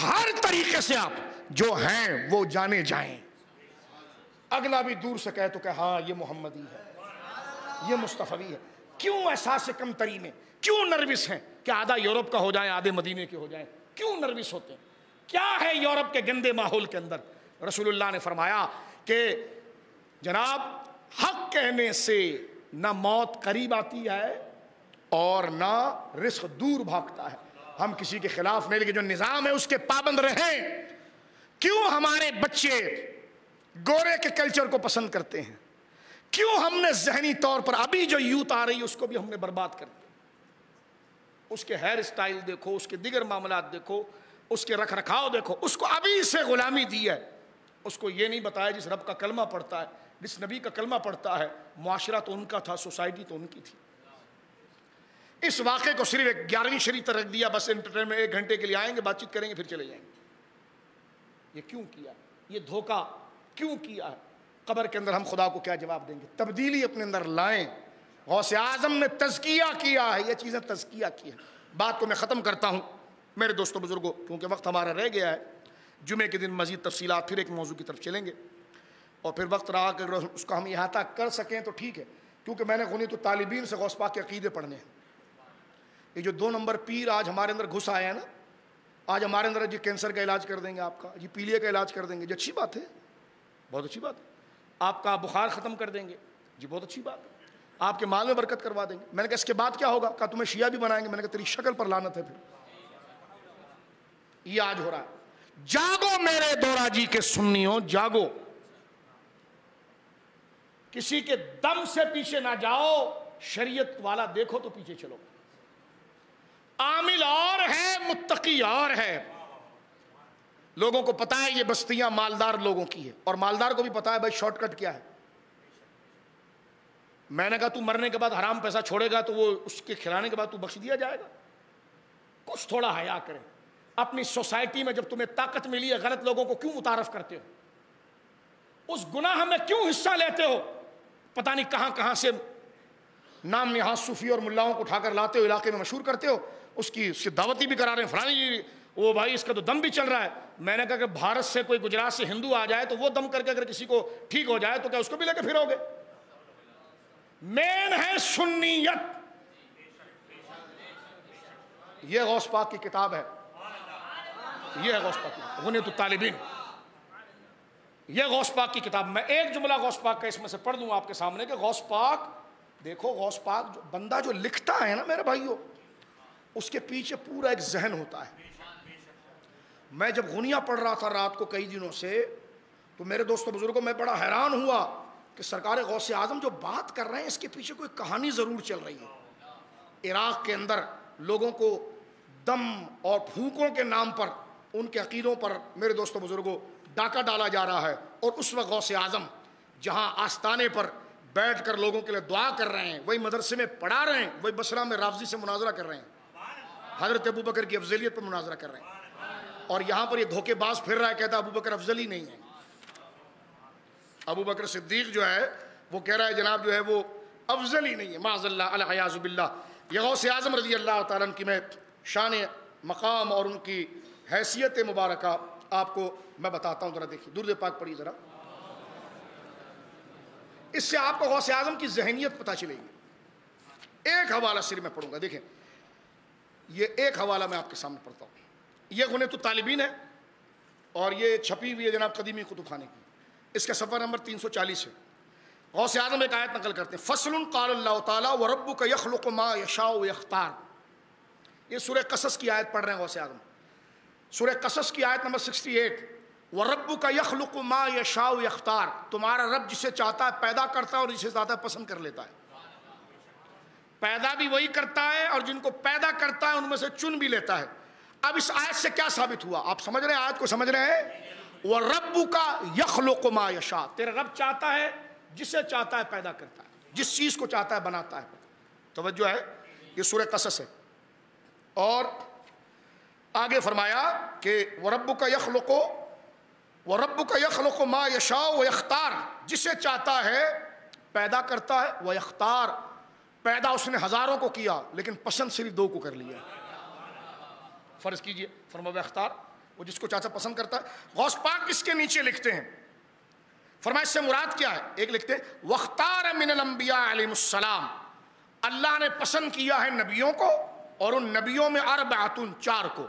ہر طریقے سے آپ جو ہیں وہ جانے جائیں. اگلا بھی دور سے کہے تو کہ ہاں یہ محمدی ہے، یہ مصطفی ہے. کیوں احساس کمتری میں، کیوں نروس ہیں کہ آدھا یورپ کا ہو جائیں، آدھے مدینے کے ہو جائیں؟ کیوں نروس ہوتے ہیں؟ کیا ہے یورپ کے گندے ماحول کے اندر؟ رسول اللہ نے فرمایا کہ جناب حق کہنے سے نہ موت قریب آتی ہے اور نہ رزق دور بھاگتا ہے. ہم کسی کے خلاف نہیں، لیکن جو نظام ہے اس کے پابند رہیں. کیوں ہمارے بچے گورے کے کلچر کو پسند کرتے ہیں؟ کیوں ہم نے ذہنی طور پر ابھی جو یوت آ رہی ہے اس کو بھی ہم نے برباد کر دیا؟ اس کے ہیئر اسٹائل دیکھو، اس کے دیگر معاملات دیکھو، اس کے رکھ رکھاؤ دیکھو. اس کو ابھی سے غلامی دی ہے. اس کو یہ نہیں بتایا جس رب کا کلمہ پڑھتا ہے، جس نبی کا کلمہ پڑھتا ہے، معاشرہ تو ان کا تھا، سوسائٹی تو ان کی تھی. اس واقعے کو صرف 11ویں شریف تک رکھ دیا، بس انٹرٹینمنٹ 1 گھنٹے کے لیے آئیں گے، بات چیت کریں گے، پھر چلے جائیں گے. یہ کیوں کیا؟ یہ دھوکہ کیوں کیا ہے؟ قبر کے اندر ہم خدا کو کیا جواب دیں گے؟ تبدیلی اپنے اندر لائیں. غوث اعظم نے تزکیہ کیا ہے، یہ چیزیں تزکیہ کی ہیں. بات کو میں ختم کرتا ہوں میرے دوستو بزرگوں، کیونکہ وقت ہمارا رہ گیا ہے. جمعے کے دن مزید تفصیلات پھر ایک موضوع کی طرف چلیں گے، اور پھر وقت رہا کہ اس کا ہم احاطہ کر سکیں تو ٹھیک ہے، کیونکہ میں نے غنیت الطالبین سے غوث پاک کے عقیدے پڑھنے ہیں. یہ جو 2 نمبر پیر آج ہمارے اندر گھس آیا ہے نا، آج ہمارے اندر جی کینسر کا علاج کر دیں گے آپ کا، جی پیلیے کا علاج کر دیں گے، جی اچھی بات ہے، بہت اچھی بات ہے. آپ کا بخار ختم کر دیں گے، جی بہت اچھی بات ہے. آپ کے مال میں برکت کروا دیں گے. میں نے کہا اس کے بعد کیا ہوگا؟ کہا تمہیں شیعہ بھی بنائیں گے. میں نے کہا تیری شکل پر لعنت ہے. پھر یہ آج ہو رہا ہے. جاگو میرے دورا جی کے سنیوں، جاگو. کسی کے دم سے پیچھے نہ جاؤ، شریعت والا دیکھو تو پیچھے چلو. عامل اور ہے، متقی اور ہے. لوگوں کو پتا ہے یہ بستیاں مالدار لوگوں کی ہے، اور مالدار کو بھی پتا ہے بھائی شارٹ کٹ کیا ہے. میں نے کہا تو مرنے کے بعد حرام پیسہ چھوڑے گا تو وہ اس کے کھلانے کے بعد تو بخش دیا جائے گا. کچھ تھوڑا حیا کریں. اپنی سوسائٹی میں جب تمہیں طاقت ملی ہے غلط لوگوں کو کیوں متعارف کرتے ہو؟ اس گناہ میں کیوں حصہ لیتے ہو؟ پتہ نہیں کہاں کہاں سے نام نہاد صوفی اور ملاؤں کو اٹھا کر لاتے ہو، علاقے میں مشہور کرتے ہو، اس کی دعوتی بھی کرا رہے ہیں، فلانی جی وہ بھائی اس کا تو دم بھی چل رہا ہے. میں نے کہا کہ بھارت سے کوئی گجرات سے ہندو آ جائے تو وہ دم کر کے اگر کسی کو ٹھیک ہو جائے تو کیا اس کو بھی لے کے پھرو گے؟ مین ہے سنیت. یہ غوث پاک کی کتاب ہے، یہ ہے غوث پاک کی غنیۃ الطالبین، یہ غوث پاک کی کتاب. میں ایک جملہ غوث پاک کا اس میں سے پڑھ دوں آپ کے سامنے کہ غوث پاک دیکھو، غوث پاک جو بندہ جو لکھتا ہے نا میرے بھائیو، اس کے پیچھے پورا ایک ذہن ہوتا ہے. میں جب غنیہ پڑھ رہا تھا رات کو کئی دنوں سے تو میرے دوستوں بزرگوں میں بڑا حیران ہوا کہ سرکار غوث اعظم جو بات کر رہے ہیں اس کے پیچھے کوئی کہانی ضرور چل رہی ہے. عراق کے اندر لوگوں کو دم اور پھونکوں کے نام پر، ان کے عقیدوں پر میرے دوستوں بزرگوں ڈاکہ ڈالا جا رہا ہے. اور اس وقت غوث اعظم جہاں آستانے پر بیٹھ کر لوگوں کے لیے دعا کر رہے ہیں، وہی مدرسے میں پڑھا رہے ہیں، وہی بصرہ میں رافضی سے مناظرہ کر رہے ہیں، حضرت ابو بکر کی افضلیت پر مناظرہ کر رہے ہیں. اور یہاں پر یہ دھوکے باز پھر رہا ہے، کہتا ہے ابو بکر افضل ہی نہیں ہے. ابو بکر صدیق جو ہے وہ کہہ رہا ہے جناب جو ہے وہ افضل ہی نہیں ہے، معاذ اللہ العیاذ باللہ. یہ غوث اعظم رضی اللہ تعالیٰ عنہ کی میں شان مقام اور ان کی حیثیت مبارکہ آپ کو میں بتاتا ہوں. ذرا دیکھیے، درود پاک پڑھیے ذرا. اس سے آپ کو غوث اعظم کی ذہنیت پتہ چلے گی. ایک حوالہ صرف میں پڑھوں گا، دیکھیں یہ ایک حوالہ میں آپ کے سامنے پڑھتا ہوں. یہ غنیۃ الطالبین ہے اور یہ چھپی ہوئی ہے جناب قدیمی کتب خانے کی. اس کا صفحہ نمبر 340 ہے. غوث اعظم ایک آیت نقل کرتے ہیں، فصل قال اللہ تعالیٰ وَرَبُّكَ يَخْلُقُ مَا يَشَاءُ وَيَخْتَارُ. یہ سورہ قصص کی آیت پڑھ رہے ہیں غوث اعظم. سورہ قصص کی آیت نمبر 68، وَرَبُّكَ يَخْلُقُ مَا يَشَاءُ وَيَخْتَارُ. تمہارا رب جسے چاہتا ہے پیدا کرتا ہے اور جسے چاہتا ہے پسند کر لیتا ہے. پیدا بھی وہی کرتا ہے اور جن کو پیدا کرتا ہے ان میں سے چن بھی لیتا ہے. اب اس آیت سے کیا ثابت ہوا؟ آپ سمجھ رہے ہیں آیت کو؟ سمجھ رہے ہیں؟ وَرَبُّكَ يَخْلُقُ مَا يَشَاءُ. تیرا رب چاہتا ہے، جسے چاہتا ہے پیدا کرتا ہے، جس چیز کو چاہتا ہے بناتا ہے. توجہ ہے، یہ سورہ قصص ہے. اور آگے فرمایا کہ وَرَبُّكَ يَخْلُقُ مَا يَشَاءُ وَيَخْتَارُ. جسے چاہتا ہے پیدا کرتا ہے. وَيَخْتَارُ، پیدا اس نے ہزاروں کو کیا لیکن پسند صرف 2 کو کر لیا. فرض کیجئے، فرمایا وَيَخْتَارُ، وہ جس کو چاہتا پسند کرتا ہے. غوث پاک اس کے نیچے لکھتے ہیں، فرمایا اس سے مراد کیا ہے؟ ایک لکھتے ہیں وَاخْتَارَ مِنَ الْأَنْبِيَاءِ عَلَيْهِمُ السَّلَامُ. اللہ نے پسند کیا ہے نبیوں کو، اور ان نبیوں میں 4 کو.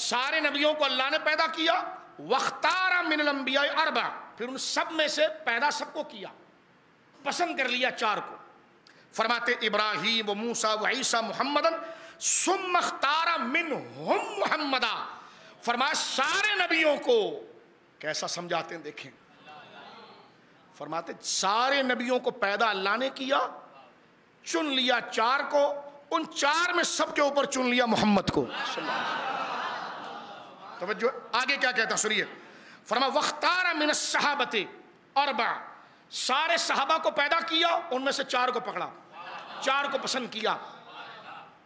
سارے نبیوں کو اللہ نے پیدا کیا. وَاخْتَارَ مِنَ الْأَنْبِيَاءِ 4، پھر ان سب میں سے پیدا سب کو کیا، پسند کر لیا 4 کو. فرماتے ابراہیم و موسیٰ و عیسیٰ محمدًا ثم اختار منہم محمدا. فرمایا سارے نبیوں کو کیسا سمجھاتے ہیں دیکھیں. فرماتے سارے نبیوں کو پیدا اللہ نے کیا، چن لیا 4 کو، ان 4 میں سب کے اوپر چن لیا محمد کو. توجہ، آگے کیا کہتا سنیے. فرمایا واختار من الصحابۃ 4، سارے صحابہ کو پیدا کیا، ان میں سے 4 کو پکڑا، 4 کو پسند کیا.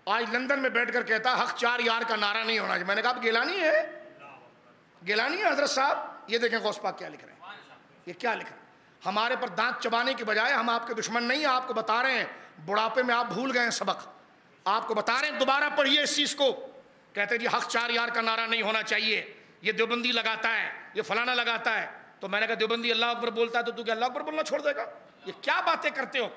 آج لندن میں بیٹھ کر کہتا حق 4 یار کا نعرہ نہیں ہونا. میں نے کہا آپ گیلانی ہے، گیلانی ہے حضرت صاحب. یہ دیکھیں غوث پاک کیا لکھ رہے ہیں، یہ کیا لکھ رہے ہیں. ہمارے پر دانت چبانے کی بجائے ہم آپ کے دشمن نہیں ہیں، آپ کو بتا رہے ہیں بڑھاپے میں آپ بھول گئے ہیں سبق، آپ کو بتا رہے ہیں دوبارہ پڑھیے اس چیز کو. کہتے جی حق 4 یار کا نعرہ نہیں ہونا چاہیے، یہ دیوبندی لگاتا ہے، یہ فلانا لگاتا ہے. تو میں نے کہا دیوبندی اللہ اکبر بولتا ہے تو کیا اللہ اکبر بولنا چھوڑ دے گا؟ یہ کیا باتیں کرتے ہو؟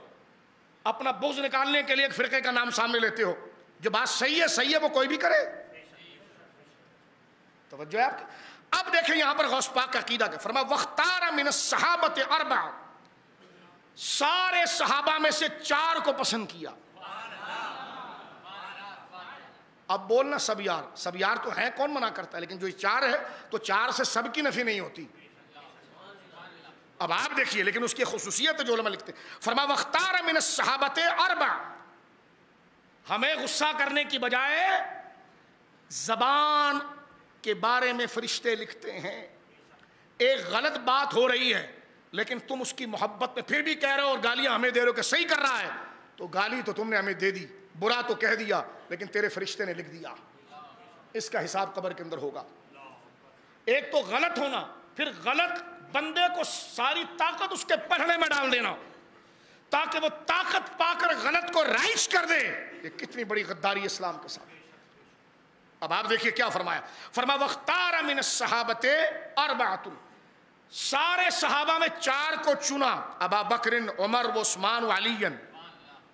اپنا بغض نکالنے کے لیے ایک فرقے کا نام سامنے لیتے ہو. جو بات صحیح ہے وہ کوئی بھی کرے. توجہ ہے آپ کی. اب دیکھیں یہاں پر غوث پاک کا عقیدہ کیا. فرمایا واختار من الصحابۃ 4، سارے صحابہ میں سے 4 کو پسند کیا. اب بولنا سب یار تو ہیں، کون منع کرتا ہے، لیکن جو 4 ہے تو 4 سے سب کی نفی نہیں ہوتی. اب آپ دیکھیے، لیکن اس کی خصوصیت جو علماء لکھتے ہیں، فرما وختار من الصحابۃ اربع، ہمیں غصہ کرنے کی بجائے زبان کے بارے میں فرشتے لکھتے ہیں، ایک غلط بات ہو رہی ہے لیکن تم اس کی محبت میں پھر بھی کہہ رہے ہو اور گالیاں ہمیں دے رہے ہو کہ صحیح کر رہا ہے، تو گالی تو تم نے ہمیں دے دی، برا تو کہہ دیا، لیکن تیرے فرشتے نے لکھ دیا، اس کا حساب قبر کے اندر ہوگا۔ ایک تو غلط ہونا، پھر غلط بندے کو ساری طاقت اس کے پڑھنے میں ڈال دینا تاکہ وہ طاقت پا کر غلط کو رائج کر دے، یہ کتنی بڑی غداری اسلام کے ساتھ۔ اب آپ دیکھیے کیا فرمایا، فرمایا وختار من الصحابۃ اربعۃ، سارے صحابہ میں 4 کو چنا، ابا بکر عمر و عثمان و علی،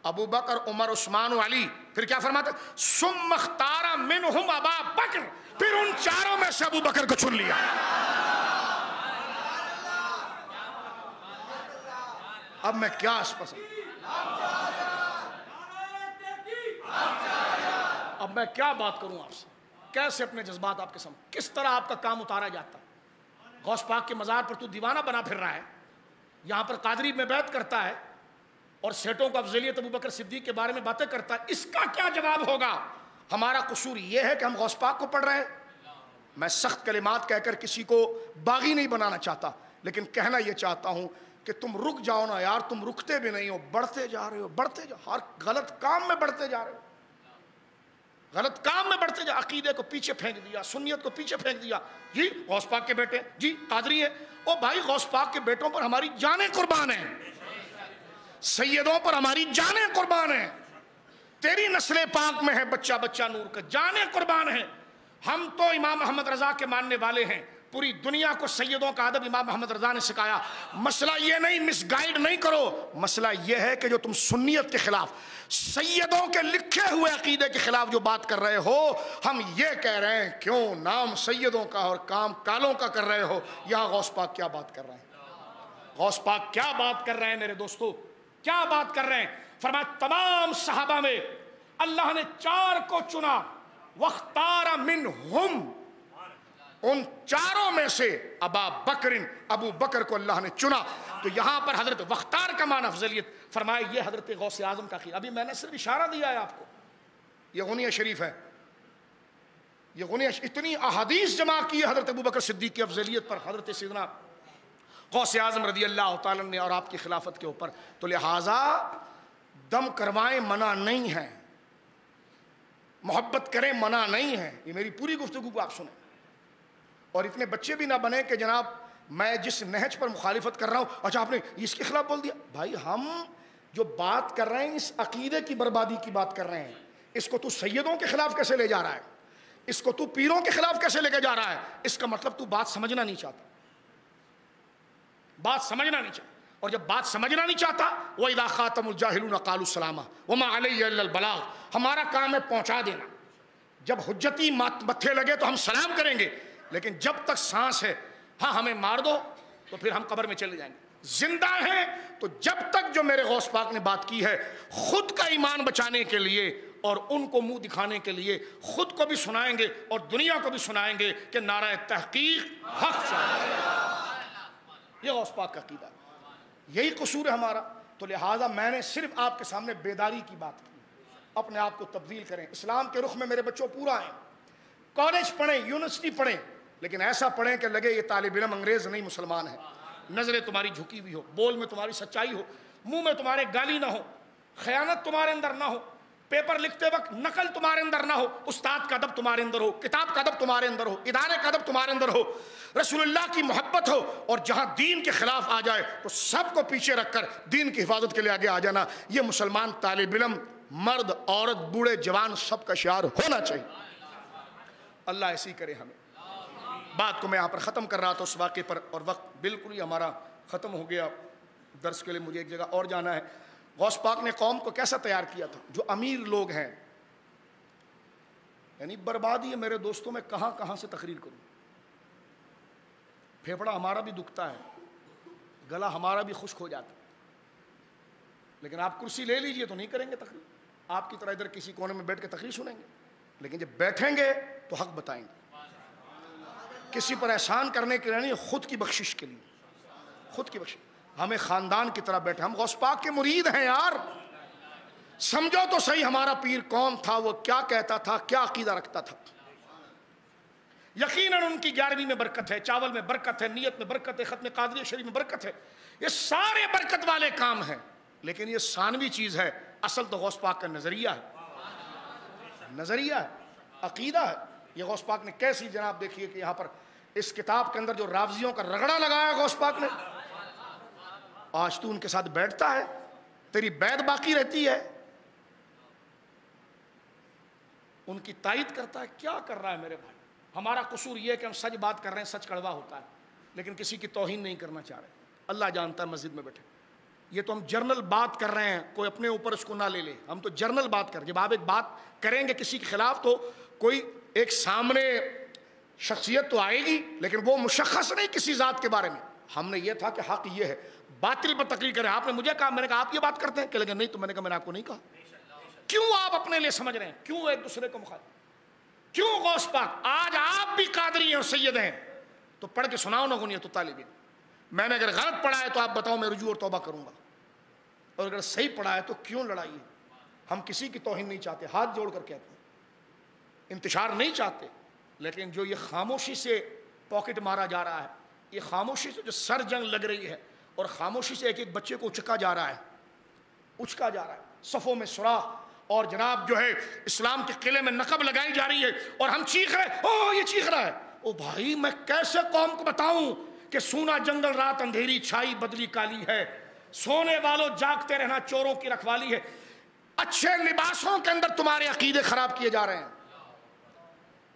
ابو بکر عمر عثمان و علی، پھر کیا فرماتا ثم اختار منہم ابا بکر، پھر ان 4 میں سے ابو بکر کو چن لیا۔ اب میں کیا اس پر اب میں کیا بات کروں آپ سے، کیسے اپنے جذبات آپ کے سامنے، کس طرح آپ کا کام اتارا جاتا ہے۔ غوث پاک کے مزار پر تو دیوانہ بنا پھر رہا ہے، یہاں پر قادری میں بیعت کرتا ہے اور سیٹوں کو افضلیت ابو بکر صدیق کے بارے میں باتیں کرتا ہے، اس کا کیا جواب ہوگا؟ ہمارا قصور یہ ہے کہ ہم غوث پاک کو پڑھ رہے ہیں۔ میں سخت کلمات کہہ کر کسی کو باغی نہیں بنانا چاہتا، لیکن کہنا یہ چاہتا ہوں کہ تم رک جاؤ نا یار، تم رکتے بھی نہیں ہو، بڑھتے جا رہے ہو، بڑھتے جا، ہر غلط کام میں بڑھتے جا رہے ہو، غلط کام میں بڑھتے جا، عقیدے کو پیچھے پھینک دیا، سنیت کو پیچھے پھینک دیا، جی غوث پاک کے بیٹے، جی قادری ہیں، او بھائی غوث پاک کے بیٹوں پر ہماری جانیں قربان ہیں، سیدوں پر ہماری جانیں قربان ہیں، تیری نسل پاک میں ہے بچہ بچہ نور کا، جانیں قربان ہیں۔ ہم تو امام محمد رضا کے ماننے والے ہیں، پوری دنیا کو سیدوں کا ادب امام محمد رضا نے سکھایا۔ مسئلہ یہ نہیں، مس گائیڈ نہیں کرو، مسئلہ یہ ہے کہ جو تم سنیت کے خلاف، سیدوں کے لکھے ہوئے عقیدے کے خلاف جو بات کر رہے ہو، ہم یہ کہہ رہے ہیں کیوں نام سیدوں کا اور کام کالوں کا کر رہے ہو، یہاں غوث پاک کیا بات کر رہے ہیں؟ غوث پاک کیا بات کر رہے ہیں میرے دوستو، کیا بات کر رہے ہیں؟ فرمایا تمام صحابہ میں اللہ نے 4 کو چنا، واختار منہم، ان 4 میں سے ابا بکر، ابو بکر کو اللہ نے چنا۔ تو یہاں پر حضرت وختار کا معنی افضلیت، فرمایا یہ حضرت غوث اعظم کا عقیدہ۔ ابھی میں نے صرف اشارہ دیا ہے آپ کو، یہ غنیہ شریف ہے، یہ غنیہ اتنی احادیث جمع کی ہے حضرت ابو بکر صدیق کی افضلیت پر، حضرت سیدنا غوث اعظم رضی اللہ تعالیٰ نے اور آپ کی خلافت کے اوپر۔ تو لہٰذا دم کروائیں منع نہیں ہے، محبت کریں منع نہیں ہے، یہ میری پوری گفتگو کو آپ سنیں، اور اتنے بچے بھی نہ بنے کہ جناب میں جس نہج پر مخالفت کر رہا ہوں اچھا آپ نے اس کے خلاف بول دیا۔ بھائی ہم جو بات کر رہے ہیں اس عقیدے کی بربادی کی بات کر رہے ہیں، اس کو تو سیدوں کے خلاف کیسے لے جا رہا ہے، اس کو تو پیروں کے خلاف کیسے لے کے جا رہا ہے؟ اس کا مطلب تو بات سمجھنا نہیں چاہتا، بات سمجھنا نہیں چاہتا، اور جب بات سمجھنا نہیں چاہتا وَإِذَا خَاطَبَهُمُ الْجَاهِلُونَ قَالُوا السَّلَامَ وَمَا عَلَيَّ إِلَّا الْبَلَاغُ، ہمارا کام ہے پہنچا دینا، جب حجتی متھے لگے تو ہم سلام کریں گے، لیکن جب تک سانس ہے ہاں ہمیں مار دو تو پھر ہم قبر میں چلے جائیں گے، زندہ ہیں تو جب تک جو میرے غوث پاک نے بات کی ہے خود کا ایمان بچانے کے لیے اور ان کو منہ دکھانے کے لیے خود کو بھی سنائیں گے اور دنیا کو بھی سنائیں گے کہ نعرہ تحقیق حق چاہیے، یہ غوث پاک کا عقیدہ، یہی قصور ہے ہمارا۔ تو لہٰذا میں نے صرف آپ کے سامنے بیداری کی بات کی، اپنے آپ کو تبدیل کریں، اسلام کے رخ میں میرے بچوں پورا ہیں، کالج پڑھیں، یونیورسٹی پڑھیں، لیکن ایسا پڑھیں کہ لگے یہ طالب علم انگریز نہیں مسلمان ہے، نظریں تمہاری جھکی ہوئی ہو، بول میں تمہاری سچائی ہو، منہ میں تمہارے گالی نہ ہو، خیانت تمہارے اندر نہ ہو، پیپر لکھتے وقت نقل تمہارے اندر نہ ہو، استاد کا ادب تمہارے اندر ہو، کتاب کا ادب تمہارے اندر ہو، ادارے کا ادب تمہارے اندر ہو، رسول اللہ کی محبت ہو، اور جہاں دین کے خلاف آ جائے تو سب کو پیچھے رکھ کر دین کی حفاظت کے لیے آگے آ جانا، یہ مسلمان طالب علم مرد عورت بوڑھے جوان سب کا شعار ہونا چاہیے۔ اللہ ایسی کرے ہمیں۔ بات کو میں یہاں پر ختم کر رہا تھا اس واقعے پر، اور وقت بالکل ہی ہمارا ختم ہو گیا، درس کے لیے مجھے ایک جگہ اور جانا ہے۔ غوث پاک نے قوم کو کیسا تیار کیا تھا؟ جو امیر لوگ ہیں، یعنی بربادی ہے میرے دوستوں، میں کہاں کہاں سے تقریر کروں، پھیپڑا ہمارا بھی دکھتا ہے، گلا ہمارا بھی خشک ہو جاتا ہے، لیکن آپ کرسی لے لیجئے تو نہیں کریں گے تقریر، آپ کی طرح ادھر کسی کونے میں بیٹھ کے تقریر سنیں گے، لیکن جب بیٹھیں گے تو حق بتائیں گے، کسی پر احسان کرنے کے لیے نہیں، خود کی بخشش کے لیے، خود کی بخشش. ہمیں خاندان کی طرح بیٹھے, ہم غوث پاک کے مرید ہیں یار. سمجھو تو صحیح ہمارا پیر کون تھا, وہ کیا کہتا تھا, کیا عقیدہ رکھتا تھا. یقیناً ان کی 11ویں میں برکت ہے, چاول میں برکت ہے, نیت میں برکت ہے, ختم قادری شریف میں برکت ہے, یہ سارے برکت والے کام ہیں. لیکن یہ ثانوی چیز ہے, اصل تو غوث پاک کا نظریہ ہے, نظریہ ہے, عقیدہ ہے. یہ غوث پاک نے کیسی, جناب دیکھیے کہ یہاں پر اس کتاب کے اندر جو راوزیوں کا رگڑا لگایا غوث پاک نے, آج تو ان کے ساتھ بیٹھتا ہے, تیری بیعت باقی رہتی ہے, ان کی تائید کرتا ہے. کیا کر رہا ہے میرے بھائی؟ ہمارا قصور یہ ہے کہ ہم سچ بات کر رہے ہیں, سچ کڑوا ہوتا ہے, لیکن کسی کی توہین نہیں کرنا چاہ رہے. اللہ جانتا ہے مسجد میں بیٹھے, یہ تو ہم جرنل بات کر رہے ہیں, کوئی اپنے اوپر اس کو نہ لے لے. ہم تو جرنل بات کر, جب آپ ایک بات کریں گے کسی کے خلاف تو کوئی ایک سامنے شخصیت تو آئے گی, لیکن وہ مشخص نہیں کسی ذات کے بارے میں. ہم نے یہ تھا کہ حق یہ ہے, باطل پر تقریر کریں. آپ نے مجھے کہا, میں نے کہا آپ یہ بات کرتے ہیں, کہ لیکن نہیں, تو میں نے کہا میں نے آپ کو نہیں کہا. کیوں آپ اپنے لیے سمجھ رہے ہیں, کیوں ایک دوسرے کو مخالف, کیوں غوث پاک؟ آج آپ بھی قادری ہیں اور سید ہیں, تو پڑھ کے سناؤ نا غنیت الطالبین. میں نے اگر غلط پڑھا ہے تو آپ بتاؤ, میں رجوع اور توبہ کروں گا, اور اگر صحیح پڑھا ہے تو کیوں لڑائی ہے. ہم کسی کی توہین نہیں چاہتے, ہاتھ جوڑ کر کہتے ہیں, انتشار نہیں چاہتے. لیکن جو یہ خاموشی سے پاکٹ مارا جا رہا ہے, یہ خاموشی سے جو سر جنگ لگ رہی ہے, اور خاموشی سے ایک ایک بچے کو اچکا جا رہا ہے, صفوں میں سوراخ, اور جناب جو ہے اسلام کے قلعے میں نقب لگائی جا رہی ہے, اور ہم چیخ رہے, او یہ چیخ رہا ہے. او بھائی, میں کیسے قوم کو بتاؤں کہ سونا جنگل رات اندھیری چھائی بدلی کالی ہے, سونے والوں جاگتے رہنا چوروں کی رکھوالی ہے. اچھے لباسوں کے اندر تمہارے عقیدے خراب کیے جا رہے ہیں.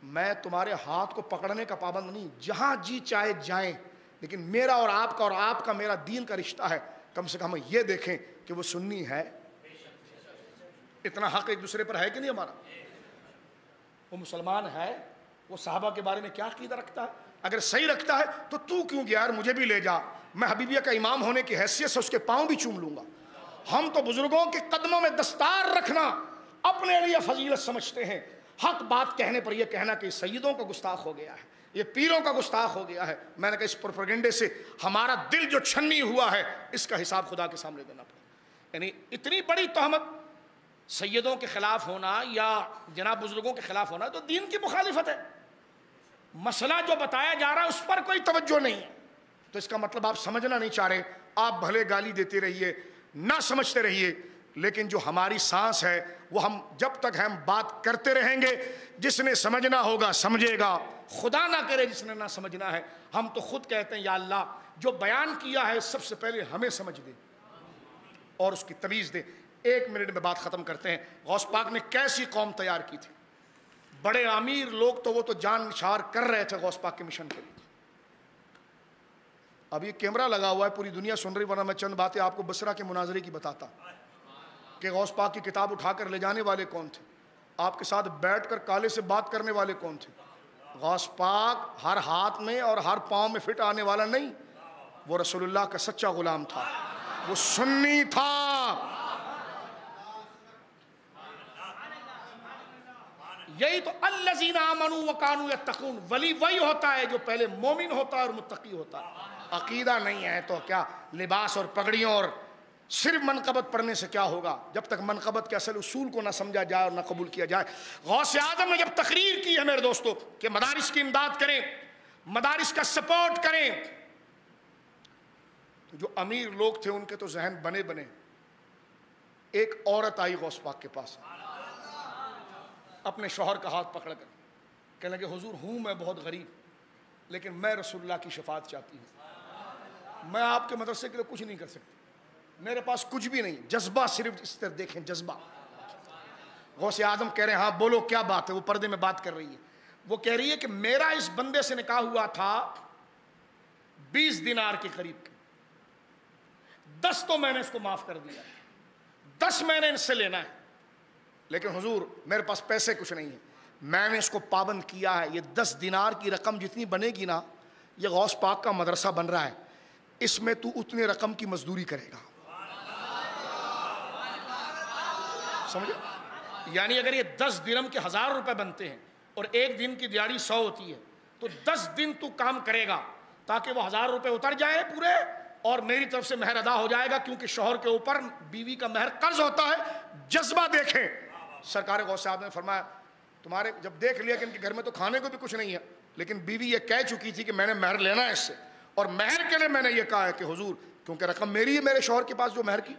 میں تمہارے ہاتھ کو پکڑنے کا پابند نہیں, جہاں جی چاہے جائیں, لیکن میرا اور آپ کا میرا دین کا رشتہ ہے. کم سے کم یہ دیکھیں کہ وہ سنی ہے, اتنا حق ایک دوسرے پر ہے کہ نہیں ہمارا, وہ مسلمان ہے, وہ صحابہ کے بارے میں کیا عقیدہ رکھتا ہے. اگر صحیح رکھتا ہے تو کیوں گیا یار, مجھے بھی لے جا, میں حبیبیہ کا امام ہونے کی حیثیت سے اس کے پاؤں بھی چوم لوں گا. ہم تو بزرگوں کے قدموں میں دستار رکھنا اپنے لیے فضیلت سمجھتے ہیں. حق بات کہنے پر یہ کہنا کہ سیدوں کا گستاخ ہو گیا ہے, یہ پیروں کا گستاخ ہو گیا ہے. میں نے کہا اس پروپیگنڈے سے ہمارا دل جو چھنی ہوا ہے, اس کا حساب خدا کے سامنے دینا پڑے. یعنی اتنی بڑی تہمت سیدوں کے خلاف ہونا یا جناب بزرگوں کے خلاف ہونا تو دین کی مخالفت ہے. مسئلہ جو بتایا جا رہا ہے اس پر کوئی توجہ نہیں ہے, تو اس کا مطلب آپ سمجھنا نہیں چاہ رہے. آپ بھلے گالی دیتے رہیے, نہ سمجھتے رہیے, لیکن جو ہماری سانس ہے وہ ہم جب تک ہم بات کرتے رہیں گے, جس نے سمجھنا ہوگا سمجھے گا, خدا نہ کرے جس نے نہ سمجھنا ہے. ہم تو خود کہتے ہیں یا اللہ جو بیان کیا ہے سب سے پہلے ہمیں سمجھ دے اور اس کی تمیز دے. 1 منٹ میں بات ختم کرتے ہیں. غوث پاک نے کیسی قوم تیار کی تھی. بڑے امیر لوگ تو وہ تو جان نثار کر رہے تھے غوث پاک کے مشن کے لیے. اب یہ کیمرہ لگا ہوا ہے, پوری دنیا سن رہی, ورنہ میں چند باتیں آپ کو بصرہ کے مناظرے کی بتاتا کہ غوث پاک کی کتاب اٹھا کر لے جانے والے کون تھے, آپ کے ساتھ بیٹھ کر کالے سے بات کرنے والے کون تھے. غوث پاک ہر ہاتھ میں اور ہر پاؤں میں فٹ آنے والا نہیں, وہ رسول اللہ کا سچا غلام تھا, وہ سنی تھا. یہی تو الذین آمنوا وکانوا یتقون, ولی وہی ہوتا ہے جو پہلے مومن ہوتا ہے اور متقی ہوتا ہے. عقیدہ نہیں ہے تو کیا لباس اور پگڑیوں اور صرف منقبت پڑھنے سے کیا ہوگا, جب تک منقبت کے اصل اصول کو نہ سمجھا جائے اور نہ قبول کیا جائے. غوث اعظم نے جب تقریر کی ہے میرے دوستو کہ مدارس کی امداد کریں, مدارس کا سپورٹ کریں, تو جو امیر لوگ تھے ان کے تو ذہن بنے. ایک عورت آئی غوث پاک کے پاس اپنے شوہر کا ہاتھ پکڑ کر, کہنے لگے حضور ہوں میں بہت غریب, لیکن میں رسول اللہ کی شفاعت چاہتی ہوں. میں آپ کے مدرسے کے لیے کچھ نہیں کر سکتی, میرے پاس کچھ بھی نہیں. جذبہ صرف اس طرح دیکھیں, جذبہ. غوث اعظم کہہ رہے ہیں ہاں بولو کیا بات ہے. وہ پردے میں بات کر رہی ہے, وہ کہہ رہی ہے کہ میرا اس بندے سے نکاح ہوا تھا 20 دینار کے قریب, 10 تو میں نے اس کو معاف کر دیا, 10 میں نے ان سے لینا ہے, لیکن حضور میرے پاس پیسے کچھ نہیں ہیں. میں نے اس کو پابند کیا ہے, یہ 10 دینار کی رقم جتنی بنے گی نا, یہ غوث پاک کا مدرسہ بن رہا ہے, اس میں تو اتنے رقم کی مزدوری کرے گا. سمجھے؟ یعنی اگر یہ 10 درہم کے 1000 روپے بنتے ہیں اور ایک دن کی دیہاڑی 100 ہوتی ہے, تو 10 دن تو کام کرے گا تاکہ وہ 1000 روپے اتر جائے پورے, اور میری طرف سے مہر ادا ہو جائے گا، کیونکہ شوہر کے اوپر بیوی کا مہر قرض ہوتا ہے۔ جذبہ دیکھیں، سرکار غوث صاحب نے فرمایا تمہارے جب دیکھ لیا کہ ان کے گھر میں تو کھانے کو بھی کچھ نہیں ہے، لیکن بیوی یہ کہہ چکی تھی کہ میں نے مہر لینا ہے اس سے، اور مہر کے لیے میں نے یہ کہا ہے کہ حضور کیونکہ رقم میری ہے میرے شوہر کے پاس جو مہر کی،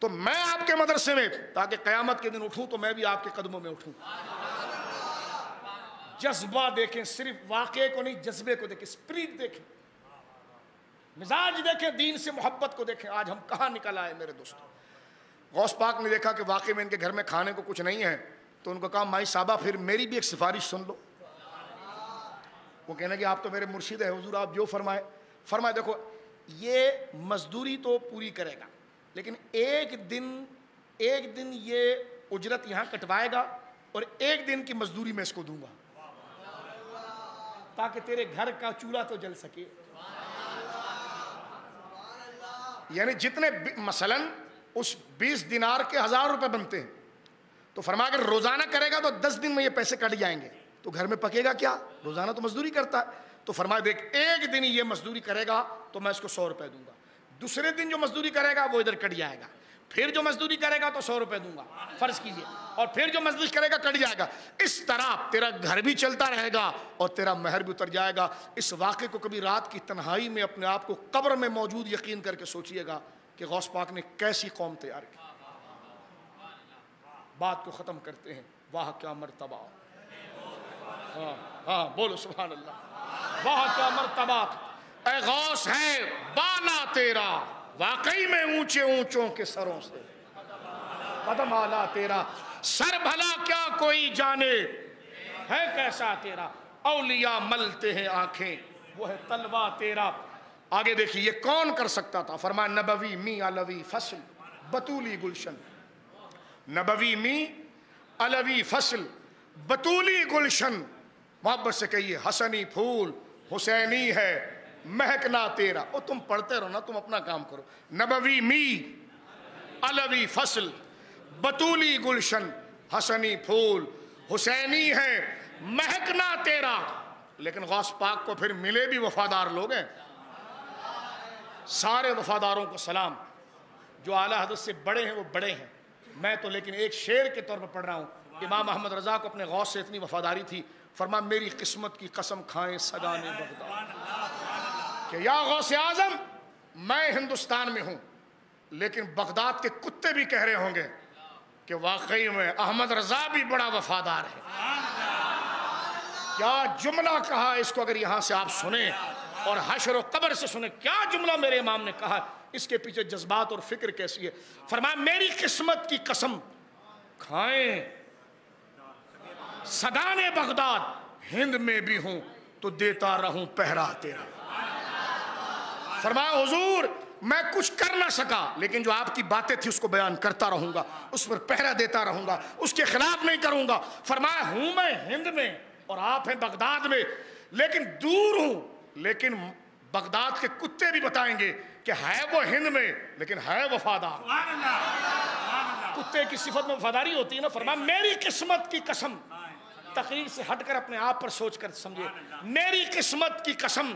تو میں آپ کے مدرسے میں تاکہ قیامت کے دن اٹھوں تو میں بھی آپ کے قدموں میں اٹھوں۔ جذبہ دیکھیں، صرف واقعے کو نہیں، جذبے کو دیکھیں، اسپرٹ دیکھیں، مزاج دیکھیں، دین سے محبت کو دیکھیں۔ آج ہم کہاں نکل آئے میرے دوستوں؟ غوث پاک نے دیکھا کہ واقعی میں ان کے گھر میں کھانے کو کچھ نہیں ہے، تو ان کو کہا مائی صاحبہ پھر میری بھی ایک سفارش سن لو۔ وہ کہنے کہ آپ تو میرے مرشد ہیں حضور، آپ جو فرمائے۔ فرمائے دیکھو یہ مزدوری تو پوری کرے گا، لیکن ایک دن یہ اجرت یہاں کٹوائے گا اور ایک دن کی مزدوری میں اس کو دوں گا، تاکہ تیرے گھر کا چولہا تو جل سکے۔ یعنی جتنے مثلاً اس 20 دینار کے 1000 روپے بنتے ہیں، تو فرمایا اگر روزانہ کرے گا تو 10 دن میں یہ پیسے کٹ جائیں گے، تو گھر میں پکے گا کیا؟ روزانہ تو مزدوری کرتا ہے۔ تو فرمایا دیکھ ایک دن یہ مزدوری کرے گا تو میں اس کو 100 روپے دوں گا، دوسرے دن جو مزدوری کرے گا وہ ادھر کٹ جائے گا، پھر جو مزدوری کرے گا تو 100 روپے دوں گا فرض کیجئے، اور پھر جو مزدوری کرے گا کٹ جائے گا۔ اس طرح تیرا گھر بھی چلتا رہے گا اور تیرا مہر بھی اتر جائے گا۔ اس واقعے کو کبھی رات کی تنہائی میں اپنے آپ کو قبر میں موجود یقین کر کے سوچئے گا کہ غوث پاک نے کیسی قوم تیار کی۔ بات کو ختم کرتے ہیں، واہ کیا مرتبہ، ہاں بولو سبحان اللہ، واہ کیا مرتبہ، اے غوث ہے بالا تیرا واقعی میں اونچے اونچوں کے سروں سے، قدم آلا تیرا سر بھلا کیا کوئی جانے، ہے کیسا تیرا اولیاء ملتے ہیں آنکھیں، وہ ہے تلوہ تیرا۔ آگے دیکھیے یہ کون کر سکتا تھا؟ فرمایا نبوی می علوی فصل بطولی گلشن، نبوی می علوی فصل بطولی گلشن، محبت سے کہیے حسنی پھول حسینی ہے مہکنا تیرا۔ او تم پڑھتے رہو نا، تم اپنا کام کرو۔ نبوی می علوی فصل بطولی گلشن، حسنی پھول حسینی ہے مہکنا تیرا۔ لیکن غوث پاک کو پھر ملے بھی وفادار لوگ ہیں۔ سارے وفاداروں کو سلام، جو اعلیٰ حضرت سے بڑے ہیں وہ بڑے ہیں، میں تو لیکن ایک شعر کے طور پر پڑھ رہا ہوں۔ امام احمد رضا کو اپنے غوث سے اتنی وفاداری تھی، فرمایا میری قسمت کی قسم کھائیں سگانے بغداد، کہ یا غوث اعظم میں ہندوستان میں ہوں لیکن بغداد کے کتے بھی کہہ رہے ہوں گے کہ واقعی میں احمد رضا بھی بڑا وفادار ہے۔ کیا جملہ کہا، اس کو اگر یہاں سے آپ سنیں اور حشر و قبر سے سنیں، کیا جملہ میرے امام نے کہا، اس کے پیچھے جذبات اور فکر کیسی ہے۔ فرمایا میری قسمت کی قسم کھائیں سگانے بغداد، ہند میں بھی ہوں تو دیتا رہوں پہرا تیرا۔ فرمایا حضور میں کچھ کر نہ سکا لیکن جو آپ کی باتیں تھی اس کو بیان کرتا رہوں گا، اس پر پہرا دیتا رہوں گا، اس کے خلاف نہیں کروں گا۔ فرمایا ہوں میں ہند میں اور آپ ہیں بغداد میں، لیکن دور ہوں، لیکن بغداد کے کتے بھی بتائیں گے کہ ہے وہ ہند میں لیکن ہے وفادار۔ کتے کی صفت میں وفاداری ہوتی ہے نا۔ فرمایا میری قسمت کی قسم، تقریر سے ہٹ کر اپنے آپ پر سوچ کر سمجھے، میری قسمت کی قسم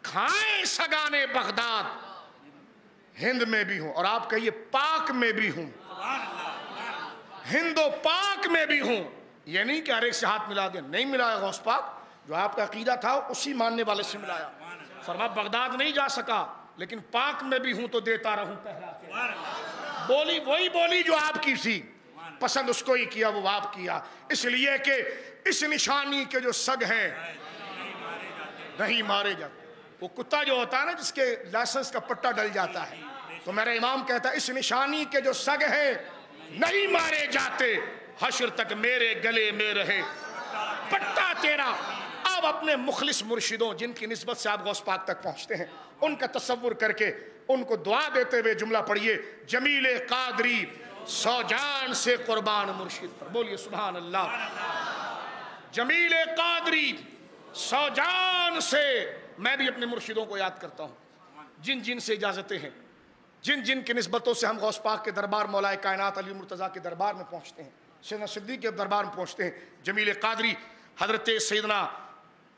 کھائیں سگانے بغداد، ہند میں بھی ہوں، اور آپ کہیے پاک میں بھی ہوں، ہند و پاک میں بھی ہوں۔ یہ نہیں کہ ہر ایک سے ہاتھ ملا دیں، نہیں ملایا غوث پاک، جو آپ کا عقیدہ تھا اسی ماننے والے سے ملایا۔ فرمایا بغداد نہیں جا سکا لیکن پاک میں بھی ہوں تو دیتا رہوں پہرا تیرا۔ بولی وہی بولی جو آپ کی تھی، پسند اس کو ہی کیا وہ آپ کیا، اس لیے کہ اس نشانی کے جو سگ ہیں نہیں مارے جاتے۔ وہ کتا جو ہوتا ہے نا جس کے لائسنس کا پٹا ڈل جاتا ہے، تو میرا امام کہتا ہے اس نشانی کے جو سگ ہیں نہیں مارے جاتے، حشر تک میرے گلے میں رہے پٹا تیرا۔ اب اپنے مخلص مرشدوں جن کی نسبت سے آپ غوث پاک تک پہنچتے ہیں ان کا تصور کر کے ان کو دعا دیتے ہوئے جملہ پڑھیے، جمیل قادری سو جان سے قربان مرشد پر، بولیے سبحان اللہ۔ جمیل قادری سو جان سے، میں بھی اپنے مرشدوں کو یاد کرتا ہوں جن جن سے اجازتیں ہیں، جن جن کی نسبتوں سے ہم غوث پاک کے دربار مولا کائنات علی مرتضیٰ کے دربار میں پہنچتے ہیں، سیدنا صدیق کے دربار میں پہنچتے ہیں۔ جمیل قادری حضرت سیدنا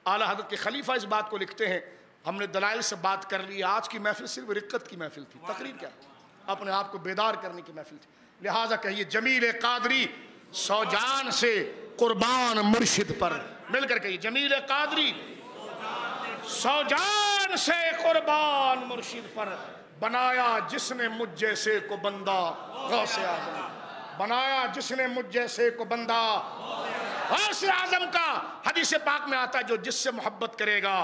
اعلیٰ حضرت کے خلیفہ اس بات کو لکھتے ہیں، ہم نے دلائل سے بات کر لی. آج کی محفل صرف رقت کی محفل تھی, تقریر کیا, اپنے آپ کو بیدار کرنے کی محفل تھی. لہٰذا کہیے جمیل قادری سو جان سے قربان مرشد پر, مل کر کہیے جمیل قادری سو جان سے قربان مرشد پر, بنایا جس نے مجھ جیسے کو بندہ غوث اعظم, بنایا جس نے مجھ جیسے کو بندہ غوث اعظم کا. حدیث پاک میں آتا ہے جو جس سے محبت کرے گا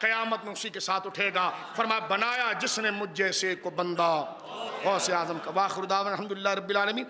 قیامت میں اسی کے ساتھ اٹھے گا. فرمایا بنایا جس نے مجھ جیسے کو بندہ غوث اعظم کا. وآخر دعوانا الحمدللہ رب العالمین.